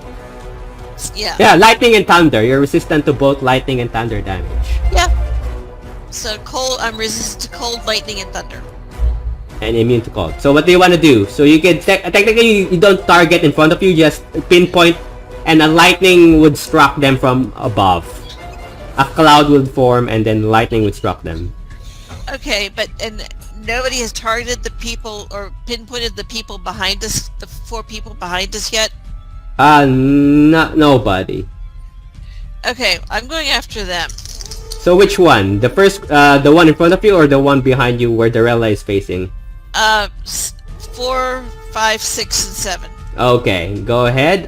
[SPEAKER 5] Yeah.
[SPEAKER 1] Yeah, lightning and thunder. You're resistant to both lightning and thunder damage.
[SPEAKER 5] Yeah. So cold, I'm resistant to cold, lightning, and thunder.
[SPEAKER 1] And immune to cold. So what do you want to do? So you can technically you don't target in front of you, just pinpoint, and a lightning would struck them from above. A cloud would form, and then lightning would struck them.
[SPEAKER 5] Okay, but nobody has targeted the people or pinpointed the people behind us, the 4 people behind us yet?
[SPEAKER 1] Nobody.
[SPEAKER 5] Okay, I'm going after them.
[SPEAKER 1] So which one? The first, the one in front of you, or the one behind you where Darella is facing?
[SPEAKER 5] 4, 5, 6, and 7.
[SPEAKER 1] Okay, go ahead.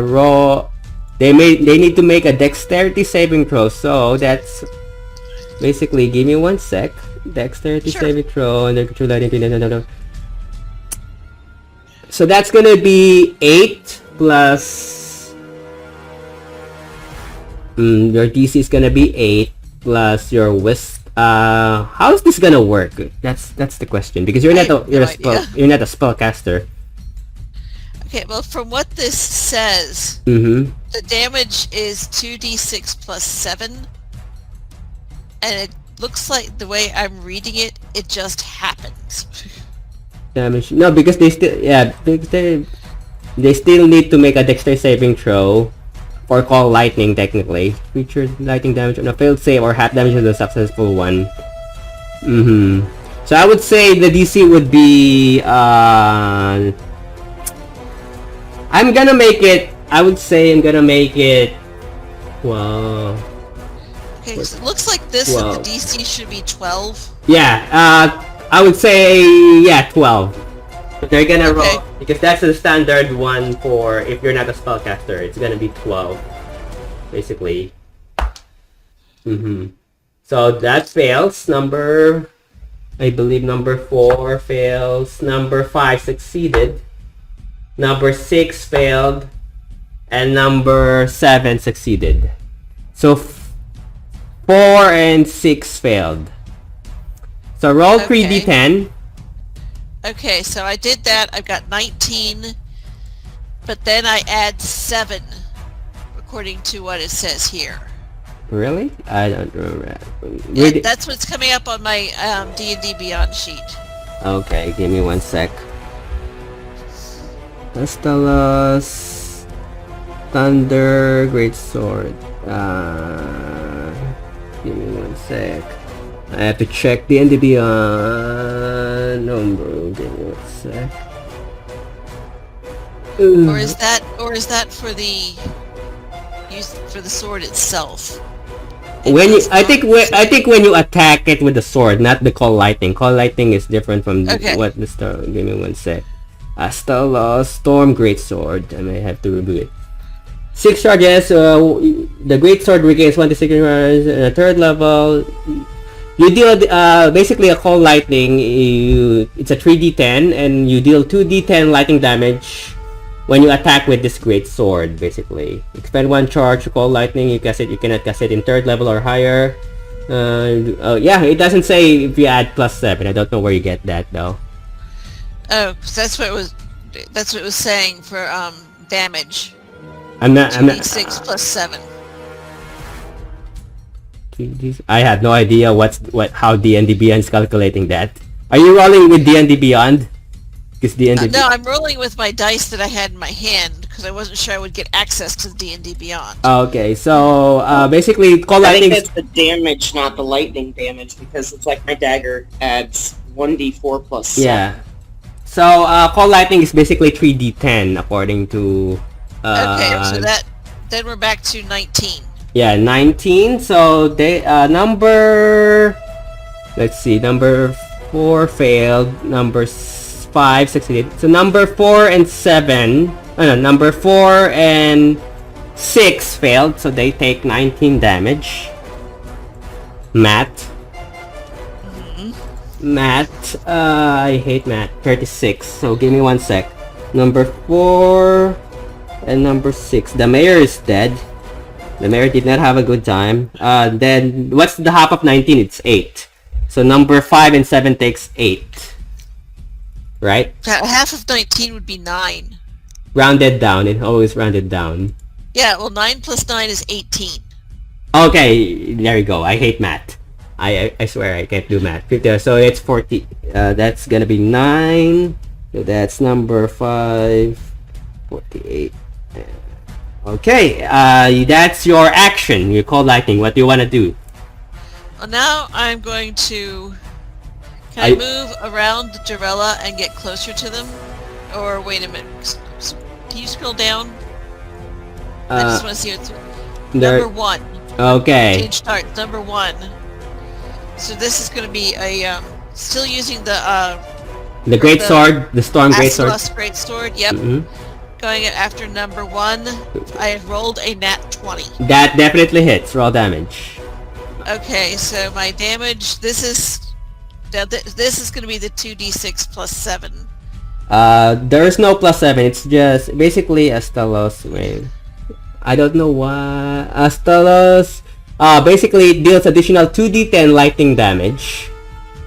[SPEAKER 1] Roll. They need to make a dexterity saving throw. So that's basically. Give me 1 sec. Dexterity
[SPEAKER 5] Sure.
[SPEAKER 1] saving throw, and then control lightning. So that's gonna be 8 plus. Your DC is gonna be 8 plus your wisp. How is this gonna work? That's the question, because you're
[SPEAKER 5] I
[SPEAKER 1] not
[SPEAKER 5] have no idea.
[SPEAKER 1] you're not a spellcaster.
[SPEAKER 5] Okay, well, from what this says,
[SPEAKER 1] Mm-hmm.
[SPEAKER 5] the damage is 2d6 plus 7, and it looks like the way I'm reading it, it just happens.
[SPEAKER 1] Damage. No, because they still need to make a dexterity saving throw for call lightning technically. Creature lightning damage on a failed save or half damage on the successful one. So I would say the DC would be I'm gonna make it. I would say I'm gonna make it. Wow.
[SPEAKER 5] Okay, so it looks like this
[SPEAKER 1] Wow.
[SPEAKER 5] that the DC should be 12.
[SPEAKER 1] Yeah. I would say 12. But they're gonna
[SPEAKER 5] Okay.
[SPEAKER 1] roll because that's the standard one for if you're not a spellcaster. It's gonna be 12, basically. So that fails. I believe number 4 fails. Number 5 succeeded. Number 6 failed, and number 7 succeeded. So 4 and 6 failed. So roll
[SPEAKER 5] Okay.
[SPEAKER 1] 3d10.
[SPEAKER 5] Okay, so I did that. I've got 19, but then I add 7, according to what it says here.
[SPEAKER 1] Really? I don't remember.
[SPEAKER 5] Yeah, that's what's coming up on my D&D Beyond sheet.
[SPEAKER 1] Okay, give me 1 sec. Astalos, Thunder, Great Sword. Give me 1 sec. I have to check the D&D Beyond number. Give me 1 sec.
[SPEAKER 5] Or is that for the sword itself?
[SPEAKER 1] I think when you attack it with the sword, not the call lightning. Call lightning is different from
[SPEAKER 5] Okay.
[SPEAKER 1] what the star. Give me 1 sec. Astalos, Storm, Great Sword. I may have to reboot it. 6 charges. The Great Sword regains 1 to 6 charges at a 3rd level. You deal basically a call lightning. It's a 3d10, and you deal 2d10 lightning damage when you attack with this Great Sword. Basically, expend 1 charge to call lightning. You cannot cast it in 3rd level or higher. Yeah, it doesn't say if you add +7. I don't know where you get that though.
[SPEAKER 5] Oh, 'cause that's what it was saying for damage.
[SPEAKER 1] I'm not.
[SPEAKER 5] 2d6 plus 7.
[SPEAKER 1] I have no idea how D&D Beyond is calculating that. Are you rolling with D&D Beyond? Because D&D.
[SPEAKER 5] No, I'm rolling with my dice that I had in my hand because I wasn't sure I would get access to D&D Beyond.
[SPEAKER 1] Okay, so basically, Cold
[SPEAKER 2] I think
[SPEAKER 1] Lightning.
[SPEAKER 2] that's the damage, not the lightning damage, because it's like my dagger adds 1d4 plus 7.
[SPEAKER 1] Yeah. So Cold Lightning is basically 3d10 according to.
[SPEAKER 5] Okay, so then we're back to 19.
[SPEAKER 1] Yeah, 19. So they number. Let's see, number 4 failed. Number 5 succeeded. So number 4 and 7. Number 4 and 6 failed. So they take 19 damage. Matt. Matt, I hate Matt. 36. So give me 1 sec. Number 4 and number 6. The mayor is dead. The mayor did not have a good time. Then what's the half of 19? It's 8. So number 5 and 7 takes 8. Right?
[SPEAKER 5] Half of 19 would be 9.
[SPEAKER 1] Rounded down. It always rounded down.
[SPEAKER 5] Yeah, well 9 plus 9 is 18.
[SPEAKER 1] Okay, there you go. I hate math. I swear I can't do math. So it's 40. That's gonna be 9. So that's number 5. 48. Okay, that's your action. You call lightning. What do you want to do?
[SPEAKER 5] Well, now I'm going to... Can I move around the Darella and get closer to them? Or wait a minute. Can you scroll down? I just want to see what's... Number 1.
[SPEAKER 1] Okay.
[SPEAKER 5] Change start. Number 1. So this is going to be a... still using the
[SPEAKER 1] great sword, the storm great sword.
[SPEAKER 5] Great sword, yep. Going after number 1, I rolled a nat 20.
[SPEAKER 1] That definitely hits. Roll damage.
[SPEAKER 5] Okay, so my damage, this is going to be the 2d6 plus 7.
[SPEAKER 1] There's no plus 7. It's just basically Astalos. Wait, I don't know why. Astalos basically deals additional 2d10 lightning damage.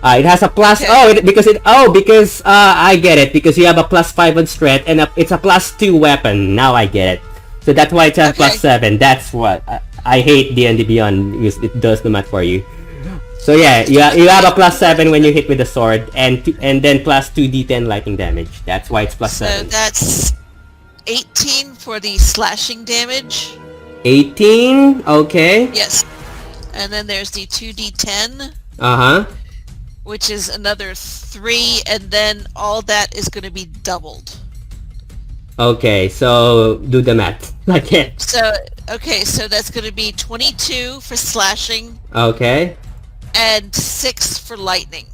[SPEAKER 1] It has a plus. Okay. Because I get it, because you have a plus 5 on strength and it's a plus 2 weapon. Now I get it. So that's why it's a plus 7. That's what I hate D&D Beyond, because it does the math for you. So yeah, you have a plus 7 when you hit with the sword, and then plus 2d10 lightning damage. That's why it's plus 7.
[SPEAKER 5] So that's 18 for the slashing damage.
[SPEAKER 1] 18. Okay.
[SPEAKER 5] Yes. And then there's the 2d10. Which is another 3, and then all that is going to be doubled.
[SPEAKER 1] Okay, so do the math. I can't.
[SPEAKER 5] So that's going to be 22 for slashing.
[SPEAKER 1] Okay.
[SPEAKER 5] And 6 for lightning.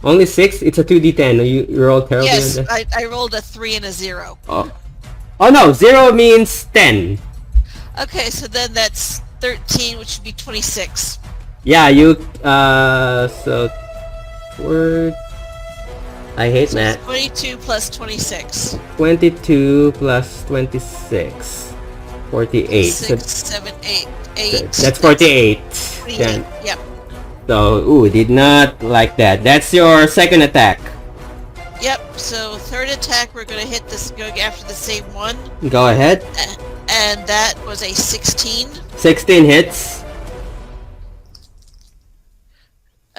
[SPEAKER 1] Only 6? It's a 2d10. You rolled terribly.
[SPEAKER 5] Yes, I rolled a 3 and a 0.
[SPEAKER 1] Oh no, 0 means 10.
[SPEAKER 5] Okay, so then that's 13, which would be 26.
[SPEAKER 1] Yeah, so... I hate math.
[SPEAKER 5] 22 plus 26.
[SPEAKER 1] 22 plus 26. 48.
[SPEAKER 5] 6, 7, 8. 8.
[SPEAKER 1] That's 48.
[SPEAKER 5] 48. Yep.
[SPEAKER 1] So, did not like that. That's your second attack.
[SPEAKER 5] Yep, so third attack, we're going to hit this, going after the same one.
[SPEAKER 1] Go ahead.
[SPEAKER 5] And that was a 16.
[SPEAKER 1] 16 hits.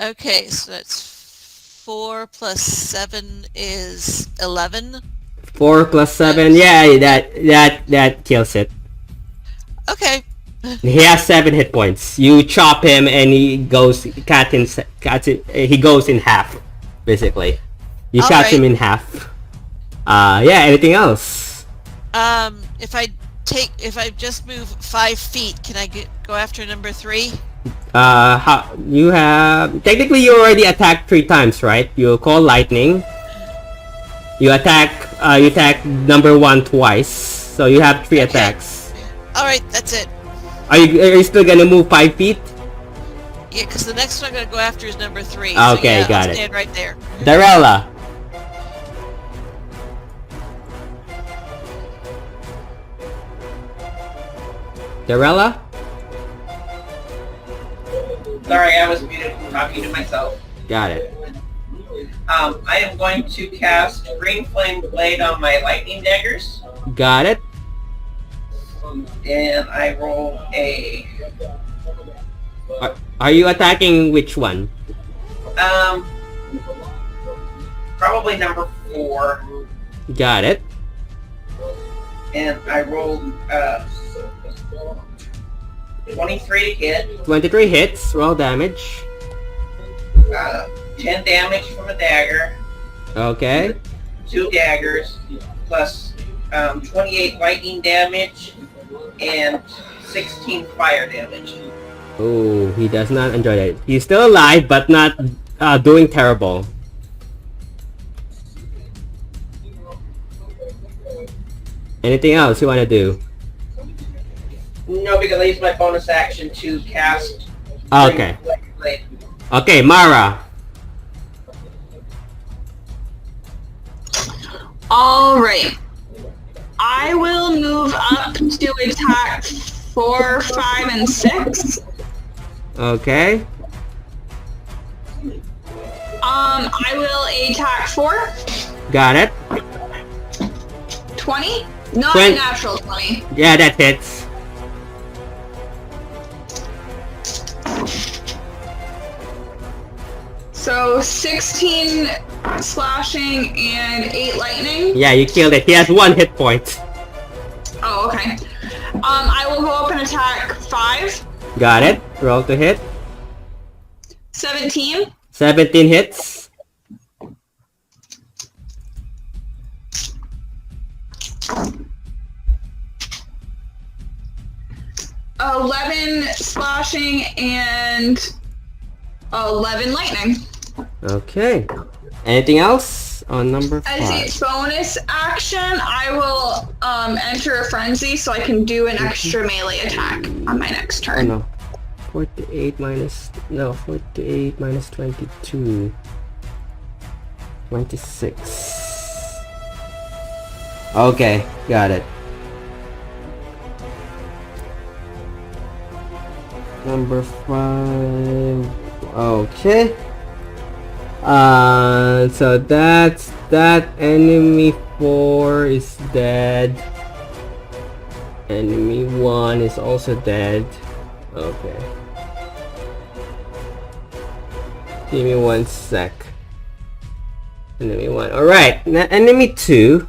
[SPEAKER 5] Okay, so that's 4 plus 7 is 11.
[SPEAKER 1] 4 plus 7, yeah, that kills it.
[SPEAKER 5] Okay.
[SPEAKER 1] He has 7 hit points. You chop him and he goes he goes in half, basically. You cut him in half. Yeah, anything else?
[SPEAKER 5] If I just move 5 feet, can I go after number 3?
[SPEAKER 1] You have... Technically, you already attacked 3 times, right? You call lightning. You attack number 1 twice. So you have 3 attacks.
[SPEAKER 5] Alright, that's it.
[SPEAKER 1] Are you still gonna move 5 feet?
[SPEAKER 5] Yeah, because the next one I'm gonna go after is number 3.
[SPEAKER 1] Okay,
[SPEAKER 5] so yeah,
[SPEAKER 1] got
[SPEAKER 5] I'll
[SPEAKER 1] it.
[SPEAKER 5] stand right there.
[SPEAKER 1] Darella. Darella?
[SPEAKER 6] Sorry, I was muted talking to myself.
[SPEAKER 1] Got it.
[SPEAKER 6] I am going to cast Green Flame Blade on my lightning daggers.
[SPEAKER 1] Got it.
[SPEAKER 6] And I roll a...
[SPEAKER 1] Are you attacking which one?
[SPEAKER 6] Probably number 4.
[SPEAKER 1] Got it.
[SPEAKER 6] and I rolled 23 to hit,
[SPEAKER 1] 23 hits, roll damage.
[SPEAKER 6] 10 damage from a dagger,
[SPEAKER 1] Okay.
[SPEAKER 6] 2 daggers, plus 28 lightning damage, and 16 fire damage.
[SPEAKER 1] Oh, he does not enjoy it. He's still alive, but not doing terrible. Anything else you want to do?
[SPEAKER 6] No, because I used my bonus action to cast.
[SPEAKER 1] Okay.
[SPEAKER 6] Blade.
[SPEAKER 1] Okay, Mara.
[SPEAKER 4] All right. I will move up to attack 4, 5, and 6.
[SPEAKER 1] Okay.
[SPEAKER 4] I will attack 4.
[SPEAKER 1] Got it.
[SPEAKER 4] 20? Not
[SPEAKER 1] 20.
[SPEAKER 4] a natural 20.
[SPEAKER 1] Yeah, that hits.
[SPEAKER 4] So 16 slashing and 8 lightning.
[SPEAKER 1] Yeah, you killed it. He has 1 hit point.
[SPEAKER 4] Oh, okay. I will go up and attack 5.
[SPEAKER 1] Got it. Roll to hit.
[SPEAKER 4] 17.
[SPEAKER 1] 17 hits.
[SPEAKER 4] $11 slashing and 11 lightning.
[SPEAKER 1] Okay. Anything else on number 5?
[SPEAKER 4] As a bonus action, I will enter a frenzy so I can do an extra melee attack on my next
[SPEAKER 1] Oh
[SPEAKER 4] turn.
[SPEAKER 1] no. 48 minus... No, 48 minus 22. 26. Okay, got it. Number 5. Okay. So that's that. Enemy 4 is dead. Enemy 1 is also dead. Okay. Give me 1 sec. Enemy 1. Alright, now enemy 2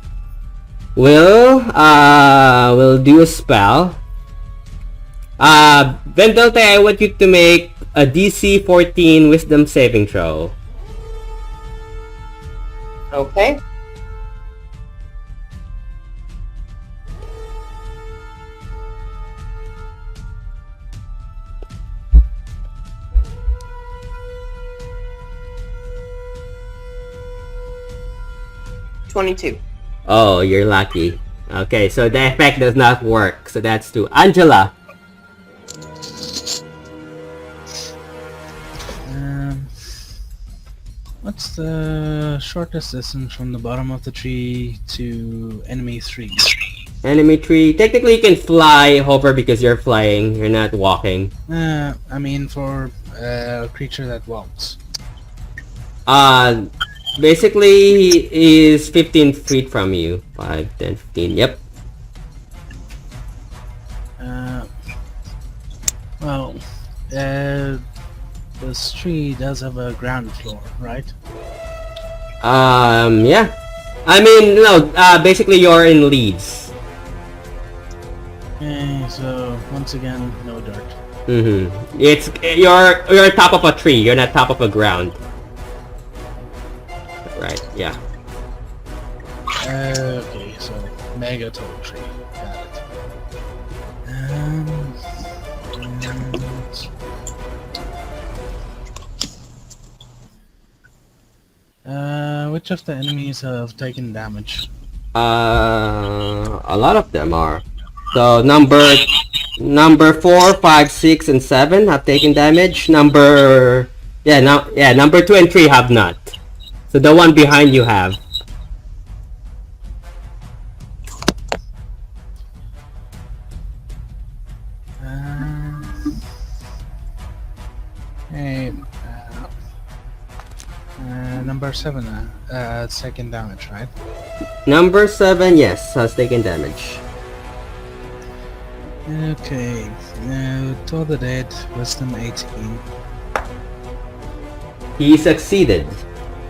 [SPEAKER 1] will do a spell. Vendelte, I want you to make a DC 14 Wisdom saving throw.
[SPEAKER 2] Okay. $22.
[SPEAKER 1] Oh, you're lucky. Okay, so the effect does not work. So that's 2. Angela.
[SPEAKER 7] What's the shortest distance from the bottom of the tree to enemy 3?
[SPEAKER 1] Enemy 3. Technically you can fly over because you're flying. You're not walking.
[SPEAKER 7] I mean for a creature that walks.
[SPEAKER 1] Basically he is 15 feet from you. 5, 10, 15. Yep.
[SPEAKER 7] Well, this tree does have a ground floor, right?
[SPEAKER 1] Yeah. I mean, no, basically you're in leads.
[SPEAKER 7] Okay, so once again, no dirt.
[SPEAKER 1] Mm-hmm. You're top of a tree, you're not top of a ground. Right, yeah.
[SPEAKER 7] Okay, so mega tall tree. Got it. And which of the enemies have taken damage?
[SPEAKER 1] A lot of them are. So number 4, 5, 6, and 7 have taken damage. Number 2 and 3 have not. So the one behind you have.
[SPEAKER 7] Hey, number 7 taken damage, right?
[SPEAKER 1] Number 7, yes, has taken damage.
[SPEAKER 7] Okay, Toll the Dead, Wisdom 18.
[SPEAKER 1] He succeeded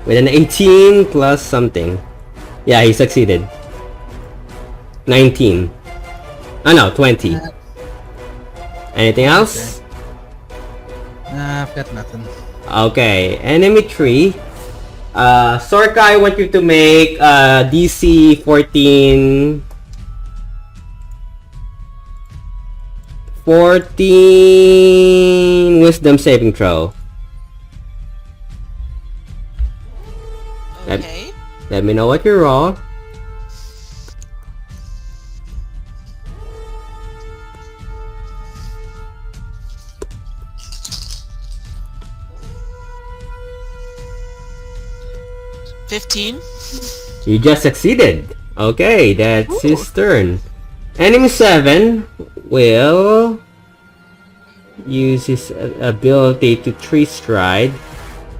[SPEAKER 1] with an 18 plus something. Yeah, he succeeded. 19. Oh no, 20. Anything else?
[SPEAKER 7] I've got nothing.
[SPEAKER 1] Okay, enemy tree. Sorka, I want you to make DC 14 wisdom saving throw.
[SPEAKER 5] Okay.
[SPEAKER 1] Let me know what you roll.
[SPEAKER 5] $15.
[SPEAKER 1] You just succeeded. Okay, that's his turn. Enemy 7 will use his ability to tree stride.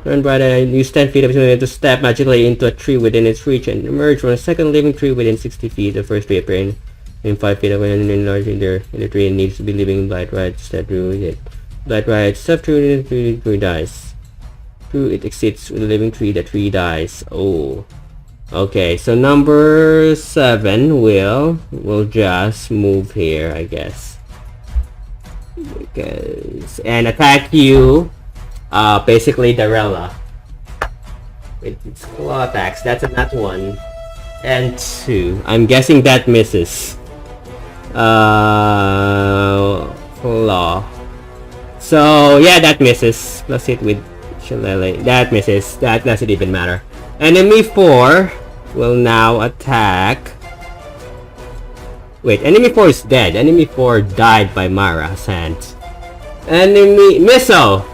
[SPEAKER 1] Turn right and use 10 feet of movement to step magically into a tree within its reach and emerge from a second living tree within 60 feet. The first tree appearing in 5 feet away and enlarging in the tree and needs to be living in Blight Dryad to step through it. Blight Dryad step through the tree dies. Through it exceeds the living tree, the tree dies. Oh. Okay, so number 7 will just move here, I guess. And attack you. Basically Darella. With its claw attacks. That's a nat 1. And 2. I'm guessing that misses. Claw. So yeah, that misses. Plus it with Shillelagh. That misses. That doesn't even matter. Enemy 4 will now attack. Wait, enemy 4 is dead. Enemy 4 died by Mara's hand. Enemy missile.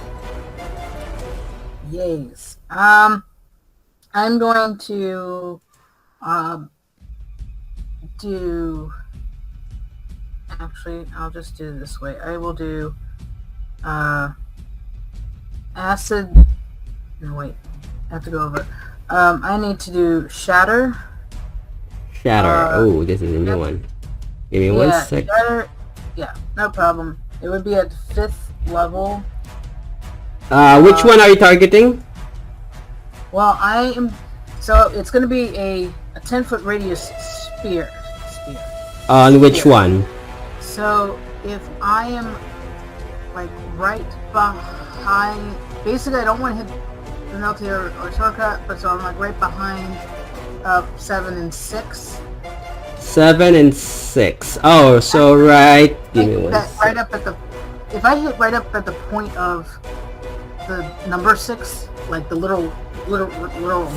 [SPEAKER 3] Yes. I'm going to do. Actually, I'll just do it this way. I will do acid. No, wait. I have to go over. I need to do shatter.
[SPEAKER 1] Shatter. Oh, this is a new one. Give me 1 sec.
[SPEAKER 3] Shatter. Yeah, no problem. It would be at 5th level.
[SPEAKER 1] Which one are you targeting?
[SPEAKER 3] Well, I am. So it's going to be a 10-foot radius sphere.
[SPEAKER 1] On which one?
[SPEAKER 3] So if I am like right behind, basically I don't want to hit the Meltier or Sorka, but so I'm like right behind 7 and 6.
[SPEAKER 1] 7 and 6. Oh, so right. Give me 1 sec.
[SPEAKER 3] Right up at the. If I hit right up at the point of the number 6, like the little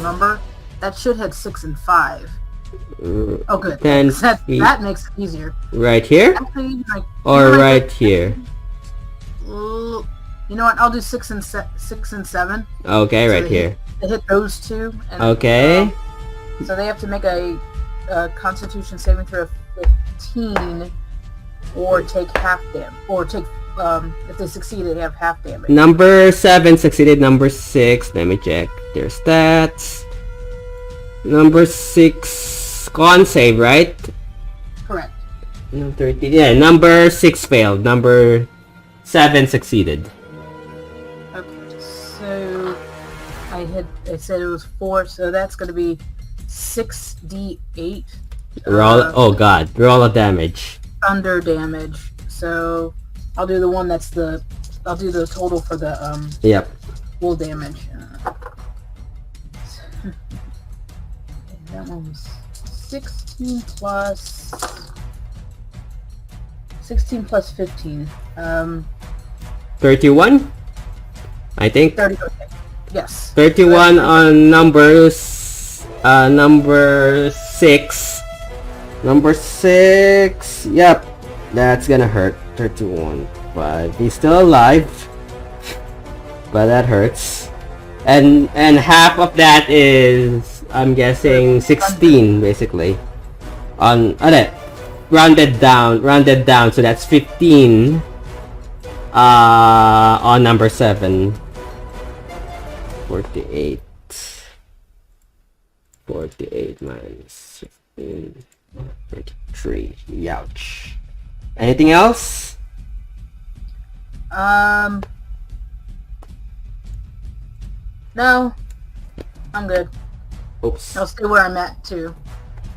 [SPEAKER 3] number, that should hit 6 and 5. Oh, good.
[SPEAKER 1] 10
[SPEAKER 3] that makes it easier.
[SPEAKER 1] Right here?
[SPEAKER 3] Actually, like,
[SPEAKER 1] Or right here?
[SPEAKER 3] You know what? I'll do 6 and 7.
[SPEAKER 1] Okay,
[SPEAKER 3] So
[SPEAKER 1] right here.
[SPEAKER 3] They hit those two. And,
[SPEAKER 1] Okay.
[SPEAKER 3] so they have to make a Constitution saving throw of 15, or take half damage, or take if they succeed, they have half damage.
[SPEAKER 1] Number 7 succeeded. Number 6, let me check their stats. Number 6, con save, right?
[SPEAKER 3] Correct.
[SPEAKER 1] No, 13. Yeah, number 6 failed. Number 7 succeeded.
[SPEAKER 3] Okay, so I said it was 4, so that's going to be 6d8.
[SPEAKER 1] Roll. Oh god, roll a damage.
[SPEAKER 3] Thunder damage. So I'll do the one that's I'll do the total for the
[SPEAKER 1] Yep.
[SPEAKER 3] full damage. That one was 16 plus 15.
[SPEAKER 1] 31? I think.
[SPEAKER 3] 30. Yes.
[SPEAKER 1] 31 on numbers. Number 6. Number 6. Yep. That's gonna hurt. 31. But he's still alive. But that hurts. And half of that is, I'm guessing, 16 basically. Rounded down, so that's 15 on number 7. 48 minus 15, 33. Ouch. Anything else?
[SPEAKER 3] No, I'm good.
[SPEAKER 1] Oops.
[SPEAKER 3] I'll stay where I'm at too.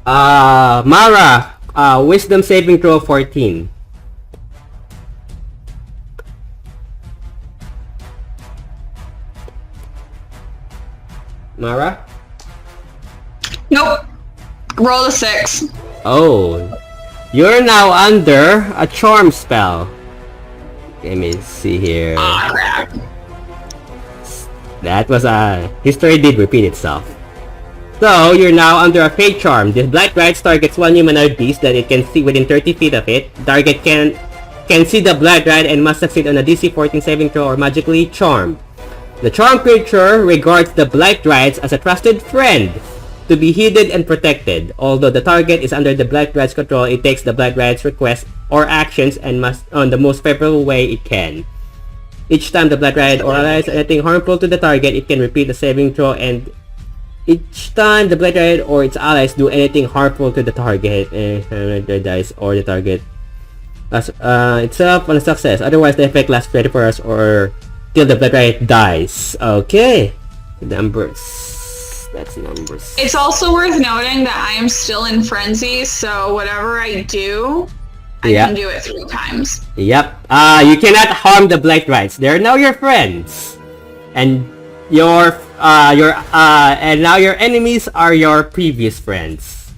[SPEAKER 1] Mara, Wisdom saving throw 14. Mara?
[SPEAKER 4] Nope. Roll a 6.
[SPEAKER 1] Oh. You're now under a charm spell. Let me see here.
[SPEAKER 4] Ah, crap.
[SPEAKER 1] That was a... History did repeat itself. So, you're now under a Fate Charm. This Blight Dryad targets one humanoid beast that it can see within 30 feet of it. Target can see the Blight Dryad and must succeed on a DC 14 saving throw or magically charmed. The charmed creature regards the Blight Dryads as a trusted friend to be heeded and protected. Although the target is under the Blight Dryad's control, it takes the Blight Dryad's requests or actions and must on the most favorable way it can. Each time the Blight Dryad or allies anything harmful to the target, it can repeat the saving throw, and each time the Blight Dryad or its allies do anything harmful to the target, the dice or the target itself on a success. Otherwise, the effect lasts 24 hours or till the Blight Dryad dies. Okay, numbers. That's numbers.
[SPEAKER 4] It's also worth noting that I am still in frenzy, so whatever I do, I can do it 3 times.
[SPEAKER 1] Yep. You cannot harm the Blight Dryads. They're now your friends, and and now your enemies are your previous friends.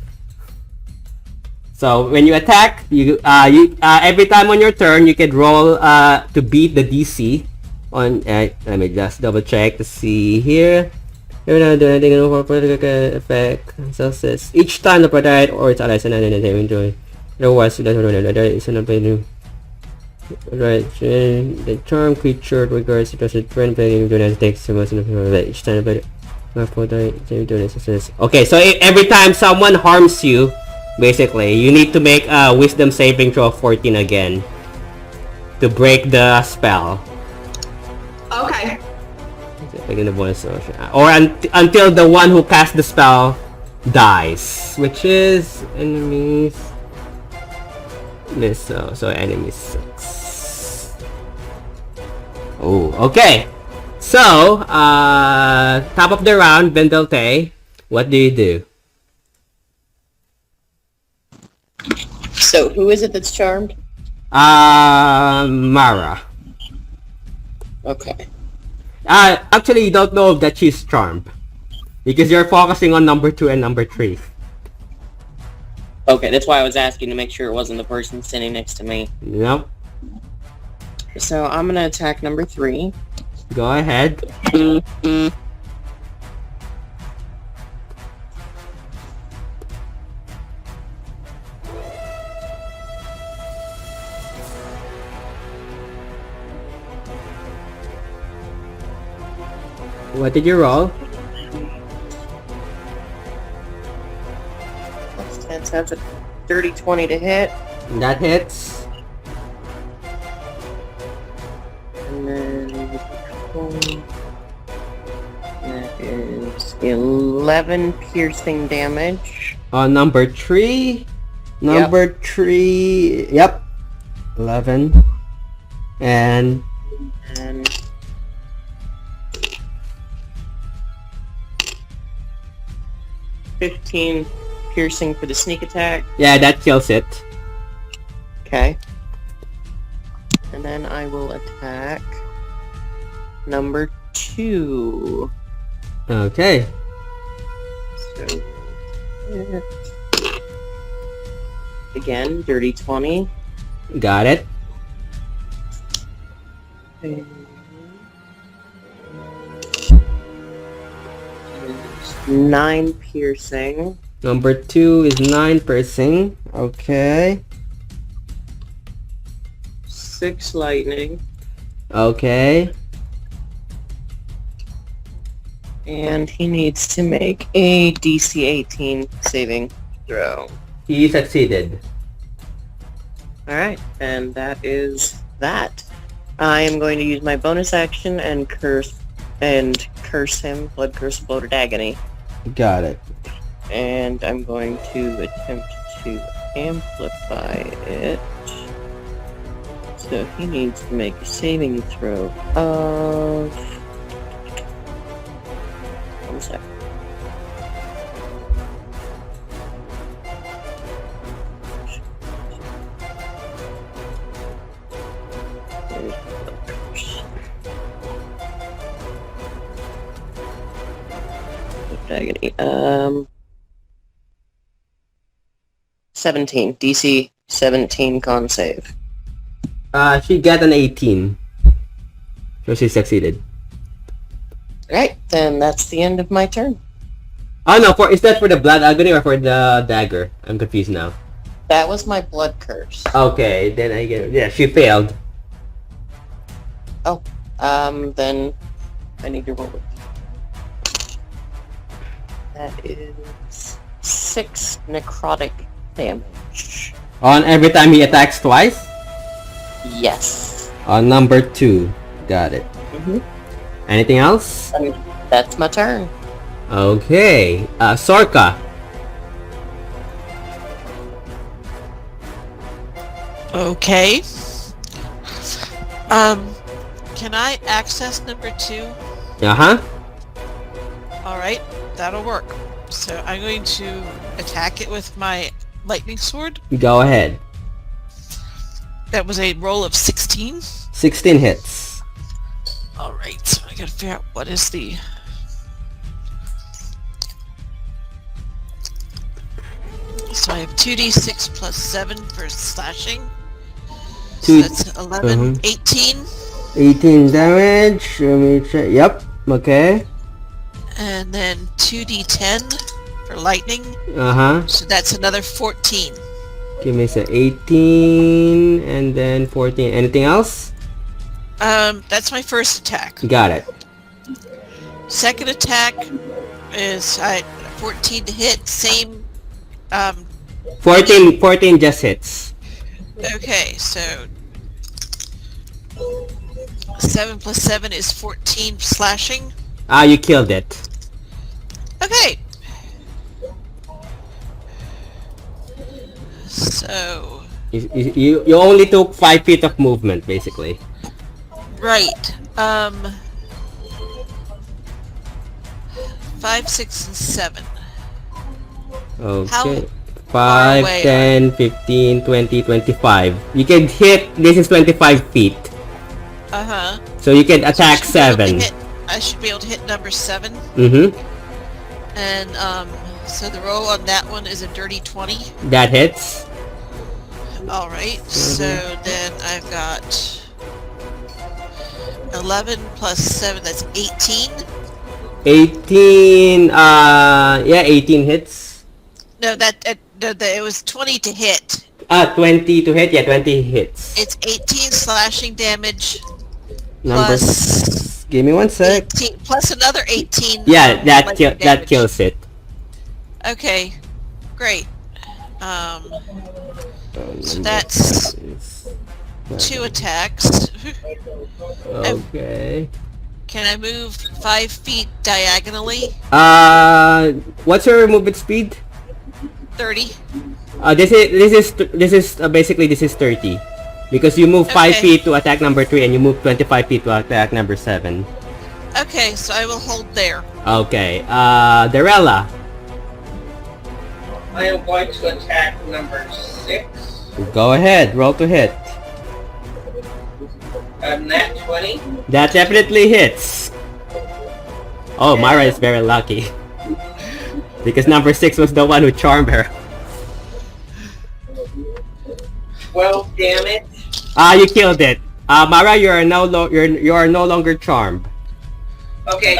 [SPEAKER 1] So when you attack, you every time on your turn you can roll to beat the DC. On let me just double check to see here. You're not doing anything for political effect. Success. Each time the product or its allies and enjoy. Otherwise, it's not new. Right, the charm creature regards the trusted friend playing do not take so much of each time but okay, so every time someone harms you, basically, you need to make a wisdom saving throw of 14 again to break the spell.
[SPEAKER 4] Okay.
[SPEAKER 1] Or until the one who cast the spell dies, which is enemies. This so enemies sucks. Oh, okay. So, top of the round, Vendelte, what do you do?
[SPEAKER 2] So, who is it that's charmed?
[SPEAKER 1] Mara.
[SPEAKER 2] Okay.
[SPEAKER 1] Actually, you don't know that she's charmed because you're focusing on number 2 and number 3.
[SPEAKER 2] Okay, that's why I was asking to make sure it wasn't the person sitting next to me.
[SPEAKER 1] Yep.
[SPEAKER 2] So I'm gonna attack number 3.
[SPEAKER 1] Go ahead. What did you roll?
[SPEAKER 2] That's a dirty 20 to hit.
[SPEAKER 1] That hits.
[SPEAKER 2] And then that is 11 piercing damage.
[SPEAKER 1] Number 3. Number 3. Yep. 11. And
[SPEAKER 2] 15 piercing for the sneak attack.
[SPEAKER 1] yeah, that kills it.
[SPEAKER 2] Okay. And then I will attack number 2.
[SPEAKER 1] Okay.
[SPEAKER 2] So again, dirty 20.
[SPEAKER 1] Got it.
[SPEAKER 2] 9 piercing.
[SPEAKER 1] Number 2 is 9 piercing. Okay.
[SPEAKER 2] 6 lightning.
[SPEAKER 1] Okay.
[SPEAKER 2] And he needs to make a DC 18 saving throw.
[SPEAKER 1] He succeeded.
[SPEAKER 2] Alright, and that is that. I am going to use my bonus action and curse him, blood curse, bloated agony.
[SPEAKER 1] Got it.
[SPEAKER 2] And I'm going to attempt to amplify it. So he needs to make a saving throw of... 1 sec. Agony. 17. DC 17 con save.
[SPEAKER 1] She got an 18. So she succeeded.
[SPEAKER 2] Right, then that's the end of my turn.
[SPEAKER 1] Oh no, is that for the blood agony or for the dagger? I'm confused now.
[SPEAKER 2] That was my blood curse.
[SPEAKER 1] Okay, then I get it. Yeah, she failed.
[SPEAKER 2] Oh, then I need to roll it. That is 6 necrotic damage.
[SPEAKER 1] On every time he attacks twice?
[SPEAKER 2] Yes.
[SPEAKER 1] On number 2. Got it.
[SPEAKER 2] Mm-hmm.
[SPEAKER 1] Anything else?
[SPEAKER 2] That's my turn.
[SPEAKER 1] Okay. Sorka.
[SPEAKER 5] Okay. Can I access number 2?
[SPEAKER 1] Uh-huh.
[SPEAKER 5] Alright, that'll work. So I'm going to attack it with my lightning sword.
[SPEAKER 1] Go ahead.
[SPEAKER 5] That was a roll of 16.
[SPEAKER 1] 16 hits.
[SPEAKER 5] Alright, so I gotta figure out what is the... So I have 2d6 plus 7 for slashing. So that's 11, 18.
[SPEAKER 1] 18 damage. Let me check. Yep. Okay.
[SPEAKER 5] And then 2d10 for lightning.
[SPEAKER 1] Uh-huh.
[SPEAKER 5] So that's another 14.
[SPEAKER 1] Give me a 18 and then 14. Anything else?
[SPEAKER 5] That's my first attack.
[SPEAKER 1] Got it.
[SPEAKER 5] Second attack is 14 to hit. Same.
[SPEAKER 1] 14 just hits.
[SPEAKER 5] Okay, so 7 plus 7 is 14 slashing.
[SPEAKER 1] You killed it.
[SPEAKER 5] Okay. So
[SPEAKER 1] You only took 5 feet of movement, basically.
[SPEAKER 5] right. 5, 6, and 7.
[SPEAKER 1] Okay.
[SPEAKER 5] How
[SPEAKER 1] 5,
[SPEAKER 5] away
[SPEAKER 1] 10, 15, 20, 25. You can hit, this is 25 feet.
[SPEAKER 5] Uh-huh.
[SPEAKER 1] So you can attack 7.
[SPEAKER 5] I should be able to hit number 7.
[SPEAKER 1] Mm-hmm.
[SPEAKER 5] And, so the roll on that one is a dirty 20.
[SPEAKER 1] That hits.
[SPEAKER 5] Alright, so then I've got 11 plus 7, that's 18.
[SPEAKER 1] 18, yeah, 18 hits.
[SPEAKER 5] No, it was 20 to hit.
[SPEAKER 1] 20 to hit, yeah, 20 hits.
[SPEAKER 5] It's 18 slashing damage.
[SPEAKER 1] Number,
[SPEAKER 5] plus
[SPEAKER 1] give me one sec.
[SPEAKER 5] 18, plus another 18.
[SPEAKER 1] Yeah, that
[SPEAKER 5] damage.
[SPEAKER 1] kills it.
[SPEAKER 5] Okay, great. So that's 2 attacks.
[SPEAKER 1] Okay.
[SPEAKER 5] Can I move 5 feet diagonally?
[SPEAKER 1] What's your movement speed?
[SPEAKER 5] 30.
[SPEAKER 1] This is basically this is 30, because you move 5
[SPEAKER 5] Okay.
[SPEAKER 1] feet to attack number 3 and you move 25 feet to attack number 7.
[SPEAKER 5] Okay, so I will hold there.
[SPEAKER 1] Okay. Darella.
[SPEAKER 6] I am going to attack number 6.
[SPEAKER 1] Go ahead. Roll to hit.
[SPEAKER 6] Nat 20.
[SPEAKER 1] That definitely hits. Oh, Myra is very lucky. Because number 6 was the one who charmed her.
[SPEAKER 6] 12 damage.
[SPEAKER 1] You killed it. Myra, you are no longer charmed.
[SPEAKER 6] Okay.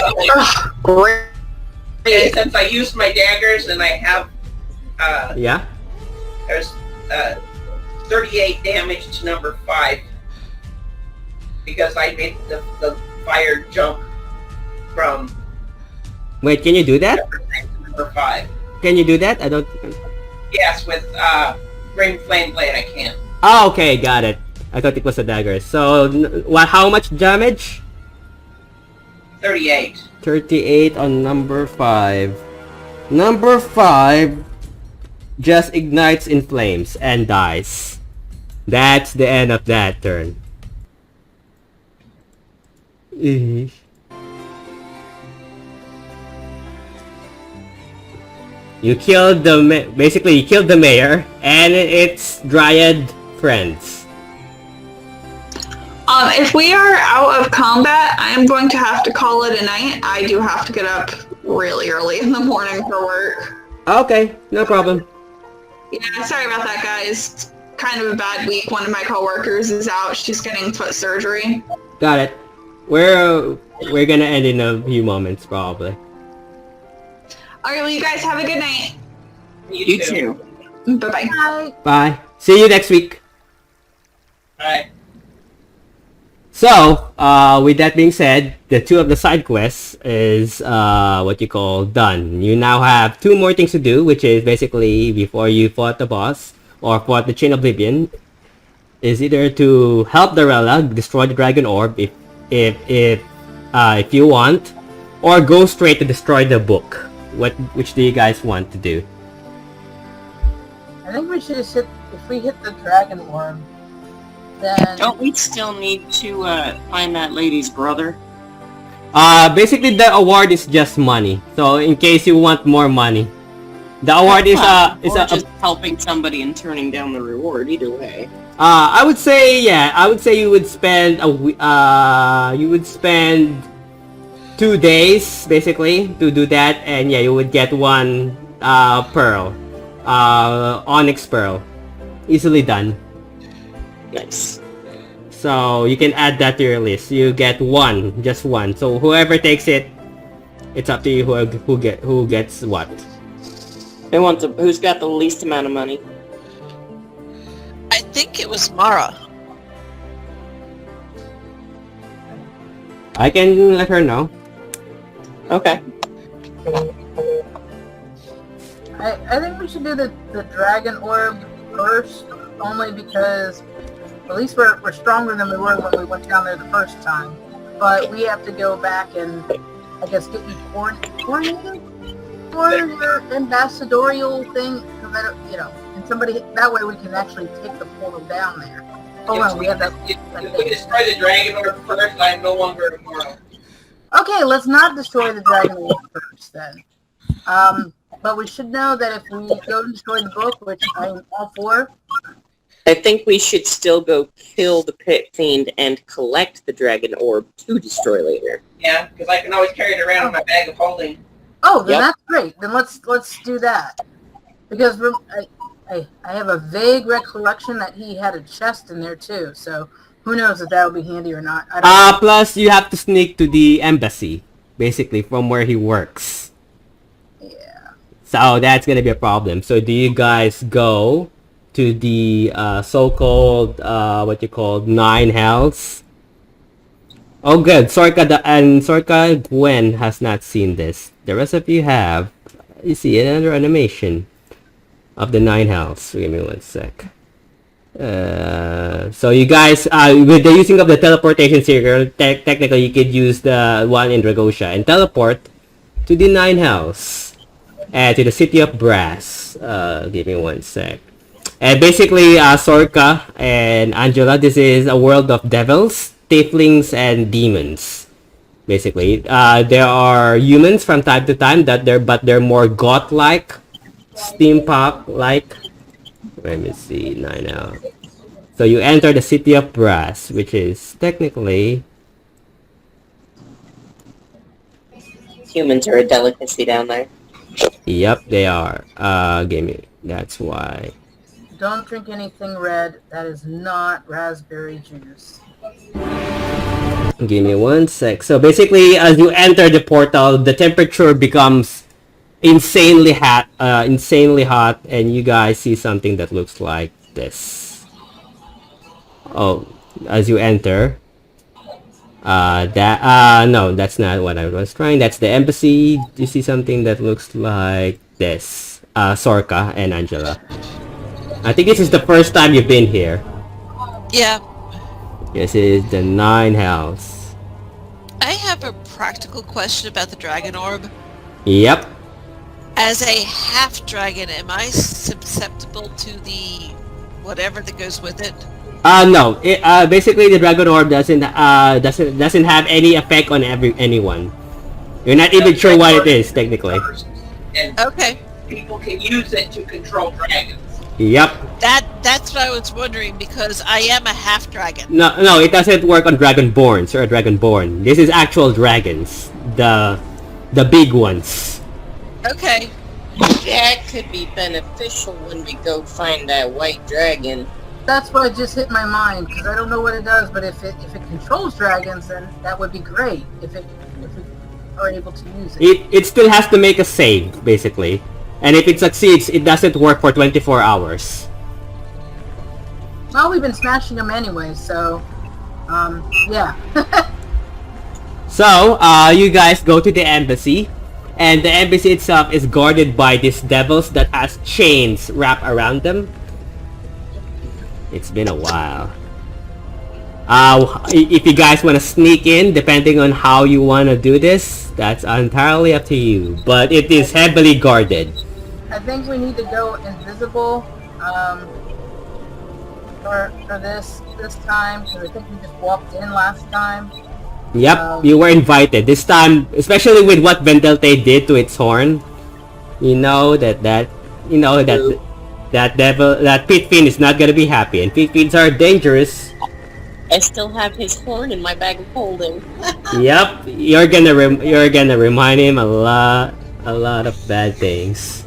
[SPEAKER 3] Great.
[SPEAKER 6] Okay, since I used my daggers and I have
[SPEAKER 1] Yeah.
[SPEAKER 6] there's 38 damage to number 5 because I made the fire jump from
[SPEAKER 1] Wait, can you do that?
[SPEAKER 6] number 6 to number 5.
[SPEAKER 1] Can you do that? I don't.
[SPEAKER 6] Yes, with Ring Flame Blade I can.
[SPEAKER 1] Oh, okay, got it. I thought it was a dagger. So, what? How much damage?
[SPEAKER 6] 38.
[SPEAKER 1] 38 on number 5. Number 5 just ignites in flames and dies. That's the end of that turn. You killed basically you killed the mayor and its Dryad friends.
[SPEAKER 4] If we are out of combat, I am going to have to call it a night. I do have to get up really early in the morning for work.
[SPEAKER 1] Okay, no problem.
[SPEAKER 4] Yeah, sorry about that, guys. It's kind of a bad week. One of my coworkers is out. She's getting foot surgery.
[SPEAKER 1] Got it. We're gonna end in a few moments, probably.
[SPEAKER 4] Alright, well, you guys have a good night.
[SPEAKER 6] You too.
[SPEAKER 4] Bye-bye.
[SPEAKER 3] Bye.
[SPEAKER 1] Bye. See you next week.
[SPEAKER 6] Alright.
[SPEAKER 1] So, with that being said, the 2 of the side quests is what you call done. You now have 2 more things to do, which is basically before you fought the boss or fought the Chain of Oblivion, is either to help Darella destroy the Dragon Orb if you want, or go straight to destroy the book. Which do you guys want to do?
[SPEAKER 3] I think we should just hit, if we hit the Dragon Orb, then...
[SPEAKER 2] Don't we still need to find that lady's brother?
[SPEAKER 1] Basically the award is just money. So in case you want more money, the award is
[SPEAKER 2] or just helping somebody and turning down the reward. Either way.
[SPEAKER 1] I would say you would spend you would spend 2 days basically to do that, and yeah, you would get 1 pearl, onyx pearl, easily done.
[SPEAKER 2] Nice.
[SPEAKER 1] So you can add that to your list. You get 1, just 1. So whoever takes it, it's up to you who gets what.
[SPEAKER 2] Who's got the least amount of money?
[SPEAKER 5] I think it was Mara.
[SPEAKER 1] I can let her know.
[SPEAKER 2] Okay.
[SPEAKER 3] I think we should do the Dragon Orb first, only because at least we're stronger than we were when we went down there the first time. But we have to go back and, I guess, get you coordinated for your ambassadorial thing, so that, you know, and somebody, that way we can actually take the portal down there. Hold on, we have that.
[SPEAKER 6] If we destroy the Dragon Orb first, I'm no longer immortal.
[SPEAKER 3] Okay, let's not destroy the Dragon Orb first then. But we should know that if we go and destroy the book, which I'm all for,
[SPEAKER 2] I think we should still go kill the Pit Fiend and collect the Dragon Orb to destroy later.
[SPEAKER 6] Yeah, because I can always carry it around in my bag of holding.
[SPEAKER 3] oh, then
[SPEAKER 2] Yep.
[SPEAKER 3] that's great. Then let's do that. Because I have a vague recollection that he had a chest in there too, so who knows if that'll be handy or not. I don't know.
[SPEAKER 1] Plus you have to sneak to the embassy, basically from where he works.
[SPEAKER 3] Yeah.
[SPEAKER 1] So that's gonna be a problem. So do you guys go to the so-called what you call 9 hells? Oh good, Sorka and Gwen has not seen this. The rest of you have. You see another animation of the 9 hells. Give me 1 sec. So you guys, with the using of the teleportation circle, technically you could use the one in Dragosha and teleport to the 9 hells. To the City of Brass. Give me 1 sec. And basically, Sorka and Angela, this is a world of devils, tieflings, and demons. Basically, there are humans from time to time but they're more goth-like, steampunk-like. Let me see, 9 now. So you enter the City of Brass, which is technically...
[SPEAKER 2] Humans are a delicacy down there.
[SPEAKER 1] Yep, they are. That's why.
[SPEAKER 3] Don't drink anything red. That is not raspberry juice.
[SPEAKER 1] Give me 1 sec. So basically, as you enter the portal, the temperature becomes insanely hot, and you guys see something that looks like this. Oh, as you enter, no, that's not what I was trying. That's the embassy. You see something that looks like this. Sorka and Angela. I think this is the first time you've been here.
[SPEAKER 5] Yeah.
[SPEAKER 1] This is the 9 house.
[SPEAKER 5] I have a practical question about the dragon orb.
[SPEAKER 1] Yep.
[SPEAKER 5] As a half dragon, am I susceptible to the whatever that goes with it?
[SPEAKER 1] No. Basically, the dragon orb doesn't have any effect on anyone. You're not even sure what it is technically.
[SPEAKER 6] And
[SPEAKER 5] Okay.
[SPEAKER 6] people can use it to control dragons.
[SPEAKER 1] Yep.
[SPEAKER 5] That's what I was wondering, because I am a half dragon.
[SPEAKER 1] No, it doesn't work on dragonborns or a dragonborn. This is actual dragons. The The big ones.
[SPEAKER 5] Okay.
[SPEAKER 2] That could be beneficial when we go find that white dragon.
[SPEAKER 3] That's what just hit my mind because I don't know what it does, but if it controls dragons, then that would be great. If we are able to use it.
[SPEAKER 1] It still has to make a save, basically. And if it succeeds, it doesn't work for 24 hours.
[SPEAKER 3] Well, we've been smashing them anyway, so yeah.
[SPEAKER 1] So, you guys go to the embassy, and the embassy itself is guarded by these devils that has chains wrapped around them. It's been a while. If you guys want to sneak in, depending on how you want to do this, that's entirely up to you. But it is heavily guarded.
[SPEAKER 3] I think we need to go invisible for this time because I think we just walked in last time.
[SPEAKER 1] Yep, you were invited. This time, especially with what Vendelte did to its horn, you know that pit fiend is not gonna be happy, and pit fiends are dangerous.
[SPEAKER 2] I still have his horn in my bag of holding.
[SPEAKER 1] Yep, you're gonna remind him a lot of bad things.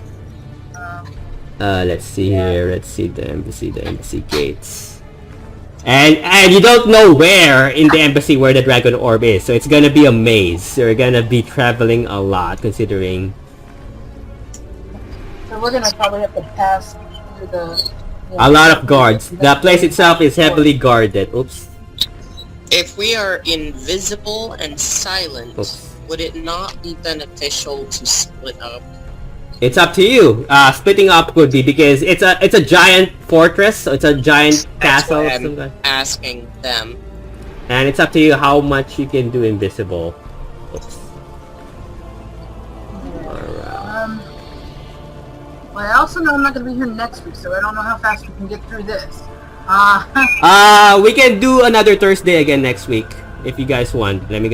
[SPEAKER 1] Let's see here. Let's see the embassy gates. And you don't know where in the embassy where the dragon orb is, so it's gonna be a maze. You're gonna be traveling a lot, considering.
[SPEAKER 3] So we're gonna probably have to pass through the.
[SPEAKER 1] A lot of guards. The place itself is heavily guarded. Oops.
[SPEAKER 2] If we are invisible and silent,
[SPEAKER 1] Oops.
[SPEAKER 2] would it not be beneficial to split up?
[SPEAKER 1] It's up to you. Splitting up would be because it's a giant fortress, so it's a giant
[SPEAKER 2] That's
[SPEAKER 1] castle.
[SPEAKER 2] why I'm asking them.
[SPEAKER 1] And it's up to you how much you can do invisible. Oops. Alright.
[SPEAKER 3] Well, I also know I'm not gonna be here next week, so I don't know how fast we can get through this.
[SPEAKER 1] We can do another Thursday again next week if you guys want. Let me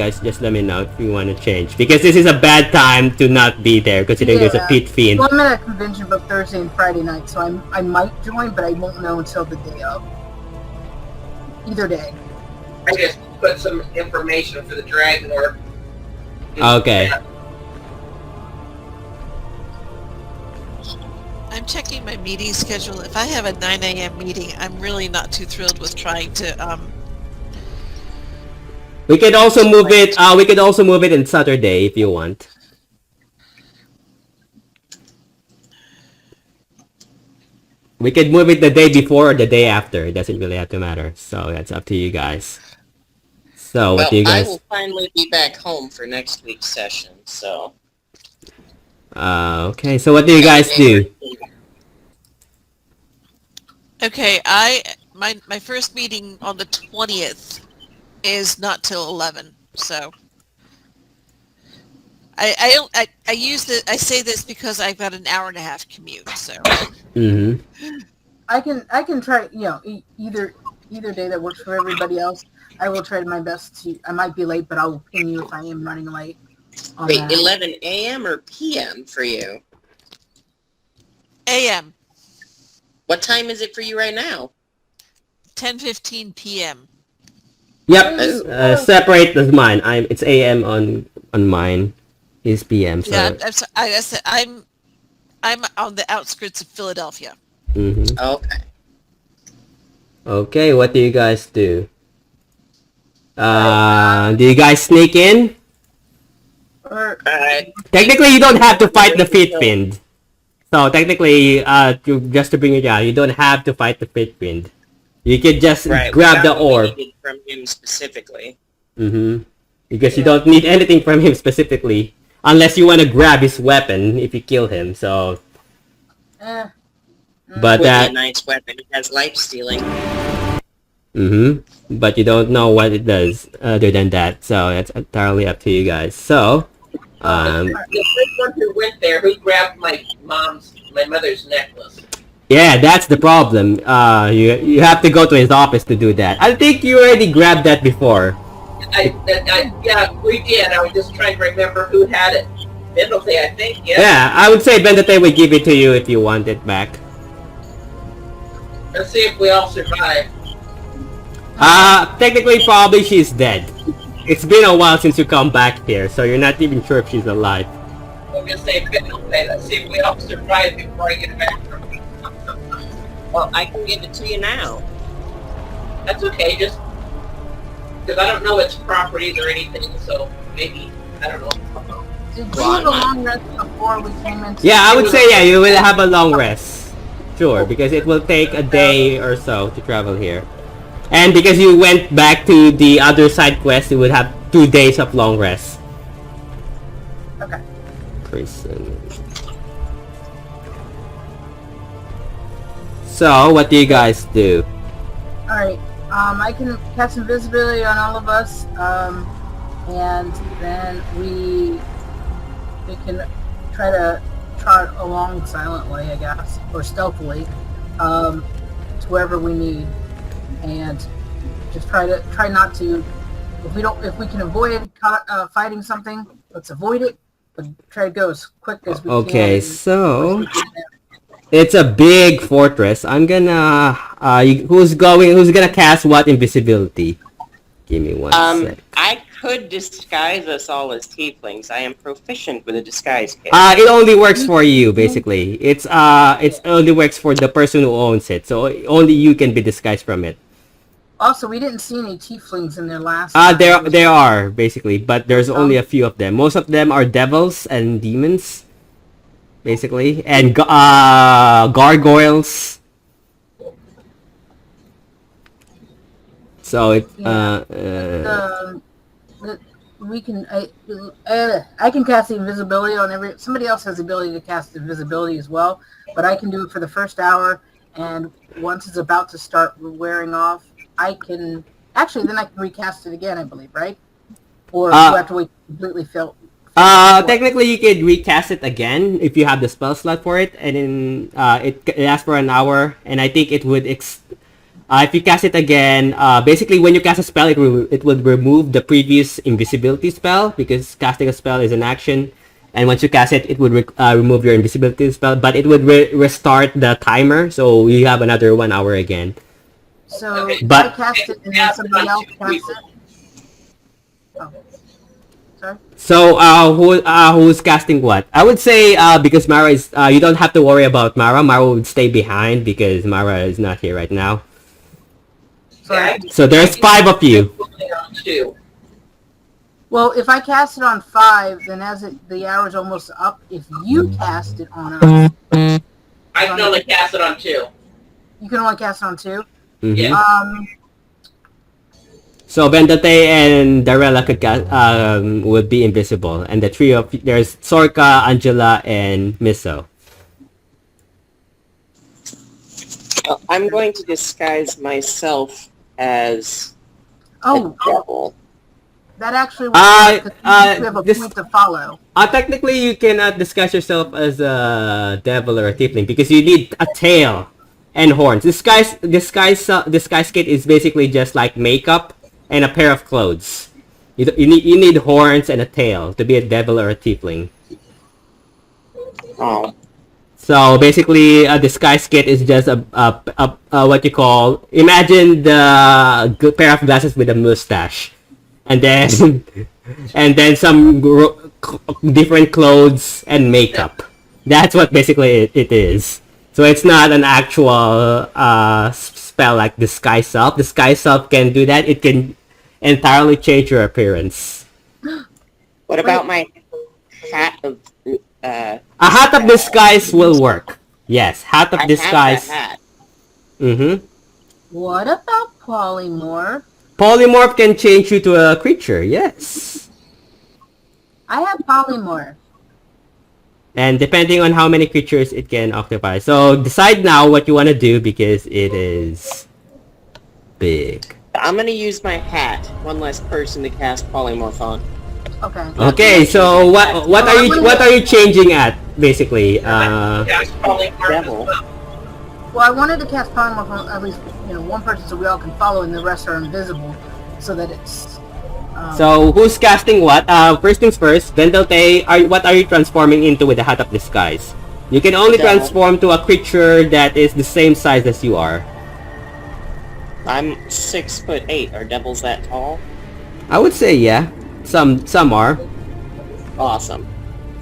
[SPEAKER 1] know if you want to change, because this is a bad time to not be there considering there's a pit fiend.
[SPEAKER 3] Well, I'm at a convention both Thursday and Friday night, so I might join, but I won't know until the day of. Either day.
[SPEAKER 6] I just put some information for the dragon orb.
[SPEAKER 1] Okay.
[SPEAKER 5] I'm checking my meeting schedule. If I have a 9 a.m. meeting, I'm really not too thrilled with trying to
[SPEAKER 1] We could also move it. We could also move it on Saturday if you want. We could move it the day before or the day after. It doesn't really have to matter. So that's up to you guys. So what do you guys?
[SPEAKER 2] I will finally be back home for next week's session. So.
[SPEAKER 1] Okay. So what do you guys do?
[SPEAKER 5] Okay, my first meeting on the 20th is not till 11, so I say this because I've got an hour and a half commute, so.
[SPEAKER 1] Mm-hmm.
[SPEAKER 3] I can try, either day that works for everybody else. I will try my best to. I might be late, but I'll ping you if I am running late.
[SPEAKER 2] Wait, 11 a.m. or p.m. for you?
[SPEAKER 5] A.m.
[SPEAKER 2] What time is it for you right now?
[SPEAKER 5] 10:15 p.m.
[SPEAKER 1] Yep. Separate as mine. It's a.m. on mine. It's p.m. So.
[SPEAKER 5] Yeah, I'm on the outskirts of Philadelphia.
[SPEAKER 1] Mm-hmm.
[SPEAKER 2] Okay.
[SPEAKER 1] Okay. What do you guys do? Do you guys sneak in? Technically, you don't have to fight the pit fiend. So technically, just to bring it down, you don't have to fight the pit fiend. You can just grab the orb
[SPEAKER 2] from him specifically.
[SPEAKER 1] Mm-hmm. Because you don't need anything from him specifically, unless you want to grab his weapon if you kill him. So. But
[SPEAKER 2] that. A nice weapon. It has life stealing.
[SPEAKER 1] Mm-hmm. But you don't know what it does other than that. So that's entirely up to you guys. So.
[SPEAKER 6] The first one who went there, who grabbed my mother's necklace.
[SPEAKER 1] Yeah, that's the problem. You have to go to his office to do that. I think you already grabbed that before.
[SPEAKER 6] Yeah, we did. I was just trying to remember who had it. Bendete, I think. Yeah.
[SPEAKER 1] Yeah, I would say Bendete would give it to you if you want it back.
[SPEAKER 6] Let's see if we all survive.
[SPEAKER 1] Technically, probably she's dead. it's been a while since you come back here, so you're not even sure if she's alive.
[SPEAKER 6] I'm gonna say okay, let's see if we all survive before I get back from me.
[SPEAKER 2] Well, I can give it to you now.
[SPEAKER 6] That's okay, just because I don't know its properties or anything, so maybe I don't know.
[SPEAKER 3] Did we have a long rest before we came into?
[SPEAKER 1] Yeah, I would say yeah, you will have a long rest. Sure, because it will take a day or so to travel here. And because you went back to the other side quest, you would have 2 days of long rest.
[SPEAKER 3] Okay.
[SPEAKER 1] Prison. So, what do you guys do?
[SPEAKER 3] Alright, I can cast invisibility on all of us, and then we can try to trot along silently, I guess, or stealthily, to wherever we need, and just try not to. If we can avoid fighting something, let's avoid it, but try to go as quick as we can.
[SPEAKER 1] Okay, so it's a big fortress. I'm gonna who's gonna cast what invisibility? Give me one sec.
[SPEAKER 2] I could disguise us all as tieflings. I am proficient with a disguise kit.
[SPEAKER 1] It only works for you, basically. It only works for the person who owns it, so only you can be disguised from it.
[SPEAKER 3] Also, we didn't see any tieflings in their last.
[SPEAKER 1] There are basically, but there's only a few of them. Most of them are devils and demons, basically, and gargoyles. So it
[SPEAKER 3] we can I can cast the invisibility on somebody else has the ability to cast invisibility as well, but I can do it for the first hour, and once it's about to start wearing off, I can recast it again, I believe, right? Or do I have to wait completely fill?
[SPEAKER 1] Technically you could recast it again if you have the spell slot for it, and then it lasts for an hour, and I think it would if you cast it again, basically when you cast a spell, it would remove the previous invisibility spell, because casting a spell is an action, and once you cast it, it would remove your invisibility spell, but it would restart the timer, so you have another 1 hour again.
[SPEAKER 3] So
[SPEAKER 1] but
[SPEAKER 3] I cast it and then somebody else casts it. Oh. Sorry?
[SPEAKER 1] So who's casting what? I would say because Mara is you don't have to worry about Mara. Mara would stay behind because Mara is not here right now. So there's 5 of you.
[SPEAKER 3] Well, if I cast it on 5, then the hour's almost up. If you cast it on us,
[SPEAKER 6] I can only cast it on 2.
[SPEAKER 3] You can only cast it on 2.
[SPEAKER 1] Mm-hmm.
[SPEAKER 6] Yeah.
[SPEAKER 1] So Vendate and Darella would be invisible, and the three of there's Sorka, Angela, and Miso.
[SPEAKER 2] Well, I'm going to disguise myself as a devil.
[SPEAKER 3] That actually works, because you have a point to follow.
[SPEAKER 1] Technically, you cannot disguise yourself as a devil or a tiefling because you need a tail and horns. Disguise kit is basically just like makeup and a pair of clothes. You need horns and a tail to be a devil or a tiefling.
[SPEAKER 2] Oh.
[SPEAKER 1] So basically, a disguise kit is just a what you call, imagine the pair of glasses with a mustache, and then some different clothes and makeup. That's what basically it is. So it's not an actual spell like Disguise Self. Disguise Self can do that. It can entirely change your appearance.
[SPEAKER 2] What about my hat of...
[SPEAKER 1] a hat of disguise will work. Yes, hat of disguise.
[SPEAKER 2] Hat.
[SPEAKER 1] Mm-hmm.
[SPEAKER 3] What about polymorph?
[SPEAKER 1] Polymorph can change you to a creature. Yes.
[SPEAKER 3] I have polymorph.
[SPEAKER 1] And depending on how many creatures it can occupy. So decide now what you want to do because it is big.
[SPEAKER 2] I'm gonna use my hat. One less person to cast polymorph on.
[SPEAKER 3] Okay.
[SPEAKER 1] Okay, so what are you changing at basically?
[SPEAKER 2] Devil.
[SPEAKER 3] Well, I wanted to cast polymorph on at least one person so we all can follow, and the rest are invisible, so that it's.
[SPEAKER 1] So who's casting what? First things first. Vendelte, what are you transforming into with the hat of disguise? You can only transform to a creature that is the same size as you are.
[SPEAKER 2] I'm 6'8". Are devils that tall?
[SPEAKER 1] I would say yeah. Some are.
[SPEAKER 2] Awesome.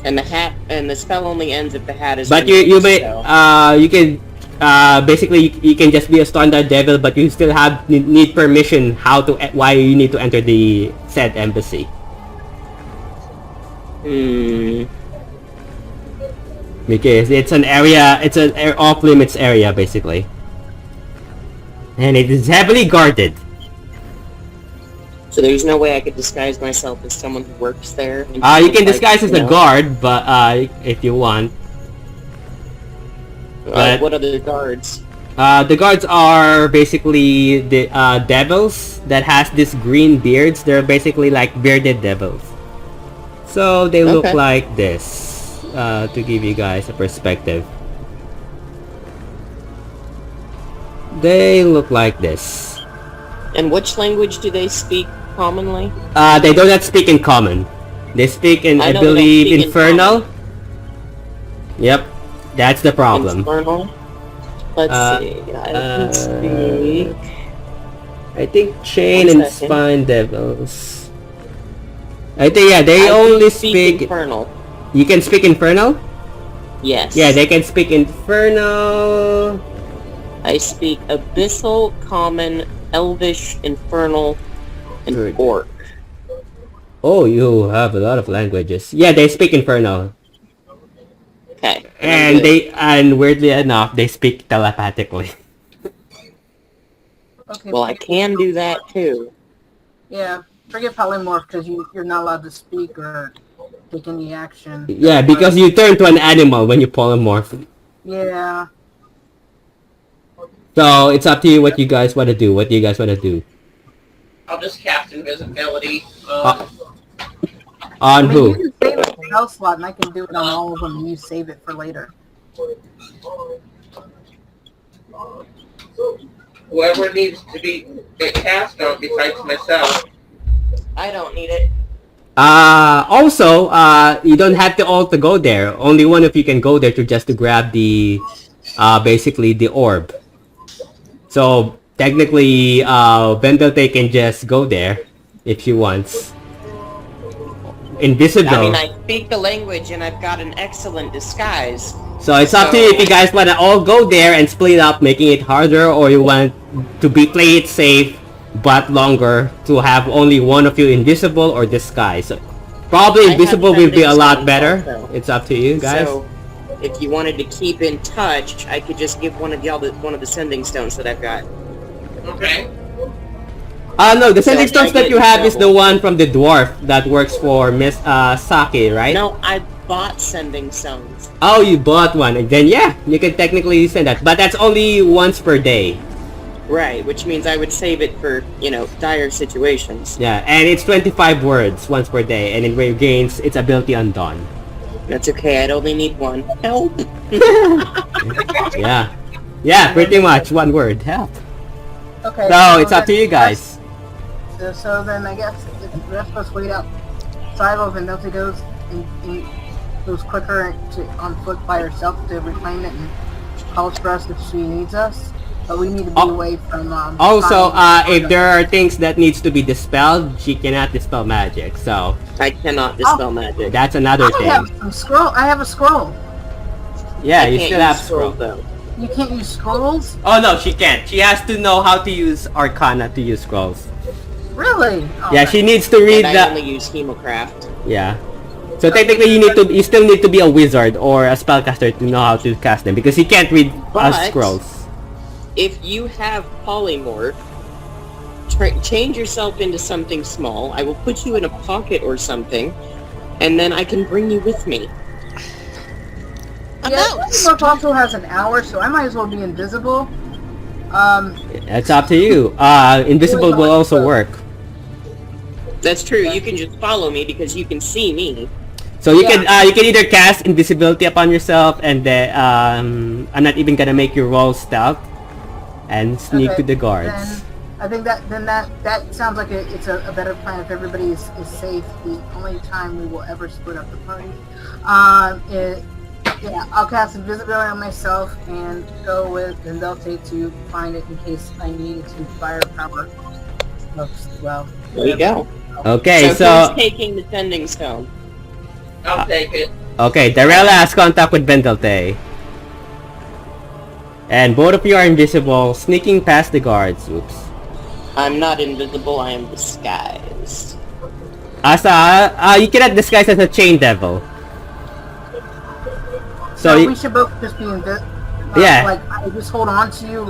[SPEAKER 2] And the hat and the spell only ends if the hat is.
[SPEAKER 1] But
[SPEAKER 2] removed,
[SPEAKER 1] you may
[SPEAKER 2] so-
[SPEAKER 1] you can basically you can just be a standard devil, but you still have need permission why you need to enter the said embassy. Because it's an area, it's an off limits area basically, and it is heavily guarded.
[SPEAKER 2] So there's no way I could disguise myself as someone who works there.
[SPEAKER 1] You can disguise as a guard, but if you want. But
[SPEAKER 2] what other guards?
[SPEAKER 1] the guards are basically the devils that has this green beards. They're basically like bearded devils. So they look
[SPEAKER 2] Okay.
[SPEAKER 1] like this. To give you guys a perspective. They look like this.
[SPEAKER 2] And which language do they speak commonly?
[SPEAKER 1] They do not speak in common. They speak in, I
[SPEAKER 2] know they don't
[SPEAKER 1] believe,
[SPEAKER 2] speak in
[SPEAKER 1] infernal. Yep, that's the problem.
[SPEAKER 2] Infernal. Let's see. I can speak.
[SPEAKER 1] I think chain
[SPEAKER 2] One
[SPEAKER 1] and
[SPEAKER 2] second.
[SPEAKER 1] spine devils. I think they
[SPEAKER 2] I
[SPEAKER 1] only
[SPEAKER 2] can
[SPEAKER 1] speak.
[SPEAKER 2] infernal.
[SPEAKER 1] You can speak infernal.
[SPEAKER 2] Yes.
[SPEAKER 1] Yeah, they can speak infernal.
[SPEAKER 2] I speak abyssal, common, elvish, infernal, and
[SPEAKER 1] Good.
[SPEAKER 2] orc.
[SPEAKER 1] Oh, you have a lot of languages. Yeah, they speak infernal.
[SPEAKER 2] Okay.
[SPEAKER 1] And weirdly enough, they speak telepathically.
[SPEAKER 3] Okay.
[SPEAKER 2] Well, I can do that too.
[SPEAKER 3] Yeah, forget polymorph because you're not allowed to speak or take any action.
[SPEAKER 1] Yeah, because you turn to an animal when you polymorph.
[SPEAKER 3] Yeah.
[SPEAKER 1] So it's up to you what you guys want to do. What do you guys want to do?
[SPEAKER 6] I'll just cast invisibility.
[SPEAKER 1] On
[SPEAKER 3] I mean,
[SPEAKER 1] who?
[SPEAKER 3] you can save a spell slot, and I can do it on all of them, and you save it for later.
[SPEAKER 6] Whoever needs to be get cast on besides myself.
[SPEAKER 2] I don't need it.
[SPEAKER 1] Also, you don't have to all to go there. Only one of you can go there to grab the, basically the orb. So technically, Vendelte can just go there if she wants. Invisible.
[SPEAKER 2] I mean, I speak the language and I've got an excellent disguise.
[SPEAKER 1] So it's up to you if you guys want to all go there and split up, making it harder, or you want to play it safe but longer to have only one of you invisible or disguise. So probably
[SPEAKER 2] I have
[SPEAKER 1] invisible will be a
[SPEAKER 2] sending
[SPEAKER 1] lot
[SPEAKER 2] stones
[SPEAKER 1] better.
[SPEAKER 2] also.
[SPEAKER 1] It's up to you guys.
[SPEAKER 2] So, if you wanted to keep in touch, I could just give one of y'all one of the sending stones that I've got.
[SPEAKER 6] Okay.
[SPEAKER 1] No, the sending
[SPEAKER 2] So,
[SPEAKER 1] stones
[SPEAKER 2] I
[SPEAKER 1] that
[SPEAKER 2] get
[SPEAKER 1] you have is
[SPEAKER 2] double.
[SPEAKER 1] the one from the dwarf that works for Miss Saki, right?
[SPEAKER 2] No, I bought sending stones.
[SPEAKER 1] Oh, you bought one, and then yeah, you can technically send that, but that's only once per day.
[SPEAKER 2] Right, which means I would save it for, dire situations.
[SPEAKER 1] Yeah, and it's 25 words once per day, and it regains its ability on dawn.
[SPEAKER 2] That's okay, I'd only need one. Help!
[SPEAKER 1] Yeah, pretty much one word. Help.
[SPEAKER 3] Okay.
[SPEAKER 1] So it's up to you guys.
[SPEAKER 3] So then I guess the rest of us wait outside of Vendelte goes quicker on foot by herself to reclaim it and calls for us if she needs us. But we need to be away from.
[SPEAKER 1] Also, if there are things that needs to be dispelled, she cannot dispel magic. So
[SPEAKER 2] I cannot dispel magic.
[SPEAKER 1] that's another
[SPEAKER 3] I have
[SPEAKER 1] thing.
[SPEAKER 3] some scroll. I have a scroll.
[SPEAKER 1] Yeah,
[SPEAKER 2] I
[SPEAKER 1] you
[SPEAKER 2] can't
[SPEAKER 1] still
[SPEAKER 2] use
[SPEAKER 1] have
[SPEAKER 2] scroll,
[SPEAKER 1] scroll.
[SPEAKER 2] though.
[SPEAKER 3] You can't use scrolls?
[SPEAKER 1] Oh no, she can't. She has to know how to use Arcana to use scrolls.
[SPEAKER 3] Really? Oh,
[SPEAKER 1] Yeah, she needs to read
[SPEAKER 2] And I
[SPEAKER 1] the.
[SPEAKER 2] only use Hemocraft.
[SPEAKER 1] Yeah. So technically, you still need to be a wizard or a spellcaster to know how to cast them because you can't read
[SPEAKER 2] But-
[SPEAKER 1] scrolls.
[SPEAKER 2] If you have polymorph, change yourself into something small. I will put you in a pocket or something, and then I can bring you with me.
[SPEAKER 3] Yeah, Polymorph also has an hour, so I might as well be invisible.
[SPEAKER 1] It's up to you. Invisible will also work.
[SPEAKER 2] That's true. You can just follow me because you can see me.
[SPEAKER 1] So you can either cast invisibility upon yourself, and then I'm not even gonna make you roll stealth, and sneak
[SPEAKER 3] Okay,
[SPEAKER 1] to the guards.
[SPEAKER 3] Then I think that sounds like it's a better plan if everybody is safe. The only time we will ever split up the party. I'll cast invisibility on myself and go with Vendelte to find it in case I need it to firepower. Well,
[SPEAKER 2] There you go.
[SPEAKER 1] Okay,
[SPEAKER 2] So
[SPEAKER 1] so
[SPEAKER 2] who's taking the tending stone?
[SPEAKER 6] I'll take it.
[SPEAKER 1] okay, Darella has contact with Vendalte. And both of you are invisible, sneaking past the guards. Oops.
[SPEAKER 2] I'm not invisible, I am disguised.
[SPEAKER 1] Asa, you cannot disguise as a chain devil. So
[SPEAKER 3] we should both just be invisible.
[SPEAKER 1] Yeah.
[SPEAKER 3] Like I just hold on to you,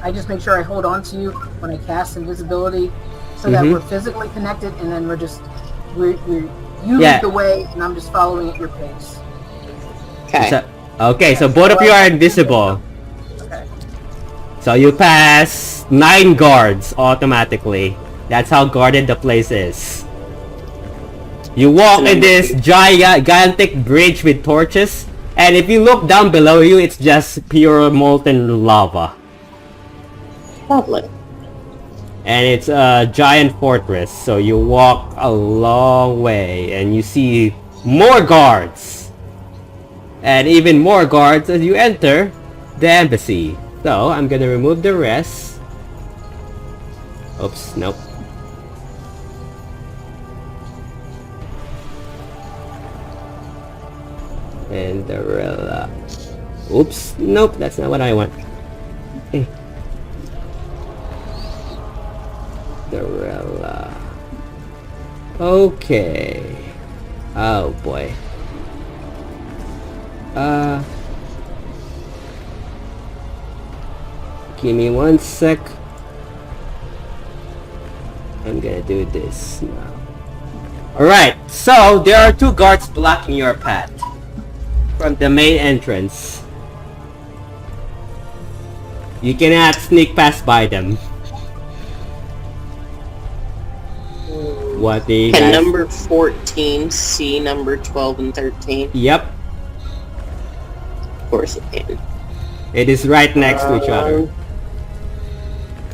[SPEAKER 3] I just make sure I hold on to you when I cast invisibility, so that
[SPEAKER 1] Mhm.
[SPEAKER 3] we're physically connected, and then we're you
[SPEAKER 1] Yeah.
[SPEAKER 3] lead the way, and I'm just following at your pace.
[SPEAKER 2] Okay.
[SPEAKER 1] okay, so both of you are invisible.
[SPEAKER 3] Okay.
[SPEAKER 1] So you pass 9 guards automatically. That's how guarded the place is. You walk in this gigantic bridge with torches, and if you look down below you, it's just pure molten lava.
[SPEAKER 2] Lovely.
[SPEAKER 1] And it's a giant fortress, so you walk a long way, and you see more guards. And even more guards as you enter the embassy. So, I'm gonna remove the rest. Oops, nope. And Darella. Oops, nope, that's not what I want. Okay. Darella. Okay. Oh boy. Give me 1 sec. I'm gonna do this now. Alright, so there are 2 guards blocking your path from the main entrance. You cannot sneak past by them. What do you
[SPEAKER 2] Can
[SPEAKER 1] guys...
[SPEAKER 2] number 14 see number 12 and 13?
[SPEAKER 1] Yep,
[SPEAKER 2] Of course it can.
[SPEAKER 1] it is right next to each other.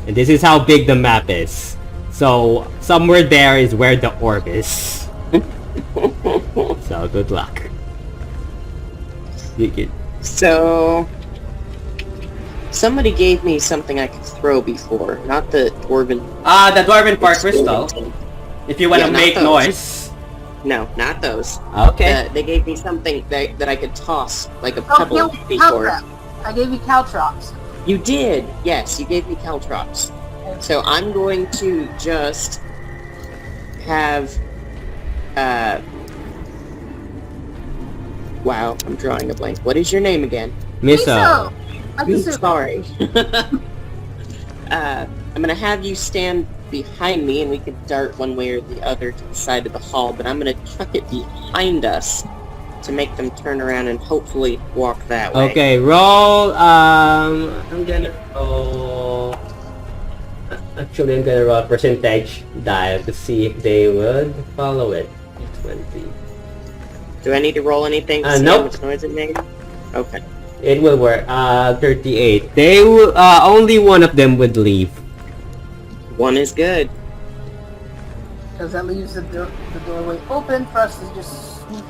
[SPEAKER 1] And this is how big the map is. So, somewhere there is where the orb is. So, good luck. You can...
[SPEAKER 2] So... Somebody gave me something I could throw before. Not the dwarven...
[SPEAKER 1] the Dwarven Park Crystal. If you want to
[SPEAKER 2] Yeah, not
[SPEAKER 1] make
[SPEAKER 2] those.
[SPEAKER 1] noise.
[SPEAKER 2] No, not those.
[SPEAKER 1] Okay.
[SPEAKER 2] They gave me something that I could toss, like a
[SPEAKER 3] Oh,
[SPEAKER 2] pebble, before.
[SPEAKER 3] I gave you caltrops.
[SPEAKER 2] You did! Yes, you gave me caltrops. So I'm going to just have... Wow, I'm drawing a blank. What is your name again?
[SPEAKER 1] Miso.
[SPEAKER 2] I'm sorry. I'm gonna have you stand behind me, and we can dart one way or the other to the side of the hall, but I'm gonna chuck it behind us to make them turn around and hopefully walk that way.
[SPEAKER 1] Okay, roll, I'm gonna roll... Actually, I'm gonna roll percentage die to see if they would follow it. 20.
[SPEAKER 2] Do I need to roll anything to see
[SPEAKER 1] nope.
[SPEAKER 2] how much noise it made? Okay.
[SPEAKER 1] It will work. 38. They will, only one of them would leave.
[SPEAKER 2] One is good.
[SPEAKER 3] Because that leaves the doorway open for us to just sneak.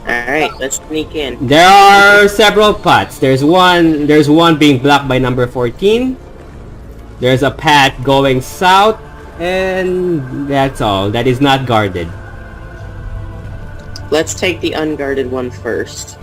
[SPEAKER 2] Alright, let's sneak in.
[SPEAKER 1] There are several paths. There's one being blocked by number 14. There's a path going south, and that's all. That is not guarded.
[SPEAKER 2] Let's take the unguarded one first.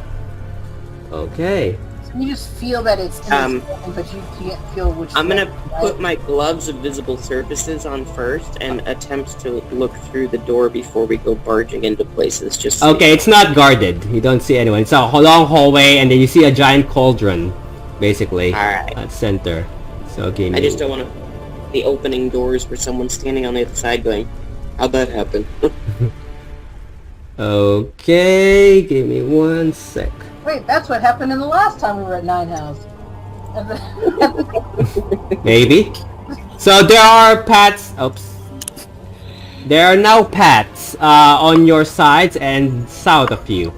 [SPEAKER 1] Okay.
[SPEAKER 3] So you just feel that it's in this building, but you can't feel which.
[SPEAKER 2] I'm gonna
[SPEAKER 3] way, right?
[SPEAKER 2] put my gloves of visible surfaces on first and attempt to look through the door before we go barging into places. Just so
[SPEAKER 1] Okay, it's not guarded. You don't see anyone. It's a long hallway, and then you see a giant cauldron, basically,
[SPEAKER 2] Alright.
[SPEAKER 1] at center. So give me...
[SPEAKER 2] I just don't want to be opening doors where someone's standing on the other side going, how'd that happen?
[SPEAKER 1] Okay, give me 1 sec.
[SPEAKER 3] Wait, that's what happened in the last time we were at Nine House.
[SPEAKER 1] Maybe. So there are paths. Oops. There are now paths on your sides and south of you.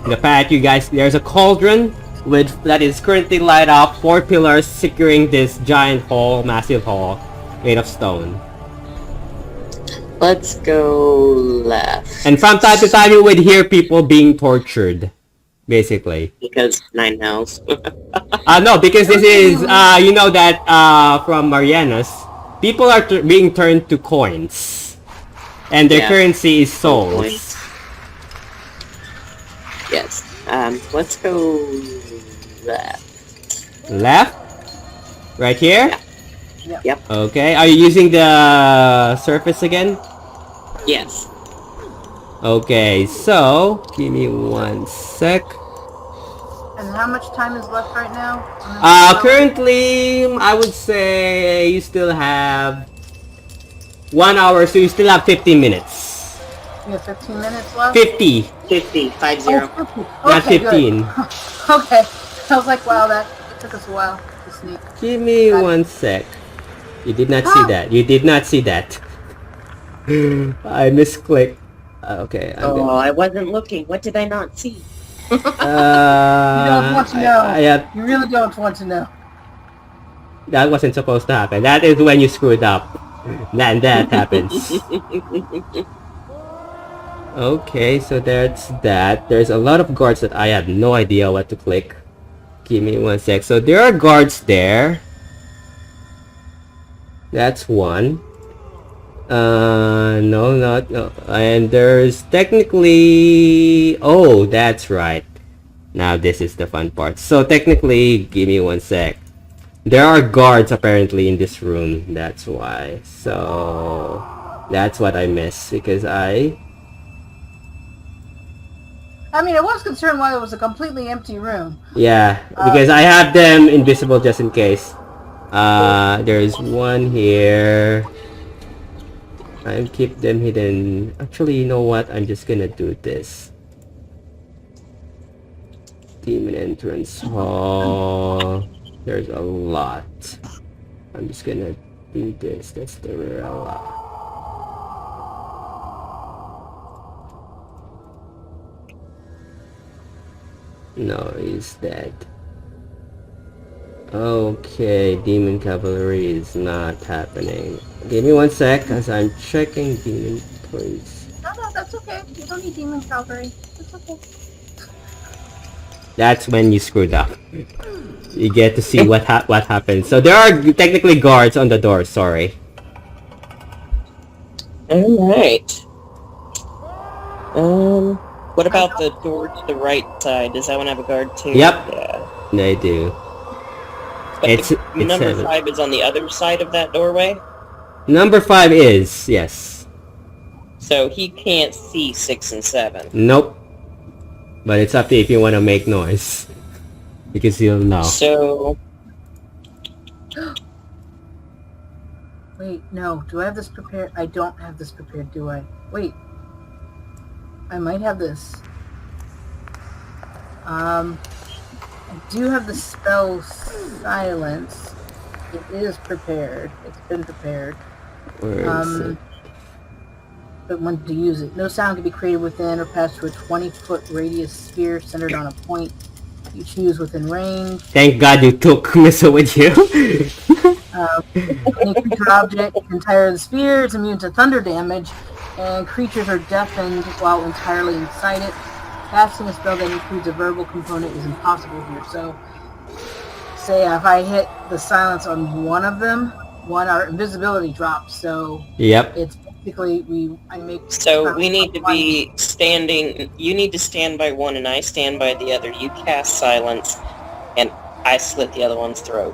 [SPEAKER 1] The path, you guys. There's a cauldron that is currently light up. 4 pillars securing this giant hall, massive hall, made of stone.
[SPEAKER 2] Let's go left.
[SPEAKER 1] And from time to time, you would hear people being tortured. basically.
[SPEAKER 2] Because 9 hells.
[SPEAKER 1] No, because this is, you know that from Mariana's, people are being turned to coins. And their
[SPEAKER 2] Yeah.
[SPEAKER 1] currency is souls.
[SPEAKER 2] Coins. Yes. Let's go left.
[SPEAKER 1] Left? Right here?
[SPEAKER 2] Yeah. Yep.
[SPEAKER 1] Okay, are you using the surface again?
[SPEAKER 2] Yes.
[SPEAKER 1] Okay, so, give me 1 sec.
[SPEAKER 3] And how much time is left right now?
[SPEAKER 1] Currently, I would say you still have 1 hour, so you still have 15 minutes.
[SPEAKER 3] You have 15 minutes left?
[SPEAKER 1] 50,
[SPEAKER 2] 50. 50.
[SPEAKER 3] Oh, 50.
[SPEAKER 1] not
[SPEAKER 3] Okay, good.
[SPEAKER 1] 15.
[SPEAKER 3] Okay. I was like, wow, it took us a while to sneak.
[SPEAKER 1] Give me 1 sec. You did not see that. You did not see that. I misclicked. Okay, I'm
[SPEAKER 2] Oh, I wasn't looking. What did I not see?
[SPEAKER 3] You don't want to know.
[SPEAKER 1] Yeah,
[SPEAKER 3] You really don't want to know.
[SPEAKER 1] that wasn't supposed to happen. That is when you screwed up. And that happens. Okay, so that's that. There's a lot of guards that I have no idea what to click. Give me 1 sec. So there are guards there. That's one. No, not no. And there's technically. Oh, that's right. Now this is the fun part. So technically, give me 1 sec. There are guards apparently in this room. That's why. So that's what I missed because I
[SPEAKER 3] mean, I was concerned why it was a completely empty room.
[SPEAKER 1] Yeah, because I have them invisible just in case. There's one here. I'll keep them hidden. Actually, you know what? I'm just gonna do this. Demon entrance hall. There's a lot. I'm just gonna do this. That's the Darella. No, he's dead. Okay, Demon Cavalry is not happening. Give me 1 sec as I'm checking Demon Police.
[SPEAKER 3] No, that's okay. You don't need Demon Cavalry. It's okay.
[SPEAKER 1] That's when you screwed up. You get to see what happens. So there are technically guards on the door, sorry.
[SPEAKER 2] Alright. What about the door to the right side? Does that one have a guard too?
[SPEAKER 1] Yep.
[SPEAKER 2] Yeah.
[SPEAKER 1] They do.
[SPEAKER 2] But
[SPEAKER 1] It's
[SPEAKER 2] number
[SPEAKER 1] 7.
[SPEAKER 2] 5 is on the other side of that doorway?
[SPEAKER 1] Number 5 is, yes.
[SPEAKER 2] So he can't see 6 and 7.
[SPEAKER 1] Nope. But it's up to you if you want to make noise. Because you'll know.
[SPEAKER 2] So...
[SPEAKER 3] Wait, no. Do I have this prepared? I don't have this prepared, do I? Wait. I might have this. I do have the spell Silence. It is prepared. It's been prepared.
[SPEAKER 1] Where is it?
[SPEAKER 3] But when to use it. No sound can be created within or passed through a 20-foot radius sphere centered on a point you choose within range.
[SPEAKER 1] Thank God you took Missile with you.
[SPEAKER 3] Any creature object entire the sphere is immune to thunder damage, and creatures are deafened while entirely inside it. Casting a spell that includes a verbal component is impossible here. So, say if I hit the silence on one of them, our invisibility drops. So
[SPEAKER 1] Yep.
[SPEAKER 3] it's basically I make.
[SPEAKER 2] So we need to be standing... You need to stand by one and I stand by the other. You cast silence and I slit the other one's throat.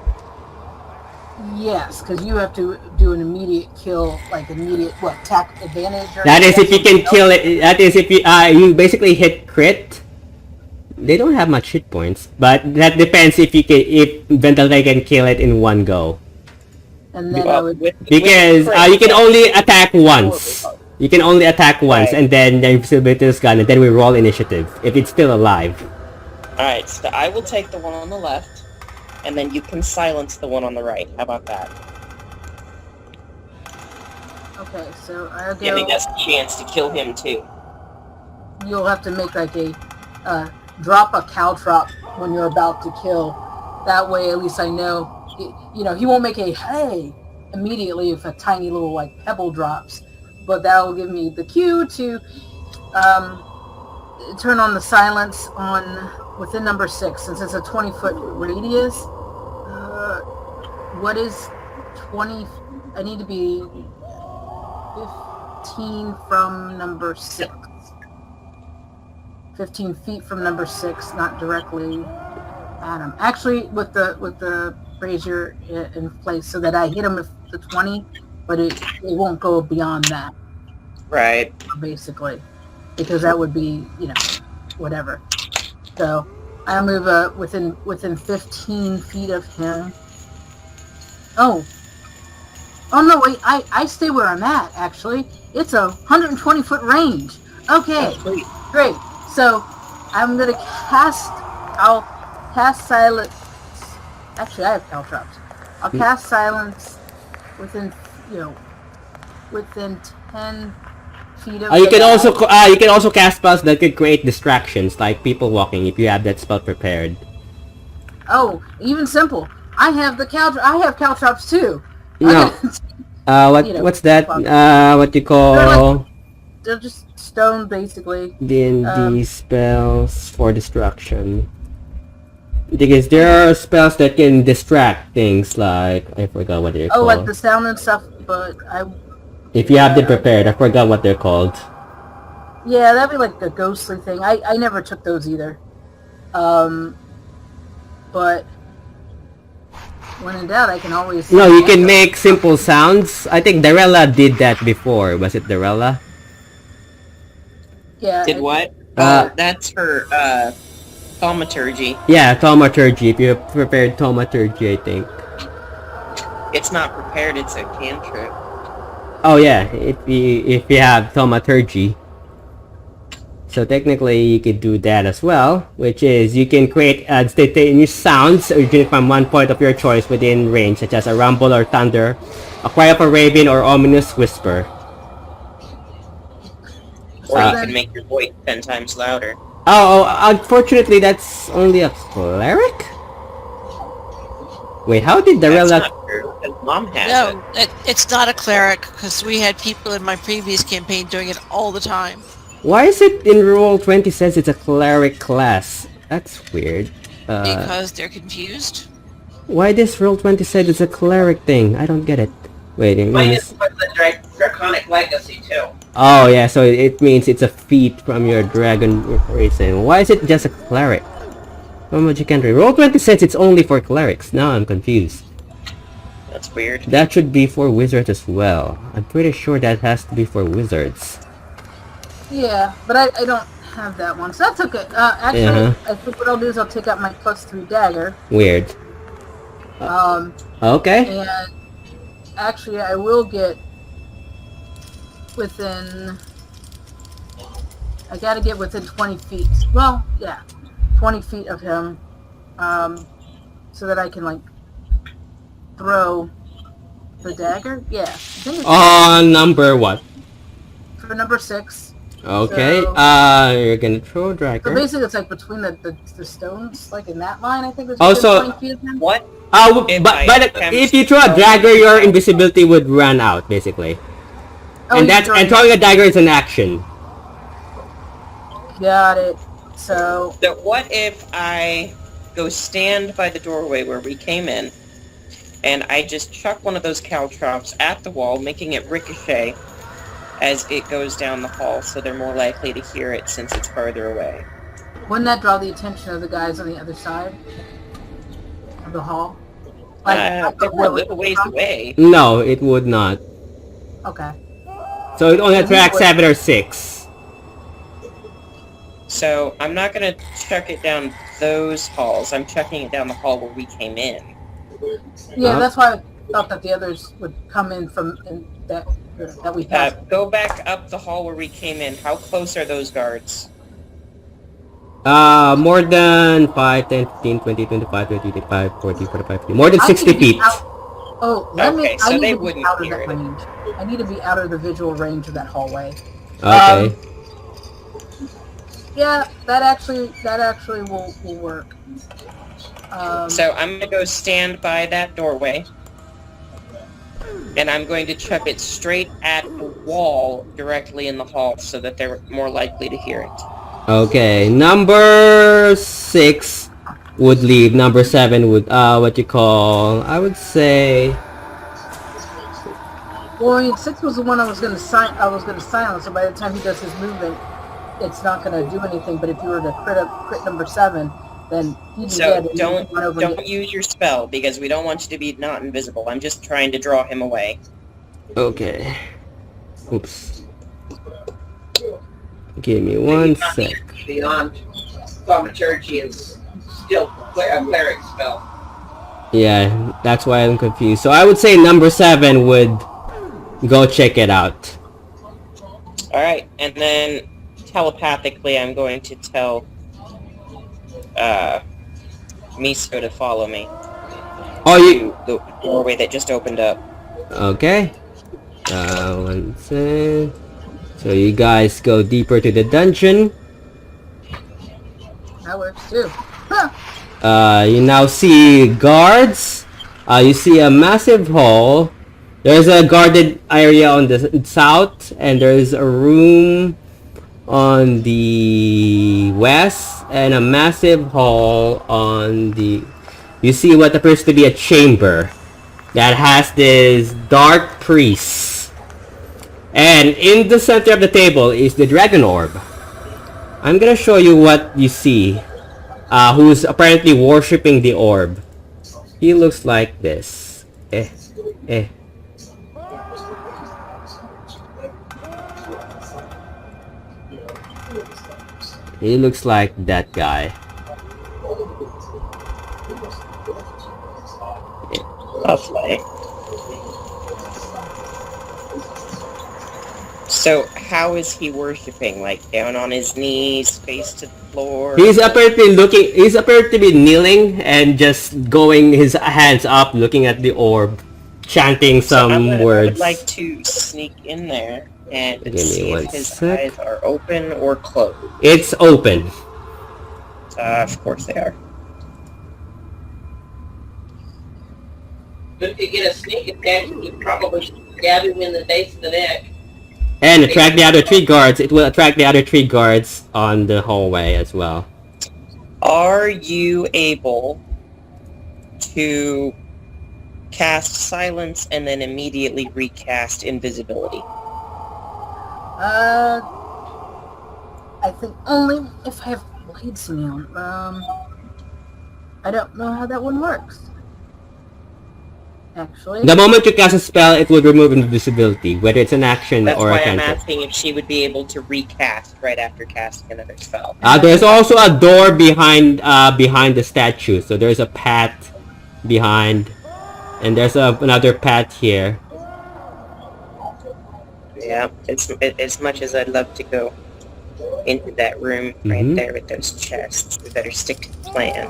[SPEAKER 3] Yes, because you have to do an immediate kill, like immediate attack advantage. Or
[SPEAKER 1] That is if you can kill it. That is if you basically hit crit. They don't have much hit points, but that depends if Ventalay can kill it in one go.
[SPEAKER 3] And then I would.
[SPEAKER 1] Because you can only attack once. You can only attack once,
[SPEAKER 2] Right.
[SPEAKER 1] and then the invisibility is gone, and then we roll initiative if it's still alive.
[SPEAKER 2] Alright, so I will take the one on the left, and then you can silence the one on the right. How about that?
[SPEAKER 3] Okay, so I'll
[SPEAKER 2] Give me
[SPEAKER 3] go.
[SPEAKER 2] that chance to kill him too.
[SPEAKER 3] You'll have to make like a drop a caltrop when you're about to kill. That way, at least I know. He won't make a hey immediately if a tiny little pebble drops, but that will give me the cue to turn on the silence on within number 6, since it's a 20-foot radius, what is 20? I need to be 15 from number 6. 15 feet from number 6, not directly at him. Actually, with the brazier in place, so that I hit him with the 20, but it won't go beyond that.
[SPEAKER 2] Right.
[SPEAKER 3] Basically, because that would be, whatever. So I move within 15 feet of him. Oh no, wait, I stay where I'm at, actually. It's a 120-foot range. Okay, great. So I'm going to I'll cast silence. Actually, I have caltrops. I'll cast silence within 10 feet of
[SPEAKER 1] You can also cast spells that could create distractions, like people walking, if you have that spell prepared.
[SPEAKER 3] Oh, even simple. I have caltrops too.
[SPEAKER 1] No. What's that? What you call?
[SPEAKER 3] They're just stone, basically.
[SPEAKER 1] D&D spells for distraction. Because there are spells that can distract things, like I forgot what they're called.
[SPEAKER 3] Oh, like the sound and stuff. But
[SPEAKER 1] if you have them prepared, I forgot what they're called.
[SPEAKER 3] Yeah, that'd be like a ghostly thing. I never took those either. But when in doubt, I can always...
[SPEAKER 1] No, you can make simple sounds. I think Darella did that before. Was it Darella?
[SPEAKER 3] Yeah.
[SPEAKER 2] Did what? That's her thaumaturgy.
[SPEAKER 1] Yeah, thaumaturgy. If you prepared thaumaturgy, I think.
[SPEAKER 2] It's not prepared, it's a cantrip.
[SPEAKER 1] Oh yeah, if you have thaumaturgy. So technically you could do that as well, which is you can create instantaneous sounds originating from one point of your choice within range, such as a rumble or thunder, a cry of a raven, or ominous whisper.
[SPEAKER 2] Or you can make your voice 10 times louder.
[SPEAKER 1] Oh, unfortunately that's only a cleric? Wait, how did Darella...
[SPEAKER 2] That's not true, because Mom has it.
[SPEAKER 5] It's not a cleric, because we had people in my previous campaign doing it all the time.
[SPEAKER 1] Why is it in Roll20 says it's a cleric class? That's weird.
[SPEAKER 5] Because they're confused.
[SPEAKER 1] Why does Roll20 said it's a cleric thing? I don't get it. Wait,
[SPEAKER 6] Mine is with the Draconic Legacy, too.
[SPEAKER 1] Oh yeah, so it means it's a feat from your dragon race. And why is it just a cleric? How much you can read? Roll20 says it's only for clerics. Now I'm confused.
[SPEAKER 2] That's weird.
[SPEAKER 1] That should be for wizards as well. I'm pretty sure that has to be for wizards.
[SPEAKER 3] Yeah, but I don't have that one. So that's okay. Actually, I think what I'll do is I'll take out my +3 dagger.
[SPEAKER 1] Weird. Okay.
[SPEAKER 3] And actually, I will get within... I gotta get within 20 feet. Well, yeah. 20 feet of him. So that I can, like, throw the dagger. Yeah. I think it's
[SPEAKER 1] number what?
[SPEAKER 3] for number 6.
[SPEAKER 1] Okay,
[SPEAKER 3] So-
[SPEAKER 1] you're gonna throw a
[SPEAKER 3] So
[SPEAKER 1] dagger.
[SPEAKER 3] basically, it's like between the stones, like in that line. I think it's
[SPEAKER 1] Also-
[SPEAKER 3] 20 feet of him.
[SPEAKER 2] What?
[SPEAKER 1] If you throw a dagger, your invisibility would run out, basically.
[SPEAKER 3] Oh,
[SPEAKER 1] And
[SPEAKER 3] you're
[SPEAKER 1] throwing a dagger is an action.
[SPEAKER 3] Got it. So
[SPEAKER 2] So what if I go stand by the doorway where we came in, and I just chuck one of those caltrops at the wall, making it ricochet as it goes down the hall, so they're more likely to hear it since it's farther away.
[SPEAKER 3] wouldn't that draw the attention of the guys on the other side of the hall? Like,
[SPEAKER 2] They're a little ways away.
[SPEAKER 1] No, it would not.
[SPEAKER 3] Okay.
[SPEAKER 1] So it only attracts 7 or 6.
[SPEAKER 2] So I'm not going to chuck it down those halls. I'm chucking it down the hall where we came in.
[SPEAKER 3] Yeah, that's why I thought that the others would come in from that we passed.
[SPEAKER 2] Go back up the hall where we came in. How close are those guards?
[SPEAKER 1] More than 5, 10, 15, 20, 25, 30, 35, 40, 45, 50. More than
[SPEAKER 3] I
[SPEAKER 1] 60
[SPEAKER 3] need to be
[SPEAKER 1] feet.
[SPEAKER 2] Okay, so
[SPEAKER 3] I need
[SPEAKER 2] they
[SPEAKER 3] to be
[SPEAKER 2] wouldn't
[SPEAKER 3] out of
[SPEAKER 2] hear
[SPEAKER 3] that
[SPEAKER 2] it.
[SPEAKER 3] range. I need to be out of the visual range of that hallway.
[SPEAKER 1] Okay.
[SPEAKER 3] Yeah, that actually will work.
[SPEAKER 2] So I'm going to go stand by that doorway, and I'm going to chuck it straight at the wall directly in the hall so that they're more likely to hear it.
[SPEAKER 1] Okay, number 6 would leave. Number 7 would, what you call, I would say...
[SPEAKER 3] Well, I mean, 6 was the one I was gonna silence, so by the time he does his movement, it's not gonna do anything. But if you were to crit number 7, then he'd be
[SPEAKER 2] So
[SPEAKER 3] dead.
[SPEAKER 2] don't use your spell because we don't want you to be not invisible. I'm just trying to draw him away.
[SPEAKER 1] Okay. Oops. Give me 1 sec.
[SPEAKER 6] Beyond thaumaturgy is still a cleric spell.
[SPEAKER 1] Yeah, that's why I'm confused. So I would say number 7 would go check it out.
[SPEAKER 2] Alright, and then telepathically I'm going to tell Miso to follow me.
[SPEAKER 1] Oh, you...
[SPEAKER 2] To the doorway that just opened up.
[SPEAKER 1] Okay. 1 sec. So you guys go deeper to the dungeon.
[SPEAKER 3] That works too.
[SPEAKER 1] You now see guards. You see a massive hall. There's a guarded area on the south, and there's a room on the west, and a massive hall on the... You see what appears to be a chamber that has this dark priest. And in the center of the table is the dragon orb. I'm gonna show you what you see. Who's apparently worshipping the orb. He looks like this. He looks like that guy.
[SPEAKER 2] Lovely. So, how is he worshipping? Like, down on his knees, face to the floor?
[SPEAKER 1] He's apparently to be kneeling and just going his hands up, looking at the orb, chanting some words.
[SPEAKER 2] I would like to sneak in there and
[SPEAKER 1] Give me
[SPEAKER 2] see
[SPEAKER 1] one
[SPEAKER 2] if his
[SPEAKER 1] sec.
[SPEAKER 2] eyes are open or closed.
[SPEAKER 1] It's open.
[SPEAKER 2] Of course they are.
[SPEAKER 6] But if you get a sneak attack, you could probably stab him in the base of the neck.
[SPEAKER 1] And attract the other 3 guards. It will attract the other 3 guards on the hallway as well.
[SPEAKER 2] Are you able to cast silence and then immediately recast invisibility?
[SPEAKER 3] I think only if I have blades now. I don't know how that one works. Actually.
[SPEAKER 1] The moment you cast a spell, it will remove invisibility, whether it's an action
[SPEAKER 2] That's
[SPEAKER 1] or a
[SPEAKER 2] why I'm
[SPEAKER 1] cantrip.
[SPEAKER 2] asking if she would be able to recast right after casting another spell.
[SPEAKER 1] There's also a door behind the statue, so there's a path behind, and there's another path here.
[SPEAKER 2] Yeah, as much as I'd love to go into that room right there with those chests, we better stick to the plan.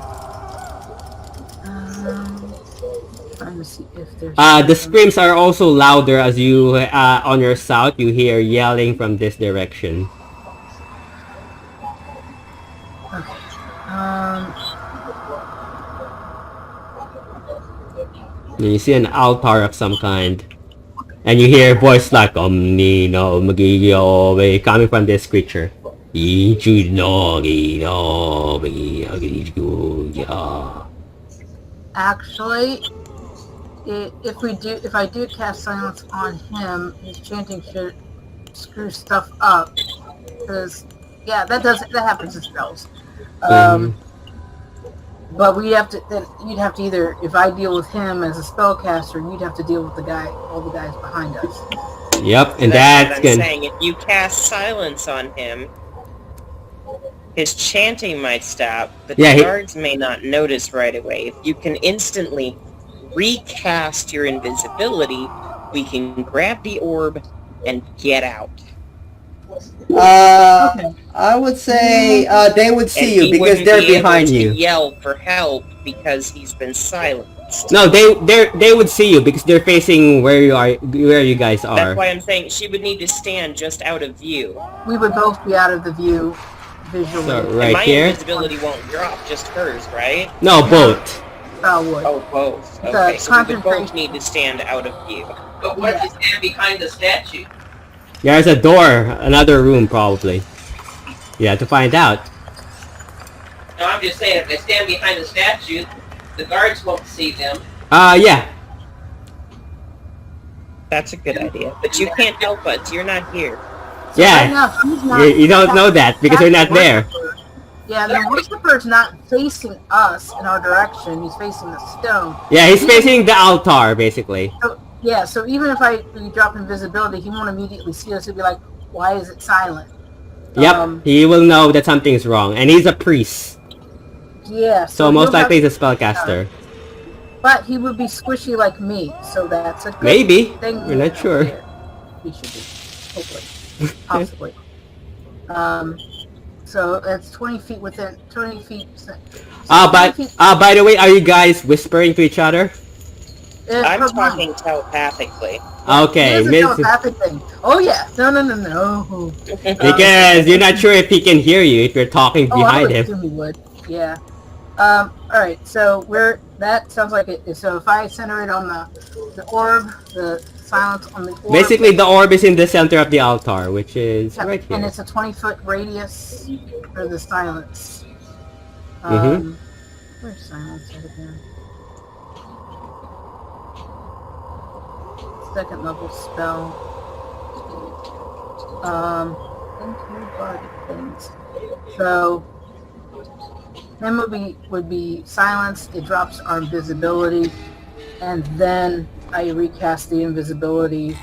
[SPEAKER 3] Trying to see if there's...
[SPEAKER 1] The screams are also louder as you, on your south, you hear yelling from this direction.
[SPEAKER 3] Okay.
[SPEAKER 1] And you see an altar of some kind. And you hear a voice like, coming from this creature.
[SPEAKER 3] Actually, if I do cast silence on him, his chanting should screw stuff up. Because yeah, that happens in spells. But you'd have to either, if I deal with him as a spellcaster, you'd have to deal with all the guys behind us.
[SPEAKER 1] Yep, and
[SPEAKER 2] that's
[SPEAKER 1] that's
[SPEAKER 2] what I'm
[SPEAKER 1] gonna...
[SPEAKER 2] saying. If you cast silence on him, his chanting might stop, but the guards may not notice right away. If you can instantly recast your invisibility, we can grab the orb and get out.
[SPEAKER 1] I would say they would see you because they're behind you.
[SPEAKER 2] Yell for help because he's been silenced.
[SPEAKER 1] No, they would see you because they're facing where you guys are.
[SPEAKER 2] That's why I'm saying she would need to stand just out of view.
[SPEAKER 3] We would both be out of the view visually.
[SPEAKER 1] So,
[SPEAKER 2] And
[SPEAKER 1] right
[SPEAKER 2] my
[SPEAKER 1] here.
[SPEAKER 2] invisibility won't drop, just hers, right?
[SPEAKER 1] No, both.
[SPEAKER 3] Would.
[SPEAKER 2] Oh, both.
[SPEAKER 3] The
[SPEAKER 2] Okay, so we would both
[SPEAKER 3] concentration-
[SPEAKER 2] need to stand out of view.
[SPEAKER 6] But what if you stand behind the statue?
[SPEAKER 1] There's a door, another room probably. You have to find out.
[SPEAKER 6] No, I'm just saying, if they stand behind the statue, the guards won't see them.
[SPEAKER 1] Yeah.
[SPEAKER 2] That's a good idea. But you can't help us. You're not here.
[SPEAKER 3] Right
[SPEAKER 1] Yeah.
[SPEAKER 3] now, he's not.
[SPEAKER 1] You don't know that because you're not there.
[SPEAKER 3] Yeah, the worshiper's not facing us in our direction. He's facing the stone.
[SPEAKER 1] Yeah, he's facing the altar, basically.
[SPEAKER 3] So, yeah, so even if we drop invisibility, he won't immediately see us. He'll be like, why is it silent?
[SPEAKER 1] Yep, he will know that something's wrong. And he's a priest.
[SPEAKER 3] Yeah.
[SPEAKER 1] So most
[SPEAKER 3] he'll
[SPEAKER 1] likely
[SPEAKER 3] have-
[SPEAKER 1] he's a spellcaster.
[SPEAKER 3] But he would be squishy like me, so that's a good
[SPEAKER 1] Maybe.
[SPEAKER 3] thing.
[SPEAKER 1] We're not sure.
[SPEAKER 3] He should be. Hopefully. Possibly. So that's 20 feet within 20 feet. So
[SPEAKER 1] But
[SPEAKER 3] 20 feet,
[SPEAKER 1] by the way, are you guys whispering to each other?
[SPEAKER 2] I'm
[SPEAKER 3] per month.
[SPEAKER 2] talking telepathically.
[SPEAKER 1] Okay,
[SPEAKER 3] It is a
[SPEAKER 1] Miss,
[SPEAKER 3] telepathic thing. Oh yeah. No.
[SPEAKER 1] because you're not sure if he can hear you if you're talking
[SPEAKER 3] Oh, I
[SPEAKER 1] behind
[SPEAKER 3] would
[SPEAKER 1] him.
[SPEAKER 3] assume he would. Yeah. Alright, so that sounds like it. So if I center it on the orb, the silence on the orb.
[SPEAKER 1] Basically, the orb is in the center of the altar, which is
[SPEAKER 3] Yeah,
[SPEAKER 1] right
[SPEAKER 3] and
[SPEAKER 1] here.
[SPEAKER 3] it's a 20-foot radius for the silence.
[SPEAKER 1] Mhm.
[SPEAKER 3] Where's silence over here? Second level spell. Into body things. So then would be silence. It drops our invisibility, and then I recast the invisibility.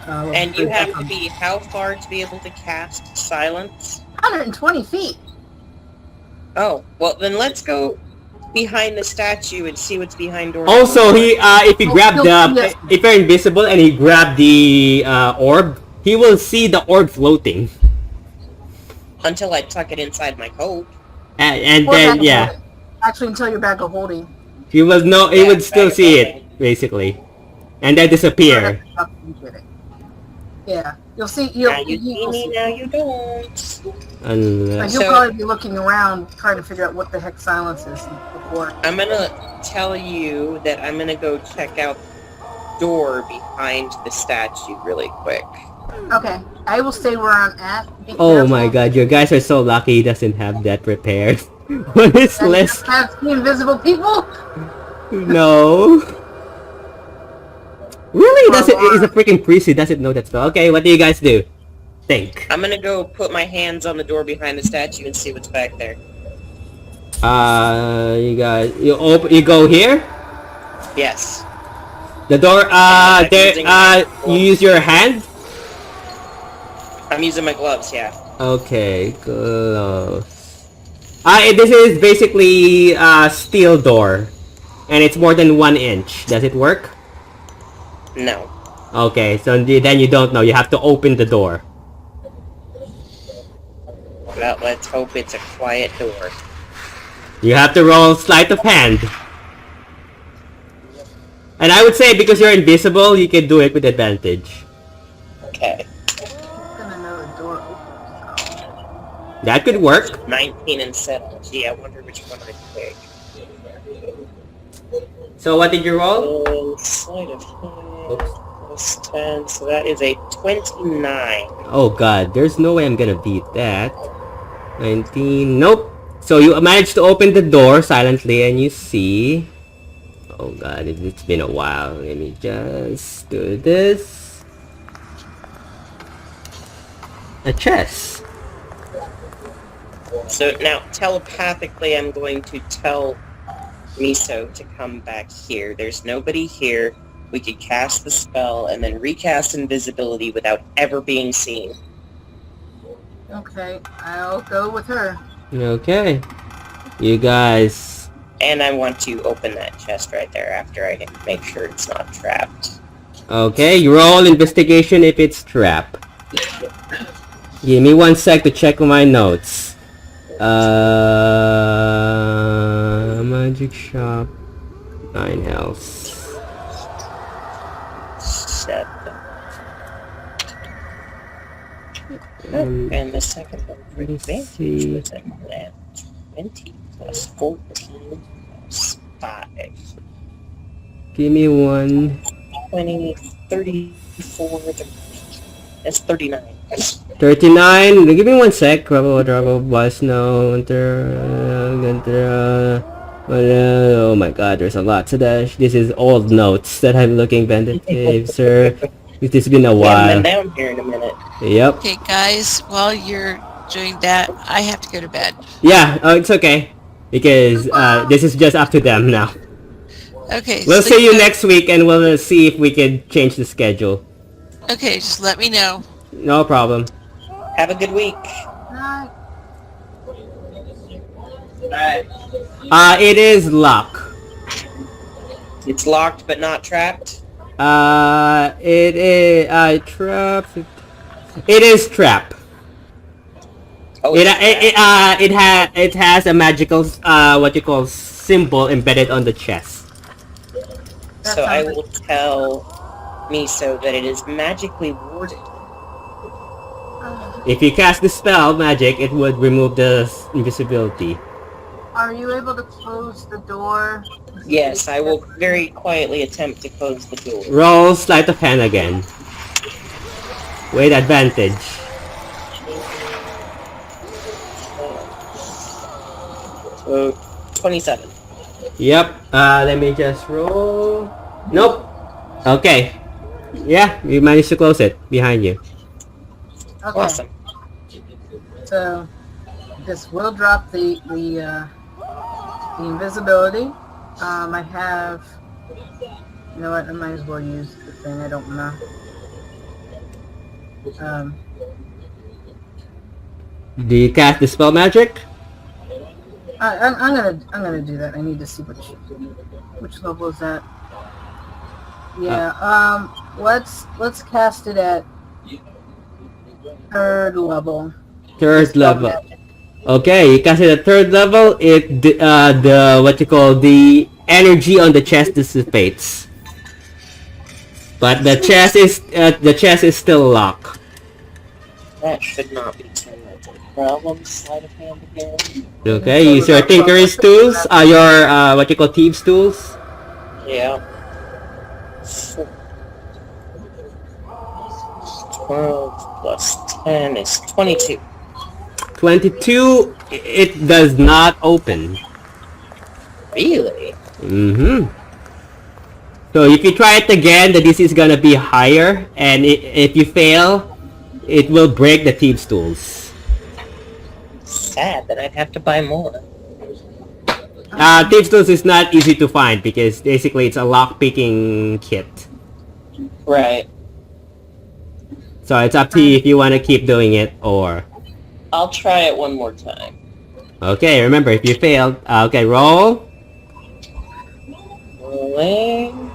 [SPEAKER 2] And you have to be how far to be able to cast silence?
[SPEAKER 3] 120 feet.
[SPEAKER 2] Oh, well then let's go behind the statue and see what's behind doors.
[SPEAKER 1] Also, if you grab
[SPEAKER 3] yes.
[SPEAKER 1] if you're invisible and he grab the orb, he will see the orb floating.
[SPEAKER 2] Until I tuck it inside my coat.
[SPEAKER 1] And
[SPEAKER 3] Or
[SPEAKER 1] then,
[SPEAKER 3] bag of
[SPEAKER 1] yeah,
[SPEAKER 3] holding. Actually, until your bag of holding.
[SPEAKER 1] he will know. He
[SPEAKER 2] Yeah,
[SPEAKER 1] would still
[SPEAKER 2] bag of
[SPEAKER 1] see
[SPEAKER 2] holding.
[SPEAKER 1] it, basically, and then disappear.
[SPEAKER 3] Yeah, you'll see. You'll,
[SPEAKER 2] Now you see
[SPEAKER 3] you'll
[SPEAKER 2] me,
[SPEAKER 3] see.
[SPEAKER 2] now you don't.
[SPEAKER 1] Unless,
[SPEAKER 3] You'll
[SPEAKER 2] So-
[SPEAKER 3] probably be looking around trying to figure out what the heck silence is before.
[SPEAKER 2] I'm gonna tell you that I'm gonna go check out the door behind the statue really quick.
[SPEAKER 3] Okay, I will stay where I'm at. Be
[SPEAKER 1] oh
[SPEAKER 3] careful.
[SPEAKER 1] my God, you guys are so lucky he doesn't have that prepared on his
[SPEAKER 3] And
[SPEAKER 1] list.
[SPEAKER 3] have the invisible people.
[SPEAKER 1] No. Really? He's a freaking priest. He doesn't know that spell. Okay, what do you guys do? Think.
[SPEAKER 2] I'm gonna go put my hands on the door behind the statue and see what's back there.
[SPEAKER 1] You guys, you go here.
[SPEAKER 2] Yes.
[SPEAKER 1] The door.
[SPEAKER 2] I'm using my
[SPEAKER 1] You use your hand.
[SPEAKER 2] I'm using my gloves, yeah.
[SPEAKER 1] Okay, gloves. This is basically a steel door, and it's more than 1 inch. Does it work?
[SPEAKER 2] No.
[SPEAKER 1] Okay, so then you don't know. You have to open the door.
[SPEAKER 2] Well, let's hope it's a quiet door.
[SPEAKER 1] You have to roll sleight of hand. And I would say because you're invisible, you can do it with advantage.
[SPEAKER 2] Okay.
[SPEAKER 3] Who's gonna know the door opens?
[SPEAKER 1] That could work.
[SPEAKER 2] 19 and 7. Gee, I wonder which one I pick.
[SPEAKER 1] So what did you roll?
[SPEAKER 2] Sleight of hand
[SPEAKER 1] Oops.
[SPEAKER 2] plus 10, so that is a 29.
[SPEAKER 1] Oh God, there's no way I'm gonna beat that. 19. Nope. So you managed to open the door silently, and you see. Oh God, it's been a while. Let me just do this. A chest.
[SPEAKER 2] So now, telepathically, I'm going to tell Miso to come back here. There's nobody here. We could cast the spell and then recast invisibility without ever being seen.
[SPEAKER 3] Okay, I'll go with her.
[SPEAKER 1] Okay. You guys.
[SPEAKER 2] And I want to open that chest right there after I make sure it's not trapped.
[SPEAKER 1] Okay, you roll investigation if it's trap. Give me 1 sec to check my notes. Magic shop. 9 health.
[SPEAKER 2] 7. And the second one for advantage was at 20 plus 14 plus 5.
[SPEAKER 1] Give me 1.
[SPEAKER 2] 20, 34, that's 39.
[SPEAKER 1] 39. Give me 1 sec. Rubble, bus, no. Oh my god, there's a lot to that. This is old notes that I'm looking, Bandit Cave, sir. It has been a
[SPEAKER 2] We haven't
[SPEAKER 1] while.
[SPEAKER 2] been down here in a minute.
[SPEAKER 1] Yep.
[SPEAKER 5] Okay, guys, while you're doing that, I have to go to bed.
[SPEAKER 1] Yeah, it's okay. Because this is just up to them now.
[SPEAKER 5] Okay.
[SPEAKER 1] We'll
[SPEAKER 5] sleep
[SPEAKER 1] see you
[SPEAKER 5] good.
[SPEAKER 1] next week and we'll see if we can change the schedule.
[SPEAKER 5] Okay, just let me know.
[SPEAKER 1] No problem.
[SPEAKER 2] Have a good week.
[SPEAKER 3] Night.
[SPEAKER 1] It is locked.
[SPEAKER 2] It's locked but not trapped.
[SPEAKER 1] It is trap. It is trap.
[SPEAKER 2] Oh,
[SPEAKER 1] It has a magical what you call symbol embedded on the chest.
[SPEAKER 2] so I will tell Miso that it is magically warded.
[SPEAKER 1] If you cast the spell magic, it would remove the invisibility.
[SPEAKER 3] Are you able to close the door?
[SPEAKER 2] Yes, I will very quietly attempt to close the door.
[SPEAKER 1] Roll sleight of hand again. With advantage.
[SPEAKER 2] So, 27.
[SPEAKER 1] Yep. Let me just roll. Nope. Okay. Yeah, you managed to close it behind you.
[SPEAKER 3] Okay.
[SPEAKER 2] Awesome.
[SPEAKER 3] So this will drop the invisibility. I have. You know what? I might as well use the thing. I don't know.
[SPEAKER 1] Do you cast the spell magic?
[SPEAKER 3] I'm gonna do that. I need to see which level is that. Yeah. Let's cast it at third level.
[SPEAKER 1] Third level. Okay, you cast it at third level. The what you call the energy on the chest dissipates, but the chest is still locked.
[SPEAKER 2] That should not be too much of a problem. Sleight of hand again.
[SPEAKER 1] Okay, use your tinker's tools. Your what you call thieves tools.
[SPEAKER 2] Yeah. 12 plus 10 is 22.
[SPEAKER 1] 22. It does not open.
[SPEAKER 2] Really?
[SPEAKER 1] Mm-hmm. So if you try it again, the DC is gonna be higher, and if you fail, it will break the thieves tools.
[SPEAKER 2] Sad that I'd have to buy more.
[SPEAKER 1] Thieves tools is not easy to find because basically it's a lock picking kit.
[SPEAKER 2] Right.
[SPEAKER 1] So it's up to you if you want to keep doing it or...
[SPEAKER 2] I'll try it one more time.
[SPEAKER 1] Okay, remember, if you failed... okay, roll.
[SPEAKER 2] Rolling.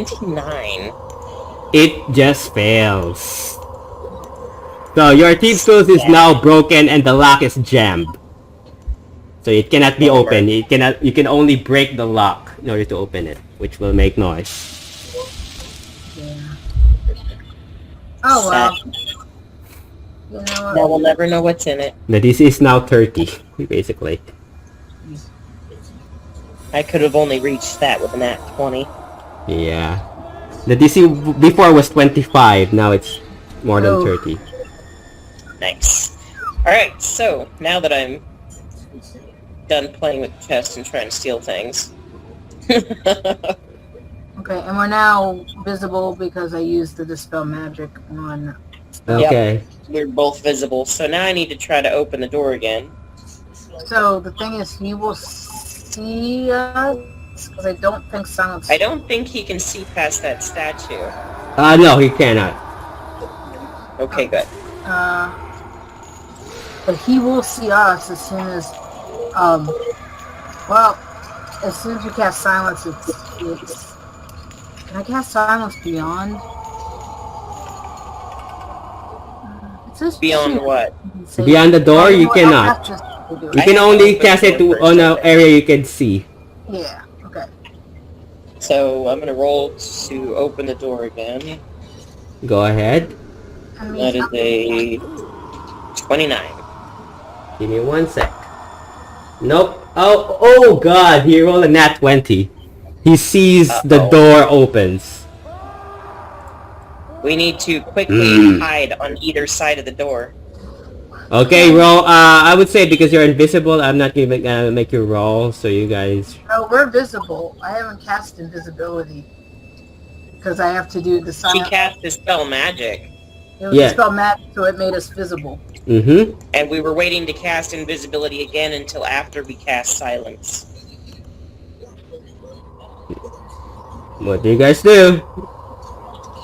[SPEAKER 2] $29.
[SPEAKER 1] It just fails. So your thieves tools is now broken and the lock is jammed. So it cannot be opened. You can only break the lock in order to open it, which will make noise.
[SPEAKER 3] Yeah. Oh well. You know
[SPEAKER 2] Now
[SPEAKER 3] what?
[SPEAKER 2] we'll never know what's in it.
[SPEAKER 1] The DC is now 30, basically.
[SPEAKER 2] I could have only reached that with a nat 20.
[SPEAKER 1] Yeah. The DC before was 25, now it's more than
[SPEAKER 3] Oh.
[SPEAKER 1] 30.
[SPEAKER 2] Nice. Alright, so now that I'm done playing with the chest and trying to steal things.
[SPEAKER 3] Okay, and we're now visible because I used the dispel magic on.
[SPEAKER 1] Okay.
[SPEAKER 2] We're both visible, so now I need to try to open the door again.
[SPEAKER 3] So the thing is, he will see us because I don't think silence.
[SPEAKER 2] I don't think he can see past that statue.
[SPEAKER 1] No, he cannot.
[SPEAKER 2] Okay, good.
[SPEAKER 3] But he will see us as soon as, well, as soon as you cast silence, it's can I cast silence beyond? It says
[SPEAKER 2] Beyond
[SPEAKER 3] shoot.
[SPEAKER 2] what?
[SPEAKER 3] Say-
[SPEAKER 1] Beyond the door, you
[SPEAKER 3] I
[SPEAKER 1] cannot.
[SPEAKER 3] have to do it.
[SPEAKER 1] You can only cast it to on an area you can see.
[SPEAKER 3] Yeah, okay.
[SPEAKER 2] So I'm gonna roll to open the door again.
[SPEAKER 1] Go ahead.
[SPEAKER 3] I mean,
[SPEAKER 2] That is a 29.
[SPEAKER 1] Give me 1 sec. Nope. Oh god, he rolled a nat 20. He sees the door opens.
[SPEAKER 2] We need to quickly hide on either side of the door.
[SPEAKER 1] Okay, roll. I would say because you're invisible, I'm not gonna make you roll. So you guys.
[SPEAKER 3] Oh, we're visible. I haven't cast invisibility because I have to do the
[SPEAKER 2] She
[SPEAKER 3] silent.
[SPEAKER 2] cast Dispel Magic,
[SPEAKER 3] It was a spell magic, so it made us visible.
[SPEAKER 1] Mm-hmm.
[SPEAKER 2] and we were waiting to cast Invisibility again until after we cast Silence.
[SPEAKER 1] What do you guys do?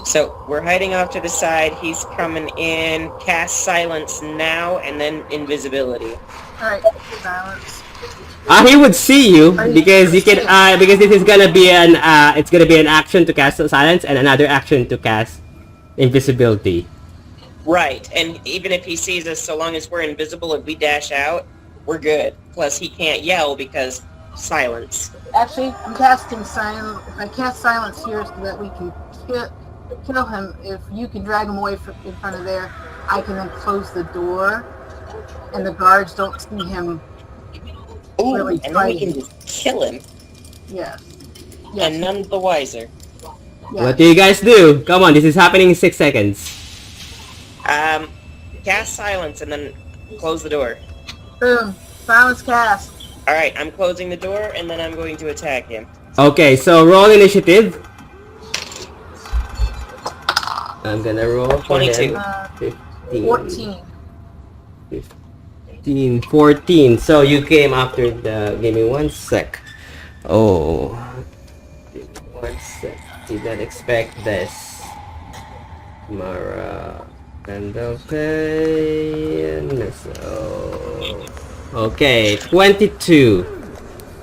[SPEAKER 2] So we're hiding off to the side. He's coming in. Cast Silence now, and then Invisibility.
[SPEAKER 3] Alright, silence.
[SPEAKER 1] He would see you because you can. Because this is gonna be an. It's gonna be an action to cast silence and another action to cast invisibility.
[SPEAKER 2] Right, and even if he sees us, so long as we're invisible, if we dash out, we're good. Plus, he can't yell because silence.
[SPEAKER 3] Actually, I'm casting silence. If I cast silence here so that we can kill him, if you can drag him away from in front of there, I can then close the door, and the guards don't see him.
[SPEAKER 2] Ooh,
[SPEAKER 3] Really
[SPEAKER 2] and then we
[SPEAKER 3] fighting.
[SPEAKER 2] can just kill him,
[SPEAKER 3] Yes.
[SPEAKER 2] and none the wiser.
[SPEAKER 1] What do you guys do? Come on, this is happening in 6 seconds.
[SPEAKER 2] Cast Silence and then close the door.
[SPEAKER 3] Boom. Silence cast.
[SPEAKER 2] Alright, I'm closing the door, and then I'm going to attack him.
[SPEAKER 1] Okay, so roll initiative. I'm gonna roll for
[SPEAKER 2] 22.
[SPEAKER 1] him. 15.
[SPEAKER 3] 14.
[SPEAKER 1] 15, 14. So you came after the. Give me 1 sec. Oh. 1 sec. Did not expect this. Mara. Okay. So. Okay, 22.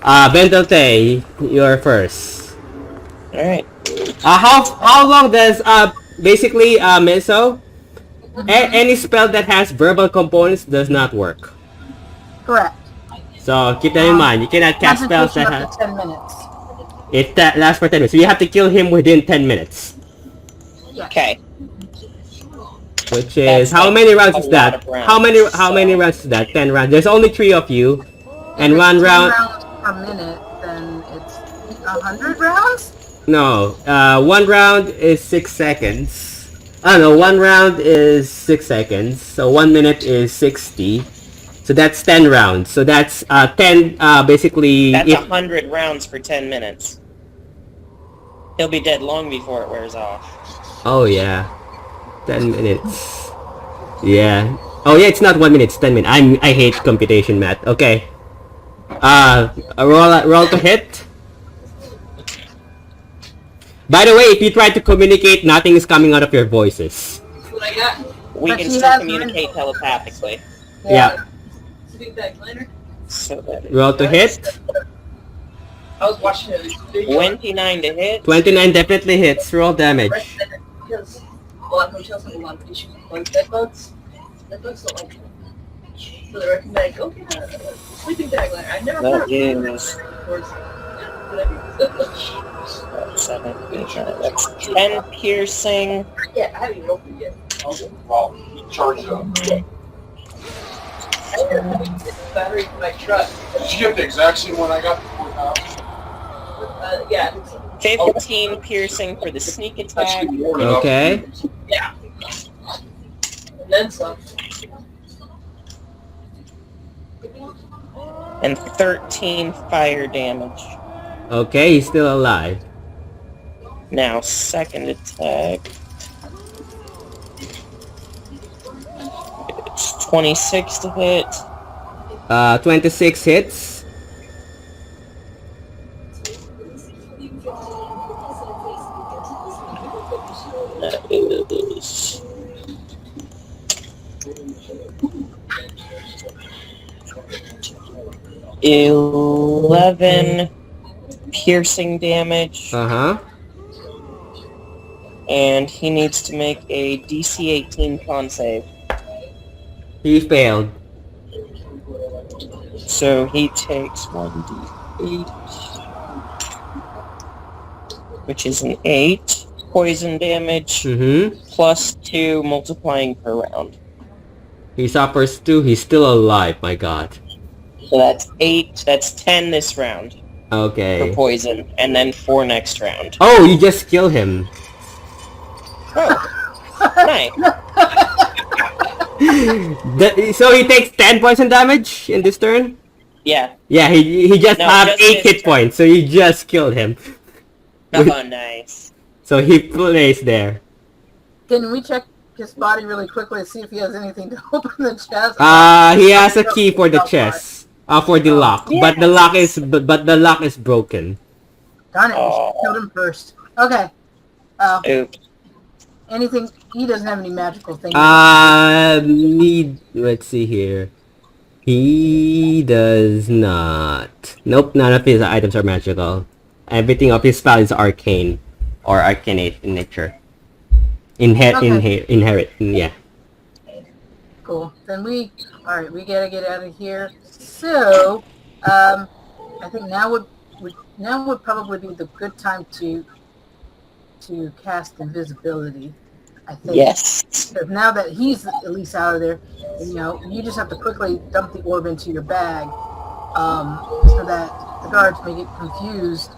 [SPEAKER 1] Bendote, you're first.
[SPEAKER 2] Alright.
[SPEAKER 1] How long does basically Meso? Any spell that has verbal components does not work.
[SPEAKER 3] Correct.
[SPEAKER 1] So keep that in mind. You cannot cast spells that
[SPEAKER 3] Concentration
[SPEAKER 1] have
[SPEAKER 3] up to 10 minutes.
[SPEAKER 1] it lasts for 10 minutes. So you have to kill him within 10 minutes.
[SPEAKER 3] Yes.
[SPEAKER 2] Okay.
[SPEAKER 1] Which is
[SPEAKER 2] That's
[SPEAKER 1] how
[SPEAKER 2] like
[SPEAKER 1] many rounds
[SPEAKER 2] a
[SPEAKER 1] is
[SPEAKER 2] lot
[SPEAKER 1] that?
[SPEAKER 2] of rounds,
[SPEAKER 1] How many rounds is that? 10 rounds. There's only 3 of you, and
[SPEAKER 3] If it's
[SPEAKER 1] 1
[SPEAKER 3] 10
[SPEAKER 1] round.
[SPEAKER 3] rounds per minute, then it's 100 rounds?
[SPEAKER 1] No, 1 round is 6 seconds. I don't know, 1 round is 6 seconds. So 1 minute is 60. So that's 10 rounds. So that's 10 basically.
[SPEAKER 2] That's
[SPEAKER 1] If,
[SPEAKER 2] 100 rounds for 10 minutes. He'll be dead long before it wears off.
[SPEAKER 1] oh yeah, 10 minutes. Yeah. Oh yeah, it's not 1 minute. It's 10 minutes. I hate computation math. Okay. Roll to hit. By the way, if you try to communicate, nothing is coming out of your voices.
[SPEAKER 2] We
[SPEAKER 3] But
[SPEAKER 2] can
[SPEAKER 3] she
[SPEAKER 2] still
[SPEAKER 3] has
[SPEAKER 2] communicate telepathically.
[SPEAKER 1] Yeah.
[SPEAKER 6] So that
[SPEAKER 1] Roll to hit.
[SPEAKER 6] I was watching it.
[SPEAKER 2] 29 to hit.
[SPEAKER 1] 29 definitely hits. Roll damage.
[SPEAKER 6] Because a lot of hotels have a lot of issues with bed bugs. Bed bugs don't like them. So they recommend, go get a sleeping bag liner. I've never heard of it.
[SPEAKER 2] That
[SPEAKER 6] That's
[SPEAKER 2] 7, 8, 9, that's 10 piercing.
[SPEAKER 6] yeah, I haven't even opened it yet.
[SPEAKER 8] Charge it up.
[SPEAKER 6] I have the battery for my truck.
[SPEAKER 8] Did you get the exact same one I got before now?
[SPEAKER 6] Yeah.
[SPEAKER 2] 15 piercing for the sneak attack.
[SPEAKER 1] Okay.
[SPEAKER 6] Yeah. And then some.
[SPEAKER 2] And 13 fire damage.
[SPEAKER 1] Okay, he's still alive.
[SPEAKER 2] Now, second attack. It's 26 to hit.
[SPEAKER 1] 26 hits.
[SPEAKER 2] That is... $11 piercing damage,
[SPEAKER 1] Uh-huh.
[SPEAKER 2] and he needs to make a DC 18 con save.
[SPEAKER 1] He failed.
[SPEAKER 2] So he takes 1d8, which is an 8 poison damage,
[SPEAKER 1] Mm-hmm.
[SPEAKER 2] plus 2 multiplying per round.
[SPEAKER 1] He suffers 2. He's still alive, my god.
[SPEAKER 2] So that's 8, that's 10 this round for
[SPEAKER 1] Okay.
[SPEAKER 2] poison, and then 4 next round.
[SPEAKER 1] Oh, you just kill him.
[SPEAKER 2] Oh, Nice.
[SPEAKER 1] So he takes 10 poison damage in this turn?
[SPEAKER 2] Yeah.
[SPEAKER 1] Yeah, he just
[SPEAKER 2] No,
[SPEAKER 1] have
[SPEAKER 2] just
[SPEAKER 1] 8
[SPEAKER 2] this
[SPEAKER 1] hit
[SPEAKER 2] turn.
[SPEAKER 1] points, so you just killed him.
[SPEAKER 2] Oh, nice.
[SPEAKER 1] So he plays there.
[SPEAKER 3] Can we check his body really quickly to see if he has anything to open the chest?
[SPEAKER 1] He has a key for the chest. For the lock. But the lock is broken.
[SPEAKER 3] Darn it, we should have killed him first. Okay.
[SPEAKER 2] Oops.
[SPEAKER 3] Anything? He doesn't have any magical things.
[SPEAKER 1] Let's see here. He does not. Nope, none of his items are magical. Everything of his spell is arcane or arcanate in nature. Inherit. Yeah.
[SPEAKER 3] Cool. Then we gotta get out of here. So, I think now would probably be the good time to cast invisibility. I think.
[SPEAKER 2] Yes.
[SPEAKER 3] Because now that he's at least out of there, you just have to quickly dump the orb into your bag, so that the guards may get confused.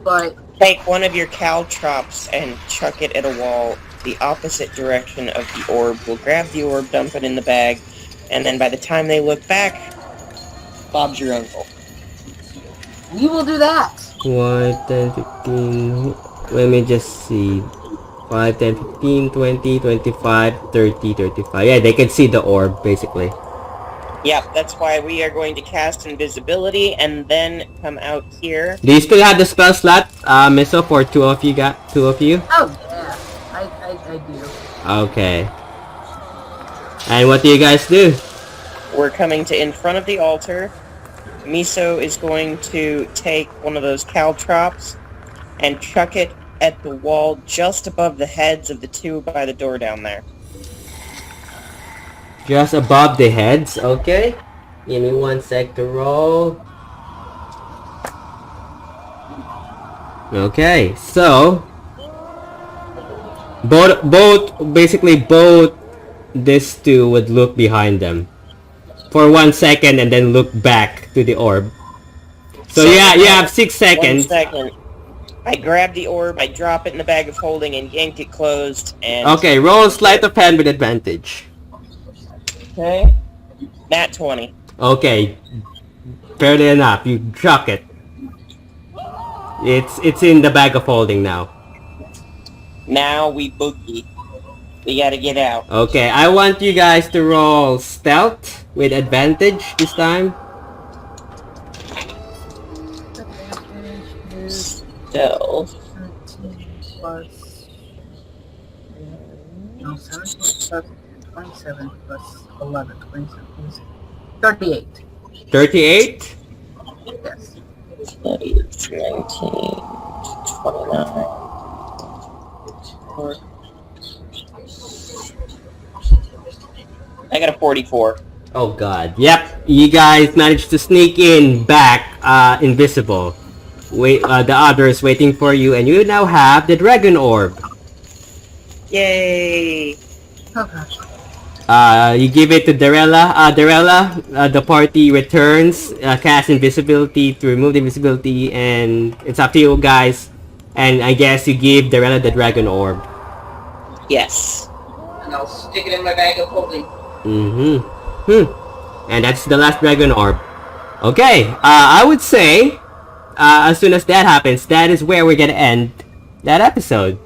[SPEAKER 3] But
[SPEAKER 2] Take one of your caltrops and chuck it at a wall the opposite direction of the orb. We'll grab the orb, dump it in the bag, and then by the time they look back, Bob's your uncle.
[SPEAKER 3] we will do that.
[SPEAKER 1] 5, 10, 15... Let me just see. 5, 10, 15, 20, 25, 30, 35. Yeah, they can see the orb, basically.
[SPEAKER 2] Yep, that's why we are going to cast invisibility and then come out here.
[SPEAKER 1] Do you still have the spell slot, Miso, for two of you? Oh,
[SPEAKER 3] yeah. I do.
[SPEAKER 1] Okay. And what do you guys do?
[SPEAKER 2] We're coming to in front of the altar. Miso is going to take one of those caltrops and chuck it at the wall just above the heads of the two by the door down there.
[SPEAKER 1] Just above the heads, okay. Give me 1 sec to roll. Okay, so both these two would look behind them for 1 second and then look back to the orb. So yeah, you have 6 seconds.
[SPEAKER 2] 1 second. I grab the orb, I drop it in the bag of holding and yank it closed and...
[SPEAKER 1] Okay, roll sleight of hand with advantage.
[SPEAKER 2] Okay. Nat 20.
[SPEAKER 1] Okay. Fairly enough, you chuck it. It's in the bag of holding now.
[SPEAKER 2] Now we boogie. We gotta get out.
[SPEAKER 1] Okay, I want you guys to roll stealth with advantage this time.
[SPEAKER 2] Stealth.
[SPEAKER 3] 17 plus... No, 17 plus 27 plus 11. 27, 38.
[SPEAKER 1] 38?
[SPEAKER 3] Yes.
[SPEAKER 2] 19, 29. I got a 44.
[SPEAKER 1] Oh god. Yep, you guys managed to sneak in back, invisible. Wait, the others waiting for you, and you now have the dragon orb.
[SPEAKER 2] Yay!
[SPEAKER 3] Oh gosh.
[SPEAKER 1] You give it to Darella. The party returns, cast invisibility to remove the invisibility, and it's up to you guys. And I guess you give Darella the dragon orb.
[SPEAKER 2] Yes.
[SPEAKER 6] And I'll stick it in my bag of holding.
[SPEAKER 1] And that's the last dragon orb. Okay, I would say, as soon as that happens, that is where we're gonna end that episode.